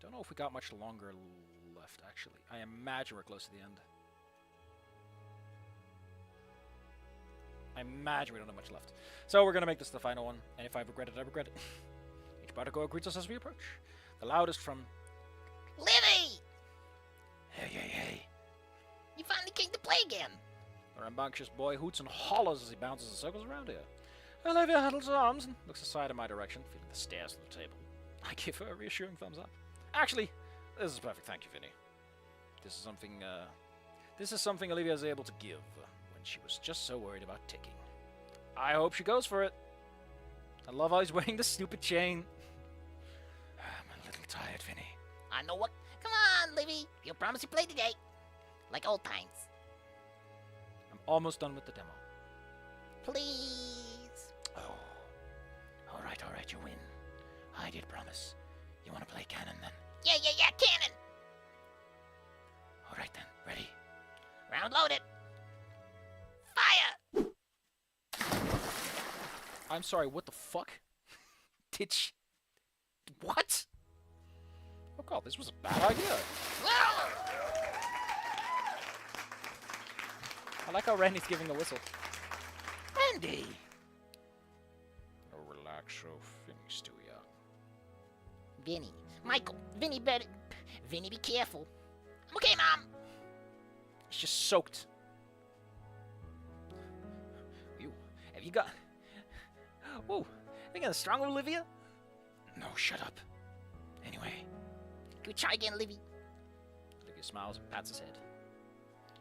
A: Don't know if we got much longer left, actually. I imagine we're close to the end. I imagine we don't have much left. So we're going to make this the final one, and if I regret it, I regret it. Each party goer greets us as we approach. The loudest from...
B: Livy!
D: Hey.
B: You finally came to play again.
A: The rambunctious boy hoots and hollers as he bounces and circles around here. Olivia huddles her arms and looks aside in my direction, feeling the stares of the table. I give her a reassuring thumbs up. Actually, this is perfect, thank you, Vinny. This is something Olivia is able to give when she was just so worried about ticking. I hope she goes for it. I love how he's wearing the stupid chain.
D: I'm a little tired, Vinny.
B: I know what. Come on, Livy. You promised to play today. Like old times.
A: I'm almost done with the demo.
B: Please.
D: Oh. All right, you win. I did promise. You want to play cannon then?
B: Yeah, cannon.
D: All right then, ready?
B: Round loaded. Fire!
A: I'm sorry, what the fuck? Did she... What? Oh god, this was a bad idea.
B: Whoa!
A: I like how Randy's giving a whistle.
B: Randy!
A: Oh, relax, so finished to ya.
B: Vinny. Michael. Vinny, better. Vinny, be careful. I'm okay, Mom.
A: It's just soaked. Have you got... Whoa, have you got a strong Olivia?
D: No, shut up. Anyway.
B: Can we try again, Livy?
A: Olivia smiles and pats his head.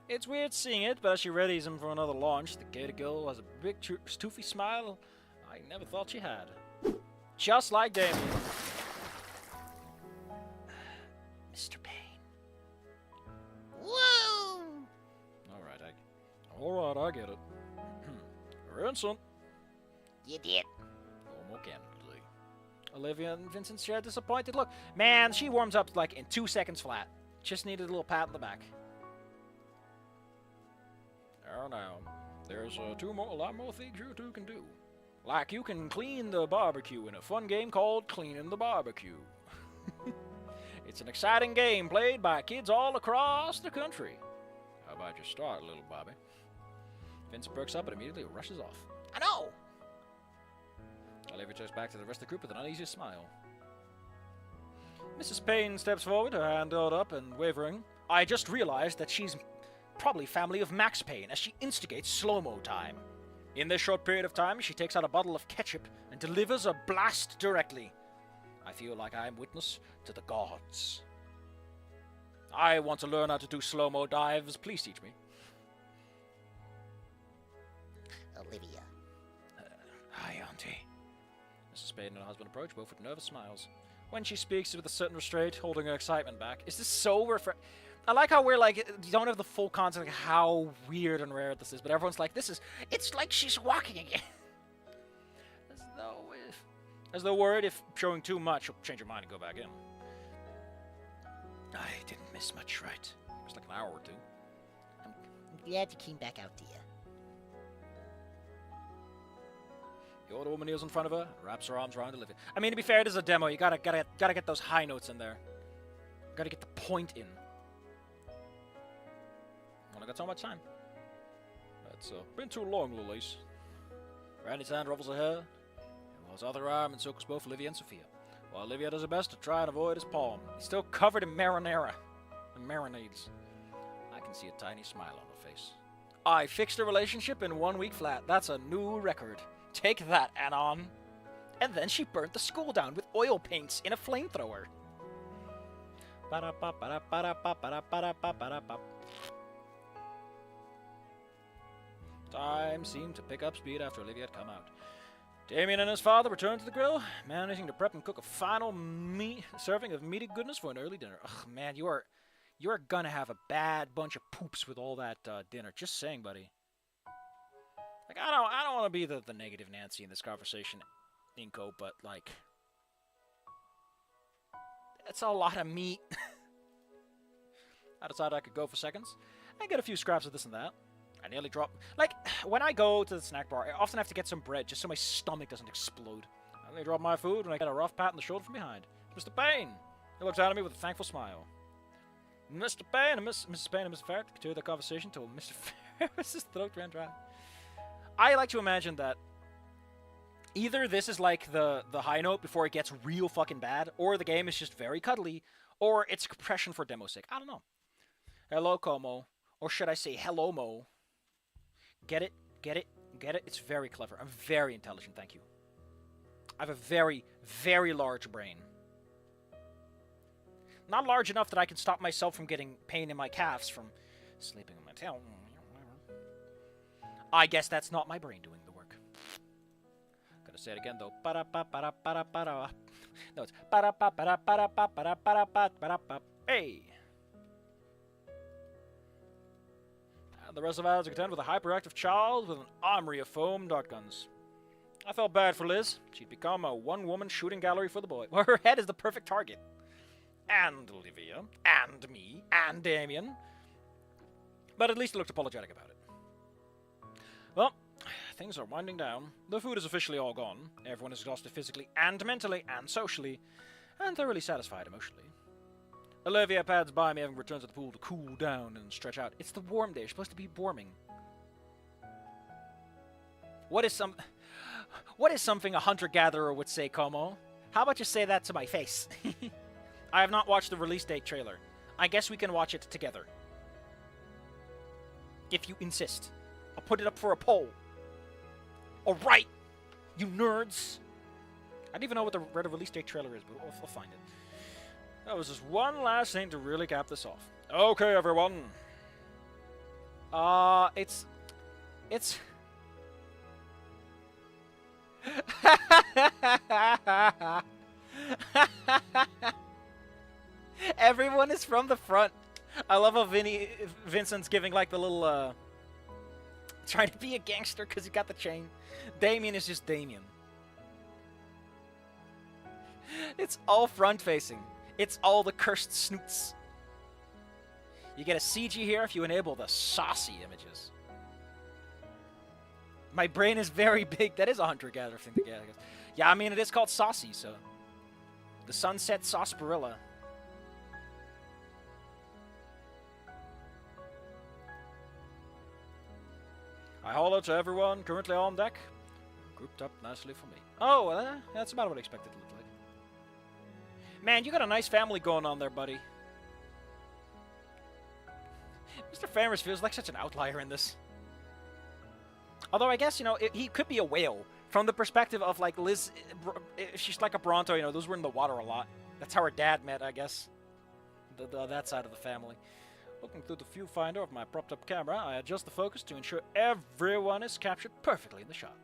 A: It's weird seeing it, but as she readies him for another launch, the Gator girl has a big, stoofy smile I never thought she had. Just like Damian.
D: Mr. Payne.
B: Whoa!
A: Alright, I get it. Vincent.
B: You did.
A: No more candidly. Olivia and Vincent share a disappointed look. Man, she warms up like in 2 seconds flat. Just needed a little pat on the back. Now, there's a lot more things you two can do. Like you can clean the barbecue in a fun game called Cleaning the Barbecue. It's an exciting game played by kids all across the country. How about you start, little Bobby? Vincent perks up and immediately rushes off.
B: I know.
A: Olivia turns back to the rest of the group with an uneasy smile. Mrs. Payne steps forward, her hand held up and wavering. I just realized that she's probably family of Max Payne, as she instigates slow-mo time. In this short period of time, she takes out a bottle of ketchup and delivers a blast directly. I feel like I am witness to the gods. I want to learn how to do slow-mo dives. Please teach me.
B: Olivia.
D: Hi, Auntie.
A: Mrs. Payne and her husband approach, both with nervous smiles. When she speaks with a certain restraint, holding her excitement back. Is this so I like how we're like, you don't have the full concept of how weird and rare this is, but everyone's like, it's like she's walking again. As though worried if showing too much, she'll change her mind and go back in.
D: I didn't miss much, right?
A: It was like an hour or two.
B: I'm glad you came back out, dear.
A: The older woman kneels in front of her, wraps her arms around Olivia. I mean, to be fair, it is a demo. You gotta get those high notes in there. Gotta get the point in. Only got so much time. That's been too long, Lilies. Randy's hand ruffles her hair, and while his other arm encircles both Olivia and Sophia, while Olivia does her best to try and avoid his palm. He's still covered in marinara and marinades. I can see a tiny smile on her face. I fixed a relationship in 1 week flat. That's a new record. Take that, Anon. And then she burnt the school down with oil paints in a flamethrower. Time seemed to pick up speed after Olivia had come out. Damian and his father returned to the grill, managing to prep and cook a final serving of meaty goodness for an early dinner. Ugh, man, you are gonna have a bad bunch of poops with all that dinner. Just saying, buddy. Like, I don't want to be the negative Nancy in this conversation, Inko, but, like, that's a lot of meat. I decided I could go for seconds and get a few scraps of this and that. I nearly dropped... Like, when I go to the snack bar, I often have to get some bread just so my stomach doesn't explode. I nearly dropped my food when I got a rough pat on the shoulder from behind. Mr. Payne! He looked at me with a thankful smile. Mr. Payne and Mrs. Payne and Mr. Ferret continued their conversation until Mr. Ferret's throat ran dry. I like to imagine that either this is like the high note before it gets real fucking bad, or the game is just very cuddly, or it's compression for demo's sake. I don't know. Hello, Como. Or should I say, hello, Mo. Get it? Get it? Get it? It's very clever. I'm very intelligent, thank you. I have a very, very large brain. Not large enough that I can stop myself from getting pain in my calves from sleeping on my tail. I guess that's not my brain doing the work. Gotta say it again though. No, it's hey. And the rest of ours are content with a hyperactive child with an armory of foam dart guns. I felt bad for Liz. She'd become a one-woman shooting gallery for the boy. Well, her head is the perfect target. And Olivia, and me, and Damian. But at least he looked apologetic about it. Well, things are winding down. The food is officially all gone. Everyone is exhausted physically and mentally and socially, and thoroughly satisfied emotionally. Olivia pads by me, having returned to the pool to cool down and stretch out. It's the warm day. You're supposed to be warming. What is something a hunter-gatherer would say, Como? How about you say that to my face? I have not watched the release date trailer. I guess we can watch it together. If you insist. I'll put it up for a poll. Alright, you nerds. I don't even know what the release date trailer is, but we'll find it. That was just one last thing to really cap this off. Okay, everyone. It's... Everyone is from the front. I love how Vincent's giving like the little Trying to be a gangster because he got the chain. Damian is just Damian. It's all front-facing. It's all the cursed snoots. You get a CG here if you enable the saucy images. My brain is very big. That is a hunter-gatherer thing to get, I guess. Yeah, I mean, it is called saucy, so... The Sunset Sarsaparilla. I holler to everyone currently on deck. Grouped up nicely for me. Oh, that's about what I expected it to look like. Man, you got a nice family going on there, buddy. Mr. Farmers feels like such an outlier in this. Although I guess, you know, he could be a whale. From the perspective of, like, Liz, she's like a Bronto, you know, those were in the water a lot. That's how her dad met, I guess. That side of the family. Looking through the viewfinder of my propped-up camera, I adjust the focus to ensure everyone is captured perfectly in the shot.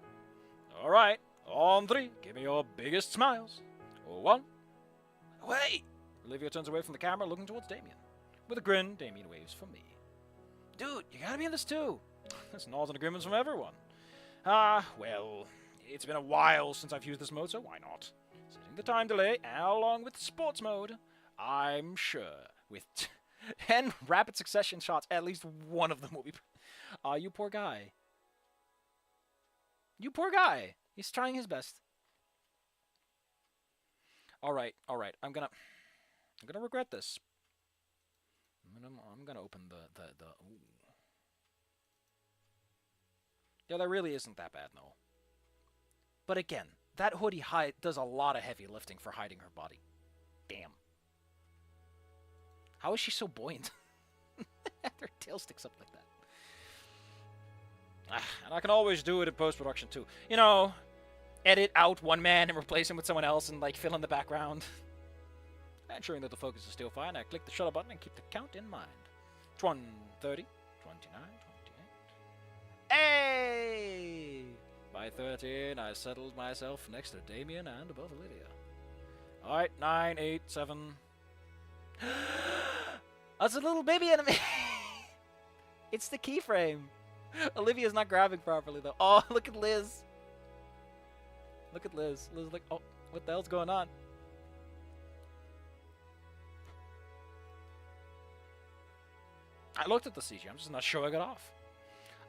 A: Alright, on 3, give me your biggest smiles. 1. Wait! Olivia turns away from the camera, looking towards Damian. With a grin, Damian waves for me. Dude, you gotta be in this too. There's nods and agreements from everyone. Well, it's been a while since I've used this mode, so why not? Setting the time delay, along with sports mode, I'm sure with 10 rapid succession shots, at least one of them will be... you poor guy. You poor guy. He's trying his best. Alright. I'm gonna regret this. I'm gonna open the ooh. Yeah, that really isn't that bad, no. But again, that hoodie does a lot of heavy lifting for hiding her body. Damn. How is she so buoyant? Her tail sticks up like that. And I can always do it in post-production too. You know, edit out one man and replace him with someone else and, like, fill in the background. Ensuring that the focus is still fine, I click the shutter button and keep the count in mind. 1:30, 29, 28. Hey! By 13, I settled myself next to Damian and above Olivia. Alright, 9, 8, 7... That's a little baby enemy! It's the keyframe! Olivia's not grabbing properly, though. Oh, look at Liz! Look at Liz. Liz is like, oh, what the hell's going on? I looked at the CG, I'm just not showing it off.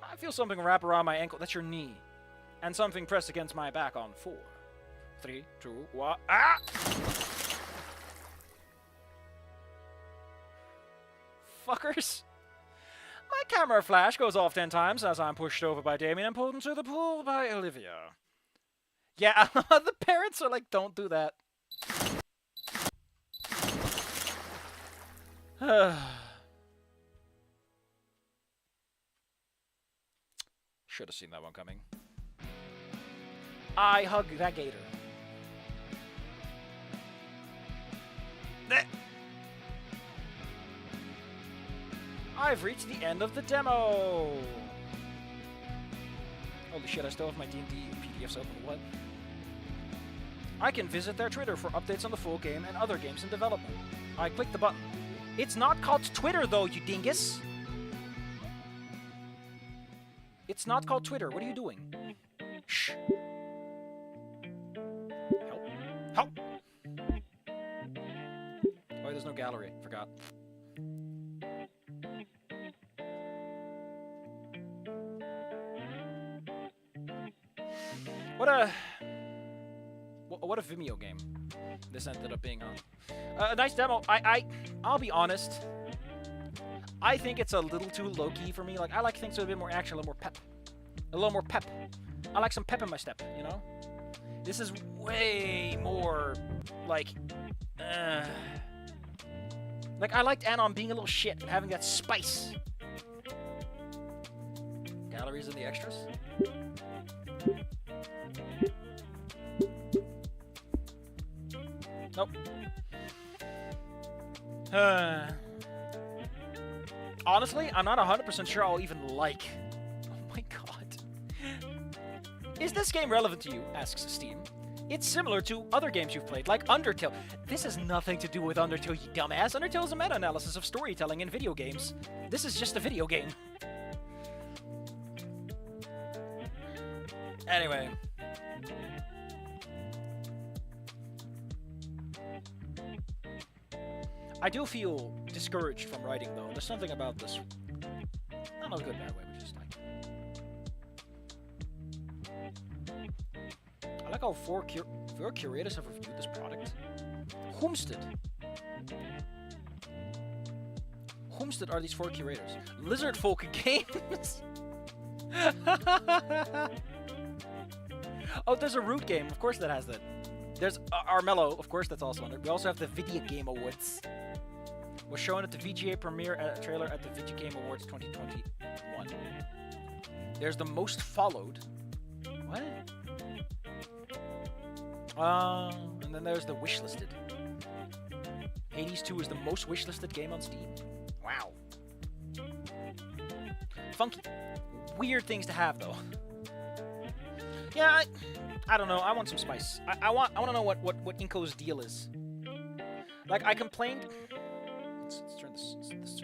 A: I feel something wrap around my ankle. That's your knee. And something pressed against my back on 4, 3, 2, 1. Ah! Fuckers. My camera flash goes off 10 times as I'm pushed over by Damian and pulled into the pool by Olivia. Yeah, the parents are like, don't do that. Should have seen that one coming. I hug that gator. I've reached the end of the demo. Holy shit, I still have my D&D PDFs open. What? I can visit their Twitter for updates on the full game and other games in development. I click the button. It's not called Twitter, though, you dingus. It's not called Twitter. What are you doing? Shh. Help. Help! Oh, there's no gallery. Forgot. What a Vimeo game this ended up being on. A nice demo. I'll be honest. I think it's a little too low-key for me. Like, I like things with a bit more action, a little more pep. A little more pep. I like some pep in my step, you know? This is way more, like, like, I liked Anon being a little shit and having that spice. Galleries in the extras? Nope. Honestly, I'm not 100% sure I'll even like... Oh my god. Is this game relevant to you? Asks Steam. It's similar to other games you've played, like Undertale. This has nothing to do with Undertale, you dumbass. Undertale is a meta-analysis of storytelling in video games. This is just a video game. Anyway. I do feel discouraged from writing, though. There's something about this. Not in a good, bad way, but just like... I like how four curators have reviewed this product. Homestead. Homestead are these 4 curators. Lizard Folk Games. Oh, there's a Root game. Of course that has that. There's Armello. Of course that's also on it. We also have the Video Game Awards. Was shown at the VGA premiere trailer at the Video Game Awards 2021. There's the Most Followed. What? And then there's the Wishlisted. Hades 2 is the most wishlisted game on Steam. Wow. Funky. Weird things to have, though. Yeah, I don't know. I want some spice. I want to know what Inko's deal is. Like, I complained... Let's turn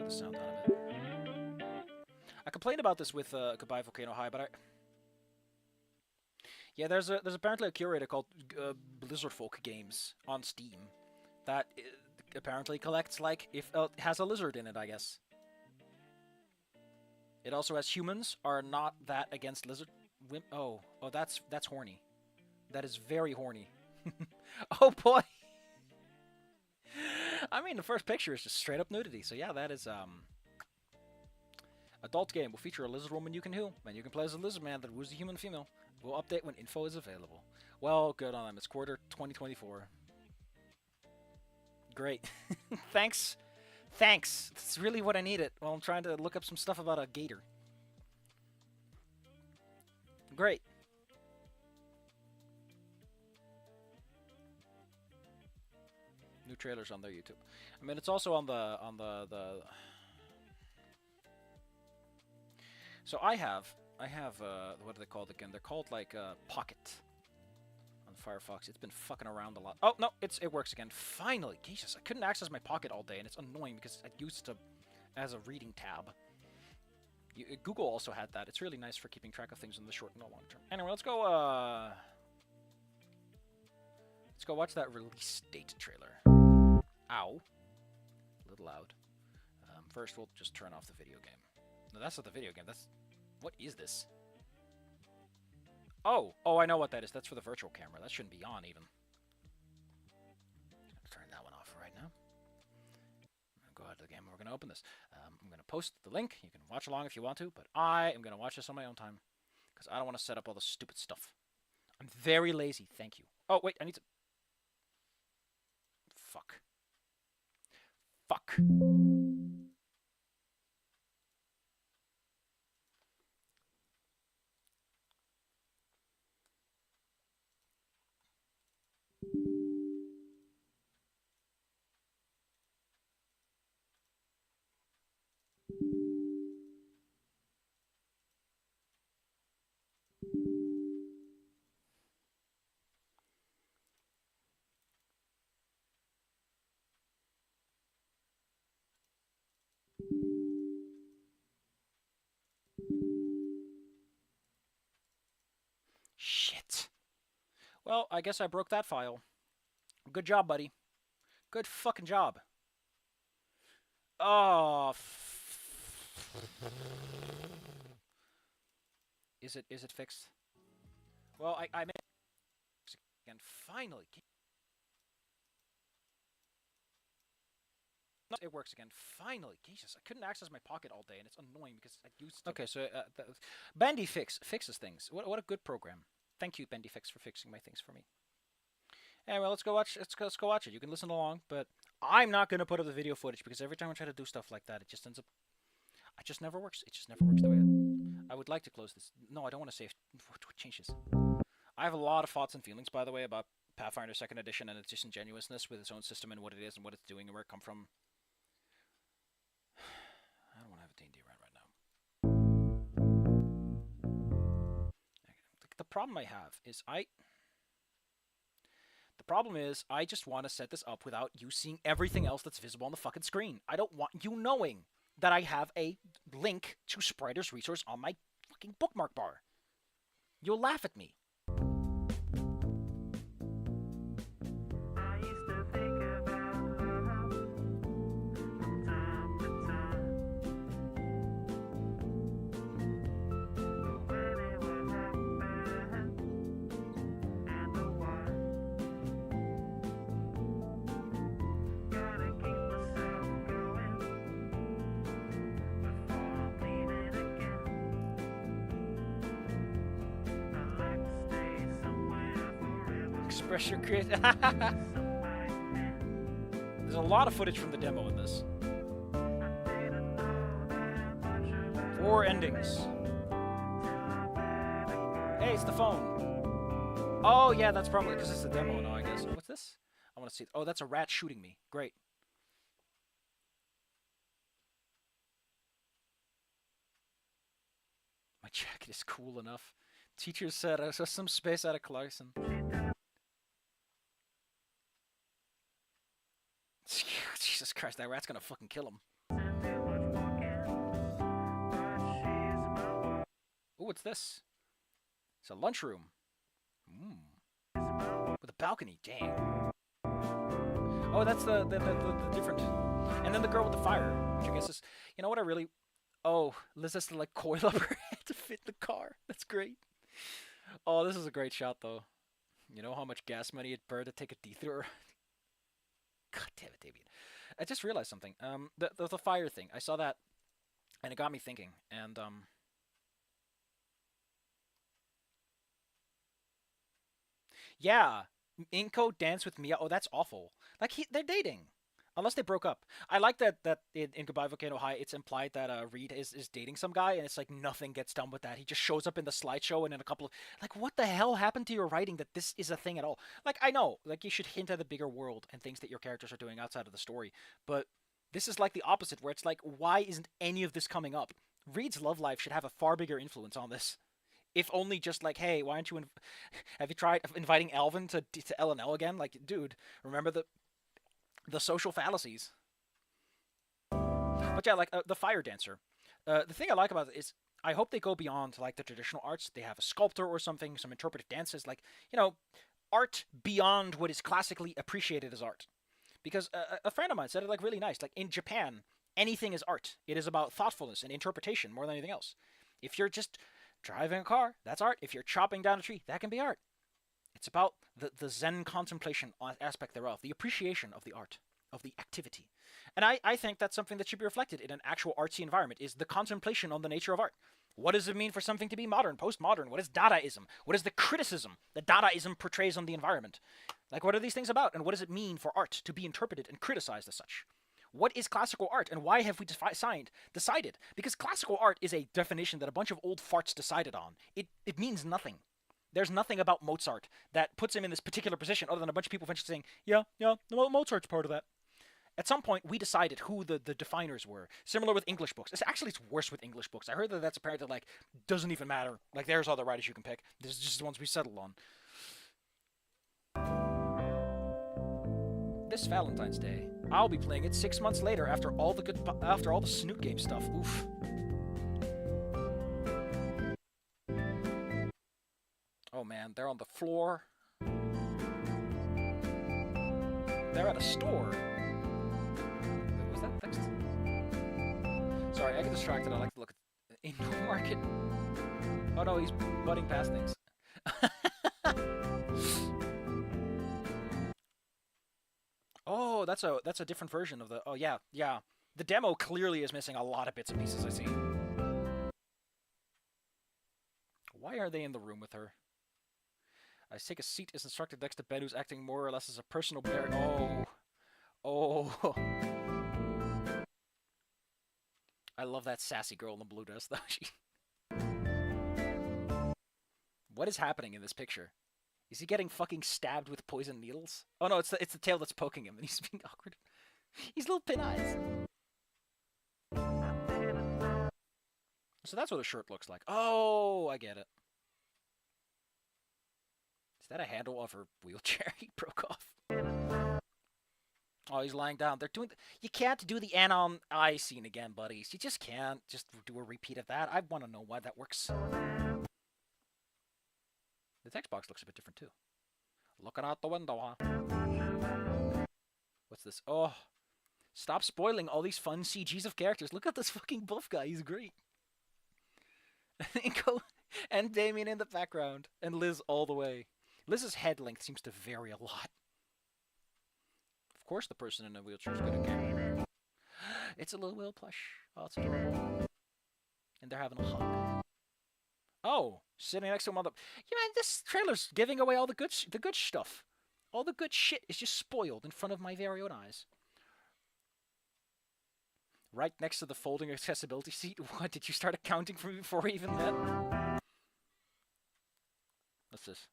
A: the sound down a bit. I complained about this with Goodbye Volcano High, but I... Yeah, there's apparently a curator called Blizzard Folk Games on Steam that apparently collects, like, if has a lizard in it, I guess. It also has humans are not that against lizard... Oh, that's horny. That is very horny. Oh boy. I mean, the first picture is just straight up nudity. So yeah, that is adult game will feature a lizard woman you can woo, and you can play as a lizard man that woos the human female. We'll update when info is available. Well, good on them. It's quarter 2024. Great. Thanks. Thanks. That's really what I needed while I'm trying to look up some stuff about a gator. Great. New trailers on their YouTube. I mean, it's also on the So I have what are they called again? They're called like Pocket on Firefox. It's been fucking around a lot. Oh no, it works again. Finally, Jesus! I couldn't access my Pocket all day, and it's annoying because I used it as a reading tab. Google also had that. It's really nice for keeping track of things in the short and the long term. Anyway, let's go watch that release date trailer. Ow. A little loud. First, we'll just turn off the video game. No, that's not the video game. What is this? Oh, I know what that is. That's for the virtual camera. That shouldn't be on, even. I'm going to turn that one off right now. I'm going to go out to the game and we're going to open this. I'm going to post the link. You can watch along if you want to, but I am going to watch this on my own time because I don't want to set up all the stupid stuff. I'm very lazy. Thank you. Oh, wait. I need to... Fuck. Shit. Well, I guess I broke that file. Good job, buddy. Good fucking job. Oh. Is it fixed? Well, I made it again finally. It works again finally. Jesus, I couldn't access my Pocket all day, and it's annoying because I used to. Okay, so Bandyfix fixes things. What a good program. Thank you, Bandyfix, for fixing my things for me. Anyway, let's go watch it. You can listen along, but I'm not gonna put up the video footage because every time I try to do stuff like that, it just ends up. It just never works. It just never works the way I would like to close this. No, I don't want to save. What changes? I have a lot of thoughts and feelings, by the way, about Pathfinder 2nd Edition and its disingenuousness with its own system and what it is and what it's doing and where it come from. I don't want to have a D&D rant right now. The problem I have is I just want to set this up without you seeing everything else that's visible on the fucking screen. I don't want you knowing that I have a link to Sprider's resource on my fucking bookmark bar. You'll laugh at me. Express your creativity. There's a lot of footage from the demo in this. 4 endings. Hey, it's the phone. Oh, yeah, that's probably because it's the demo now, I guess. What's this? I want to see. Oh, that's a rat shooting me. Great. My jacket is cool enough. Teacher said I saw some space out of Clarkson. Jesus Christ, that rat's gonna fucking kill him. Ooh, what's this? It's a lunchroom. With a balcony. Dang. Oh, that's the different. And then the girl with the fire, which I guess is. You know what I really. Oh, Liz has to like coil up her head to fit the car. That's great. Oh, this is a great shot though. You know how much gas money it burned to take a detour? God damn it, Damian. I just realized something. The fire thing. I saw that, and it got me thinking. And yeah, Inko dance with Mia. Oh, that's awful. Like they're dating, unless they broke up. I like that in Goodbye Volcano High, it's implied that Reed is dating some guy, and it's like nothing gets done with that. He just shows up in the slideshow, and in a couple of like, what the hell happened to your writing that this is a thing at all? Like, I know, like you should hint at the bigger world and things that your characters are doing outside of the story, but this is like the opposite, where it's like, why isn't any of this coming up? Reed's love life should have a far bigger influence on this. If only just like, hey, why aren't you? Have you tried inviting Alvin to LNL again? Like, dude, remember the social fallacies. But yeah, like the fire dancer. The thing I like about it is I hope they go beyond like the traditional arts. They have a sculptor or something, some interpretive dances, like, you know, art beyond what is classically appreciated as art. Because a friend of mine said it like really nice. Like in Japan, anything is art. It is about thoughtfulness and interpretation more than anything else. If you're just driving a car, that's art. If you're chopping down a tree, that can be art. It's about the Zen contemplation aspect thereof, the appreciation of the art, of the activity. And I think that's something that should be reflected in an actual artsy environment, is the contemplation on the nature of art. What does it mean for something to be modern, postmodern? What is Dadaism? What is the criticism that Dadaism portrays on the environment? Like, what are these things about? And what does it mean for art to be interpreted and criticized as such? What is classical art, and why have we decided? Because classical art is a definition that a bunch of old farts decided on. It means nothing. There's nothing about Mozart that puts him in this particular position other than a bunch of people eventually saying, yeah, Mozart's part of that. At some point, we decided who the definers were. Similar with English books. It's worse with English books. I heard that that's apparently, like, doesn't even matter. Like, there's other writers you can pick. This is just the ones we settled on. This Valentine's Day, I'll be playing it 6 months later after all the Snoot Game stuff. Oof. Oh man, they're on the floor. They're at a store. Was that next? Sorry, I get distracted. I like to look at the indoor market. Oh no, he's butting past things. Oh, that's a different version of the. Oh yeah. The demo clearly is missing a lot of bits and pieces. I see. Why are they in the room with her? I take a seat as instructed next to Ben, who's acting more or less as a personal bear. Oh. I love that sassy girl in the blue dress, though. What is happening in this picture? Is he getting fucking stabbed with poison needles? Oh no, it's the tail that's poking him, and he's being awkward. He's little pin eyes. So that's what the shirt looks like. Oh, I get it. Is that a handle of her wheelchair he broke off? Oh, he's lying down. They're doing. You can't do the Anon eye scene again, buddies. You just can't. Just do a repeat of that. I want to know why that works. The text box looks a bit different too. Looking out the window, huh? What's this? Oh, stop spoiling all these fun CGs of characters. Look at this fucking buff guy. He's great. And Damian in the background. And Liz all the way. Liz's head length seems to vary a lot. Of course the person in a wheelchair is good at gaming. It's a little Will plush. Oh, it's adorable. And they're having a hug. Oh, sitting next to him on the... Yeah, man, this trailer's giving away all the good stuff. All the good shit is just spoiled in front of my very own eyes. Right next to the folding accessibility seat. What, did you start accounting for me before we even met? What's this?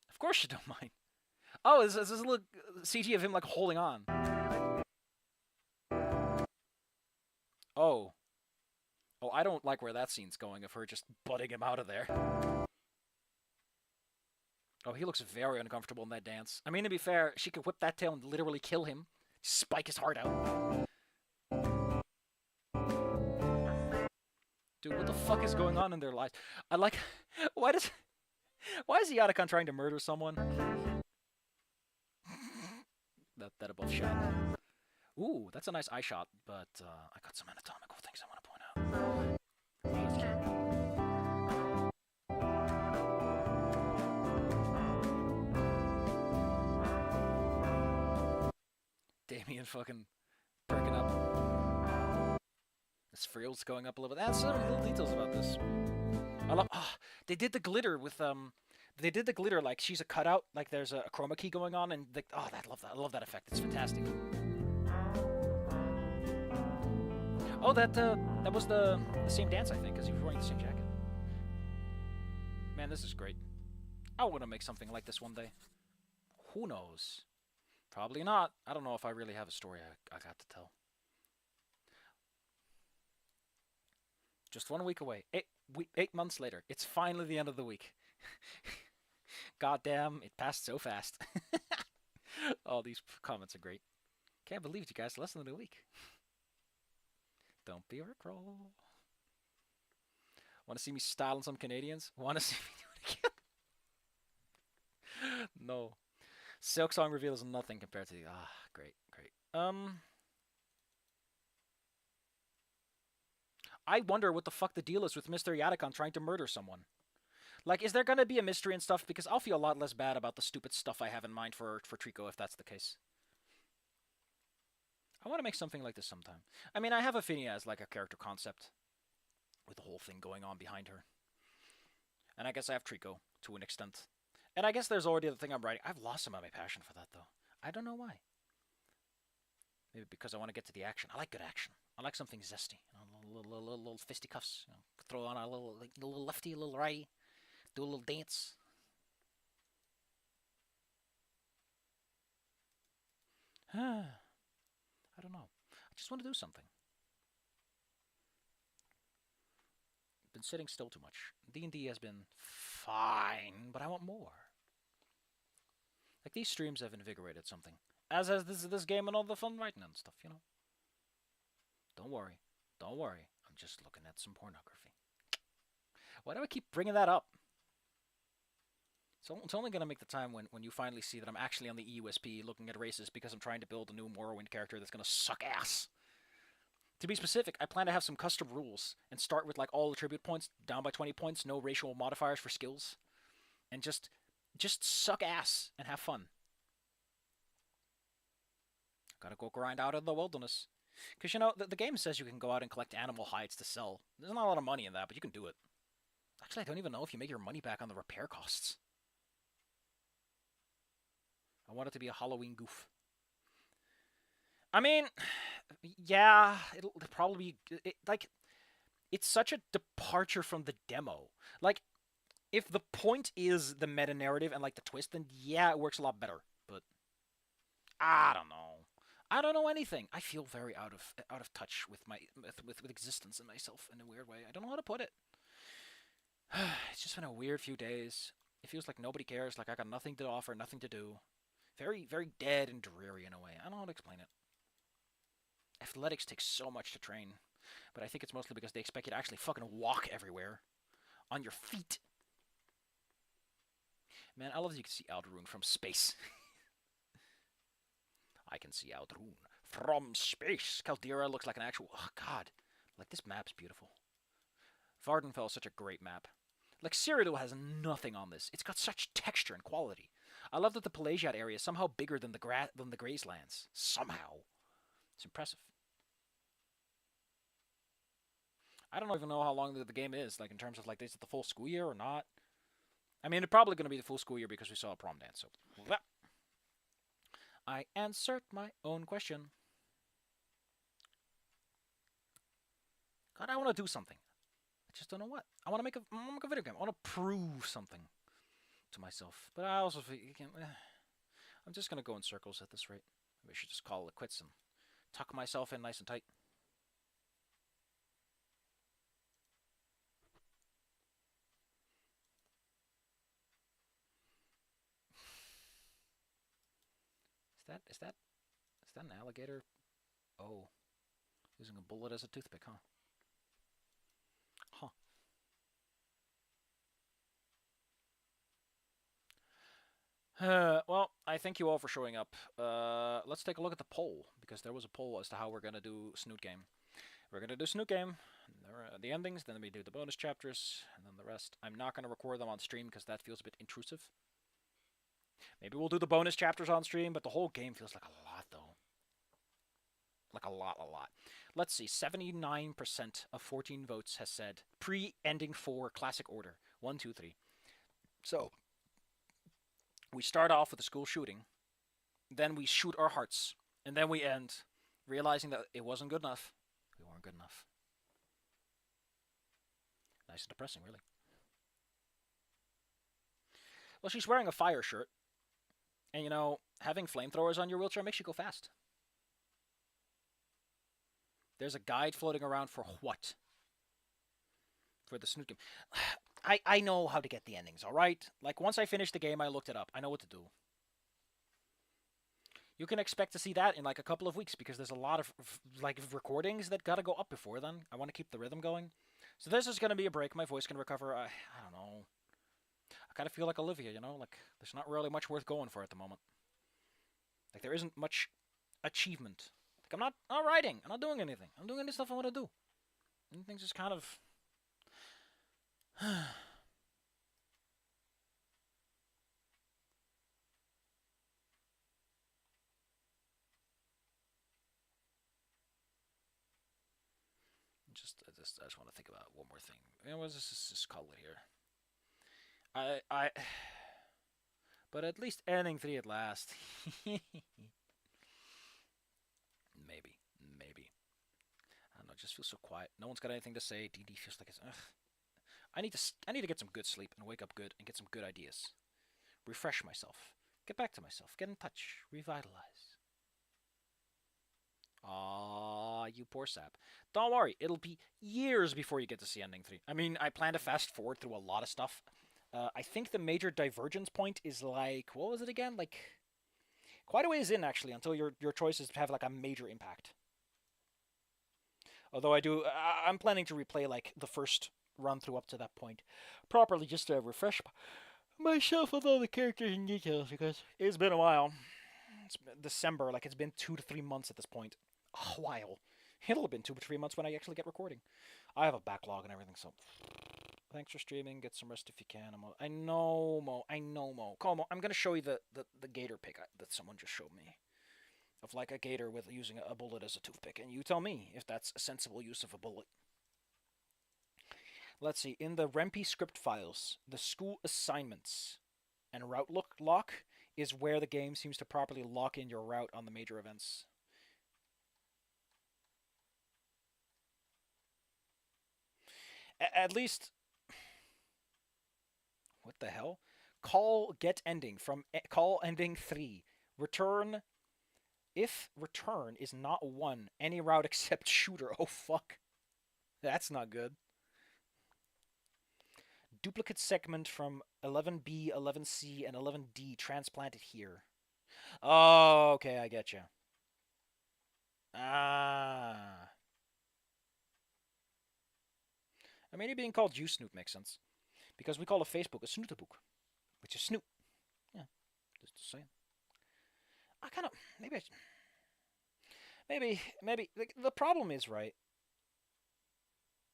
A: Of course you don't mind. Oh, this is a little CG of him, like, holding on. Oh. Oh, I don't like where that scene's going, of her just butting him out of there. Oh, he looks very uncomfortable in that dance. I mean, to be fair, she could whip that tail and literally kill him. Spike his heart out. Dude, what the fuck is going on in their lives? I like... Why is Yatacon trying to murder someone? that above shot. Ooh, that's a nice eye shot, but I got some anatomical things I want to point out. Damian fucking perking up. This frill's going up a little bit. That's some little details about this. I love. Oh, they did the glitter with They did the glitter like she's a cutout, like there's a chroma key going on, and oh, I love that. I love that effect. It's fantastic. Oh, that was the same dance, I think, because he was wearing the same jacket. Man, this is great. I want to make something like this one day. Who knows? Probably not. I don't know if I really have a story I got to tell. Just 1 week away. 8 months later. It's finally the end of the week. Goddamn, it passed so fast. Oh, these comments are great. Can't believe it, you guys. Less than a week. Don't be a rickroll. Want to see me styling some Canadians? Want to see me do it again? No. Silk Song reveal is nothing compared to the... Ah, great, great. I wonder what the fuck the deal is with Mr. Yatacon trying to murder someone. Like, is there gonna be a mystery and stuff? Because I'll feel a lot less bad about the stupid stuff I have in mind for Trico if that's the case. I want to make something like this sometime. I mean, I have Affinia as like a character concept with the whole thing going on behind her. And I guess I have Trico to an extent. And I guess there's already the thing I'm writing. I've lost some of my passion for that, though. I don't know why. Maybe because I want to get to the action. I like good action. I like something zesty. You know, little fisticuffs. You know, throw on a little lefty, a little righty. Do a little dance. I don't know. I just want to do something. Been sitting still too much. D&D has been fine, but I want more. Like, these streams have invigorated something. As has this game and all the fun writing and stuff, you know. Don't worry. Don't worry. I'm just looking at some pornography. Why do I keep bringing that up? So it's only going to make the time when you finally see that I'm actually on the EUSP looking at races because I'm trying to build a new Morrowind character that's going to suck ass. To be specific, I plan to have some custom rules and start with like all attribute points down by 20 points, no racial modifiers for skills, and just suck ass and have fun. Gotta go grind out in the wilderness. Because, you know, the game says you can go out and collect animal hides to sell. There's not a lot of money in that, but you can do it. Actually, I don't even know if you make your money back on the repair costs. I want it to be a Halloween goof. I mean, yeah, it'll probably be... like, it's such a departure from the demo. Like, if the point is the meta-narrative and, like, the twist, then yeah, it works a lot better. But, I don't know. I don't know anything. I feel very out of touch with my with existence and myself in a weird way. I don't know how to put it. It's just been a weird few days. It feels like nobody cares, like I got nothing to offer, nothing to do. Very, very dead and dreary in a way. I don't know how to explain it. Athletics takes so much to train, but I think it's mostly because they expect you to actually fucking walk everywhere on your feet. Man, I love that you can see Alderun from space. I can see Alderun from space. Caldera looks like an actual... Oh, God. Like, this map's beautiful. Vardenfell is such a great map. Like, Cyrodiil has nothing on this. It's got such texture and quality. I love that the Pelagiad area is somehow bigger than the Grazelands. Somehow. It's impressive. I don't even know how long the game is, like, in terms of, like, is it the full school year or not? I mean, it's probably going to be the full school year because we saw a prom dance, so... I answered my own question. God, I want to do something. I just don't know what. I want to make a video game. I want to prove something to myself. But I also feel you can't... I'm just going to go in circles at this rate. Maybe I should just call it quits and tuck myself in nice and tight. Is that an alligator? Oh. Using a bullet as a toothpick, huh? Well, I thank you all for showing up. Let's take a look at the poll, because there was a poll as to how we're going to do Snoot Game. We're going to do Snoot Game, the endings, then we do the bonus chapters, and then the rest. I'm not going to record them on stream, because that feels a bit intrusive. Maybe we'll do the bonus chapters on stream, but the whole game feels like a lot, though. Like a lot. Let's see, 79% of 14 votes has said pre-ending 4 classic order. 1, 2, 3. So... we start off with a school shooting, then we shoot our hearts, and then we end realizing that it wasn't good enough. We weren't good enough. Nice and depressing, really. Well, she's wearing a fire shirt, and you know, having flamethrowers on your wheelchair makes you go fast. There's a guide floating around for what? For the Snoot Game. I know how to get the endings, alright? Like, once I finish the game, I looked it up. I know what to do. You can expect to see that in, like, a couple of weeks, because there's a lot of, like, recordings that gotta go up before then. I want to keep the rhythm going. So this is gonna be a break. My voice can recover. I don't know. I kind of feel like Olivia, you know? Like, there's not really much worth going for at the moment. Like, there isn't much achievement. Like, I'm not writing. I'm not doing anything. I'm doing any stuff I want to do. And things just kind of... I just want to think about one more thing. What is this call it here? But at least ending 3 at last. Maybe. I don't know. It just feels so quiet. No one's got anything to say. DD feels like it's. Ugh. I need to get some good sleep and wake up good and get some good ideas. Refresh myself. Get back to myself. Get in touch. Revitalize. Aw, you poor sap. Don't worry, it'll be years before you get to see ending 3. I mean, I plan to fast forward through a lot of stuff. I think the major divergence point is like, what was it again? Like, quite a ways in, actually, until your choices have, like, a major impact. Although I'm planning to replay, like, the first run through up to that point properly, just to refresh myself with all the characters and details, because it's been a while. It's been December, like, it's been 2 to 3 months at this point. A while. It'll have been 2 to 3 months when I actually get recording. I have a backlog and everything, so... Thanks for streaming. Get some rest if you can. I know, Mo. Call Mo. I'm going to show you the gator pic that someone just showed me. Of, like, a gator with using a bullet as a toothpick. And you tell me if that's a sensible use of a bullet. Let's see. In the Rempe script files, the school assignments and route lock is where the game seems to properly lock in your route on the major events. At least... What the hell? Call get ending from call ending 3. Return... If return is not 1, any route except shooter. Oh, fuck. That's not good. Duplicate segment from 11B, 11C, and 11D transplanted here. Oh, okay, I get you. Ah. I mean, it being called Snoot makes sense. Because we call a Facebook a Snootabook, which is Snoot. saying. I kind of maybe the problem is, right.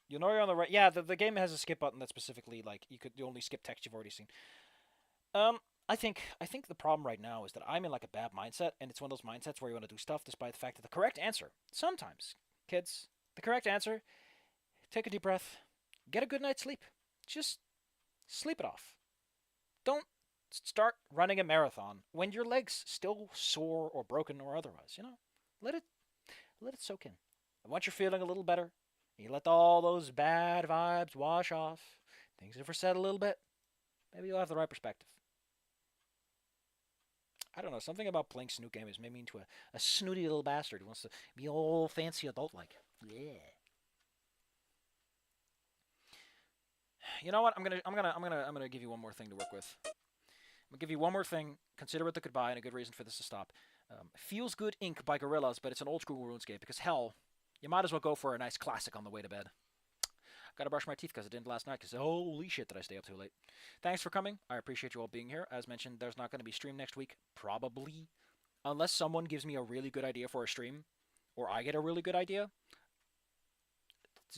A: You know you're on the right. Yeah, the game has a skip button that specifically like you only skip text you've already seen. I think the problem right now is that I'm in like a bad mindset, and it's one of those mindsets where you want to do stuff despite the fact that the correct answer sometimes, kids, the correct answer. Take a deep breath, get a good night's sleep. Just sleep it off. Don't start running a marathon when your leg's still sore or broken or otherwise. Let it soak in. And once you're feeling a little better, you let all those bad vibes wash off. Things have reset a little bit. Maybe you'll have the right perspective. I don't know. Something about playing Snoot Game has made me into a snooty little bastard who wants to be all fancy adult like. Yeah. You know what? I'm gonna give you one more thing to work with. I'm gonna give you one more thing. Consider it the goodbye and a good reason for this to stop. Feels Good Inc. by Gorillaz, but it's an old school RuneScape because hell, you might as well go for a nice classic on the way to bed. Gotta brush my teeth because I didn't last night because holy shit did I stay up too late. Thanks for coming. I appreciate you all being here. As mentioned, there's not going to be stream next week, probably. Unless someone gives me a really good idea for a stream, or I get a really good idea,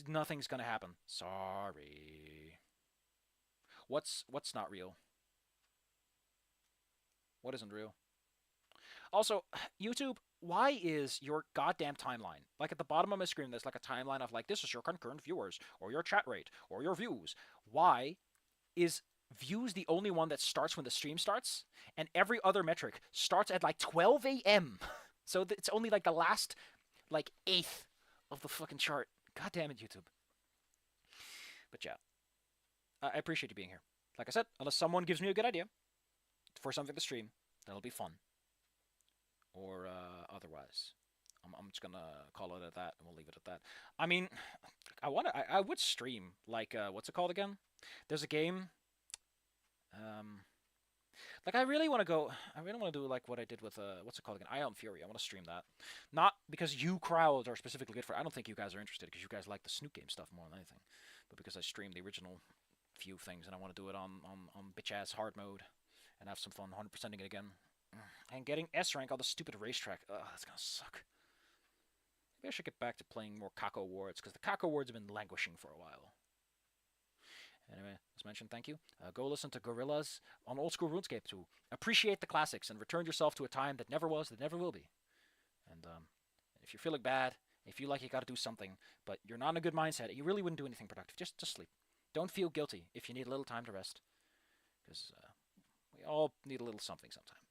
A: nothing's going to happen. Sorry. What's not real? What isn't real? Also, YouTube, why is your goddamn timeline, like at the bottom of my screen, there's like a timeline of like, this is your concurrent viewers, or your chat rate, or your views. Why is views the only one that starts when the stream starts, and every other metric starts at like 12 a.m.? So it's only like the last, like, eighth of the fucking chart. God damn it, YouTube. But yeah, I appreciate you being here. Like I said, unless someone gives me a good idea for something to stream, that'll be fun. Or otherwise, I'm just gonna call it at that, and we'll leave it at that. I mean, I would stream like what's it called again? There's a game. Like I really want to do like what I did with what's it called again? Ion Fury. I want to stream that, not because you crowds are specifically good for it. I don't think you guys are interested because you guys like the Snoot Game stuff more than anything, but because I streamed the original few things and I want to do it on bitch ass hard mode and have some fun 100%ing it again. And getting S rank on the stupid racetrack. Ugh, that's gonna suck. Maybe I should get back to playing more Kako Awards, because the Kako Awards have been languishing for a while. Anyway, as mentioned, thank you. Go listen to Gorillaz on Old School RuneScape to appreciate the classics and return yourself to a time that never was, that never will be. And if you're feeling bad, if you like you gotta do something, but you're not in a good mindset, you really wouldn't do anything productive. Just sleep. Don't feel guilty if you need a little time to rest, because we all need a little something sometimes.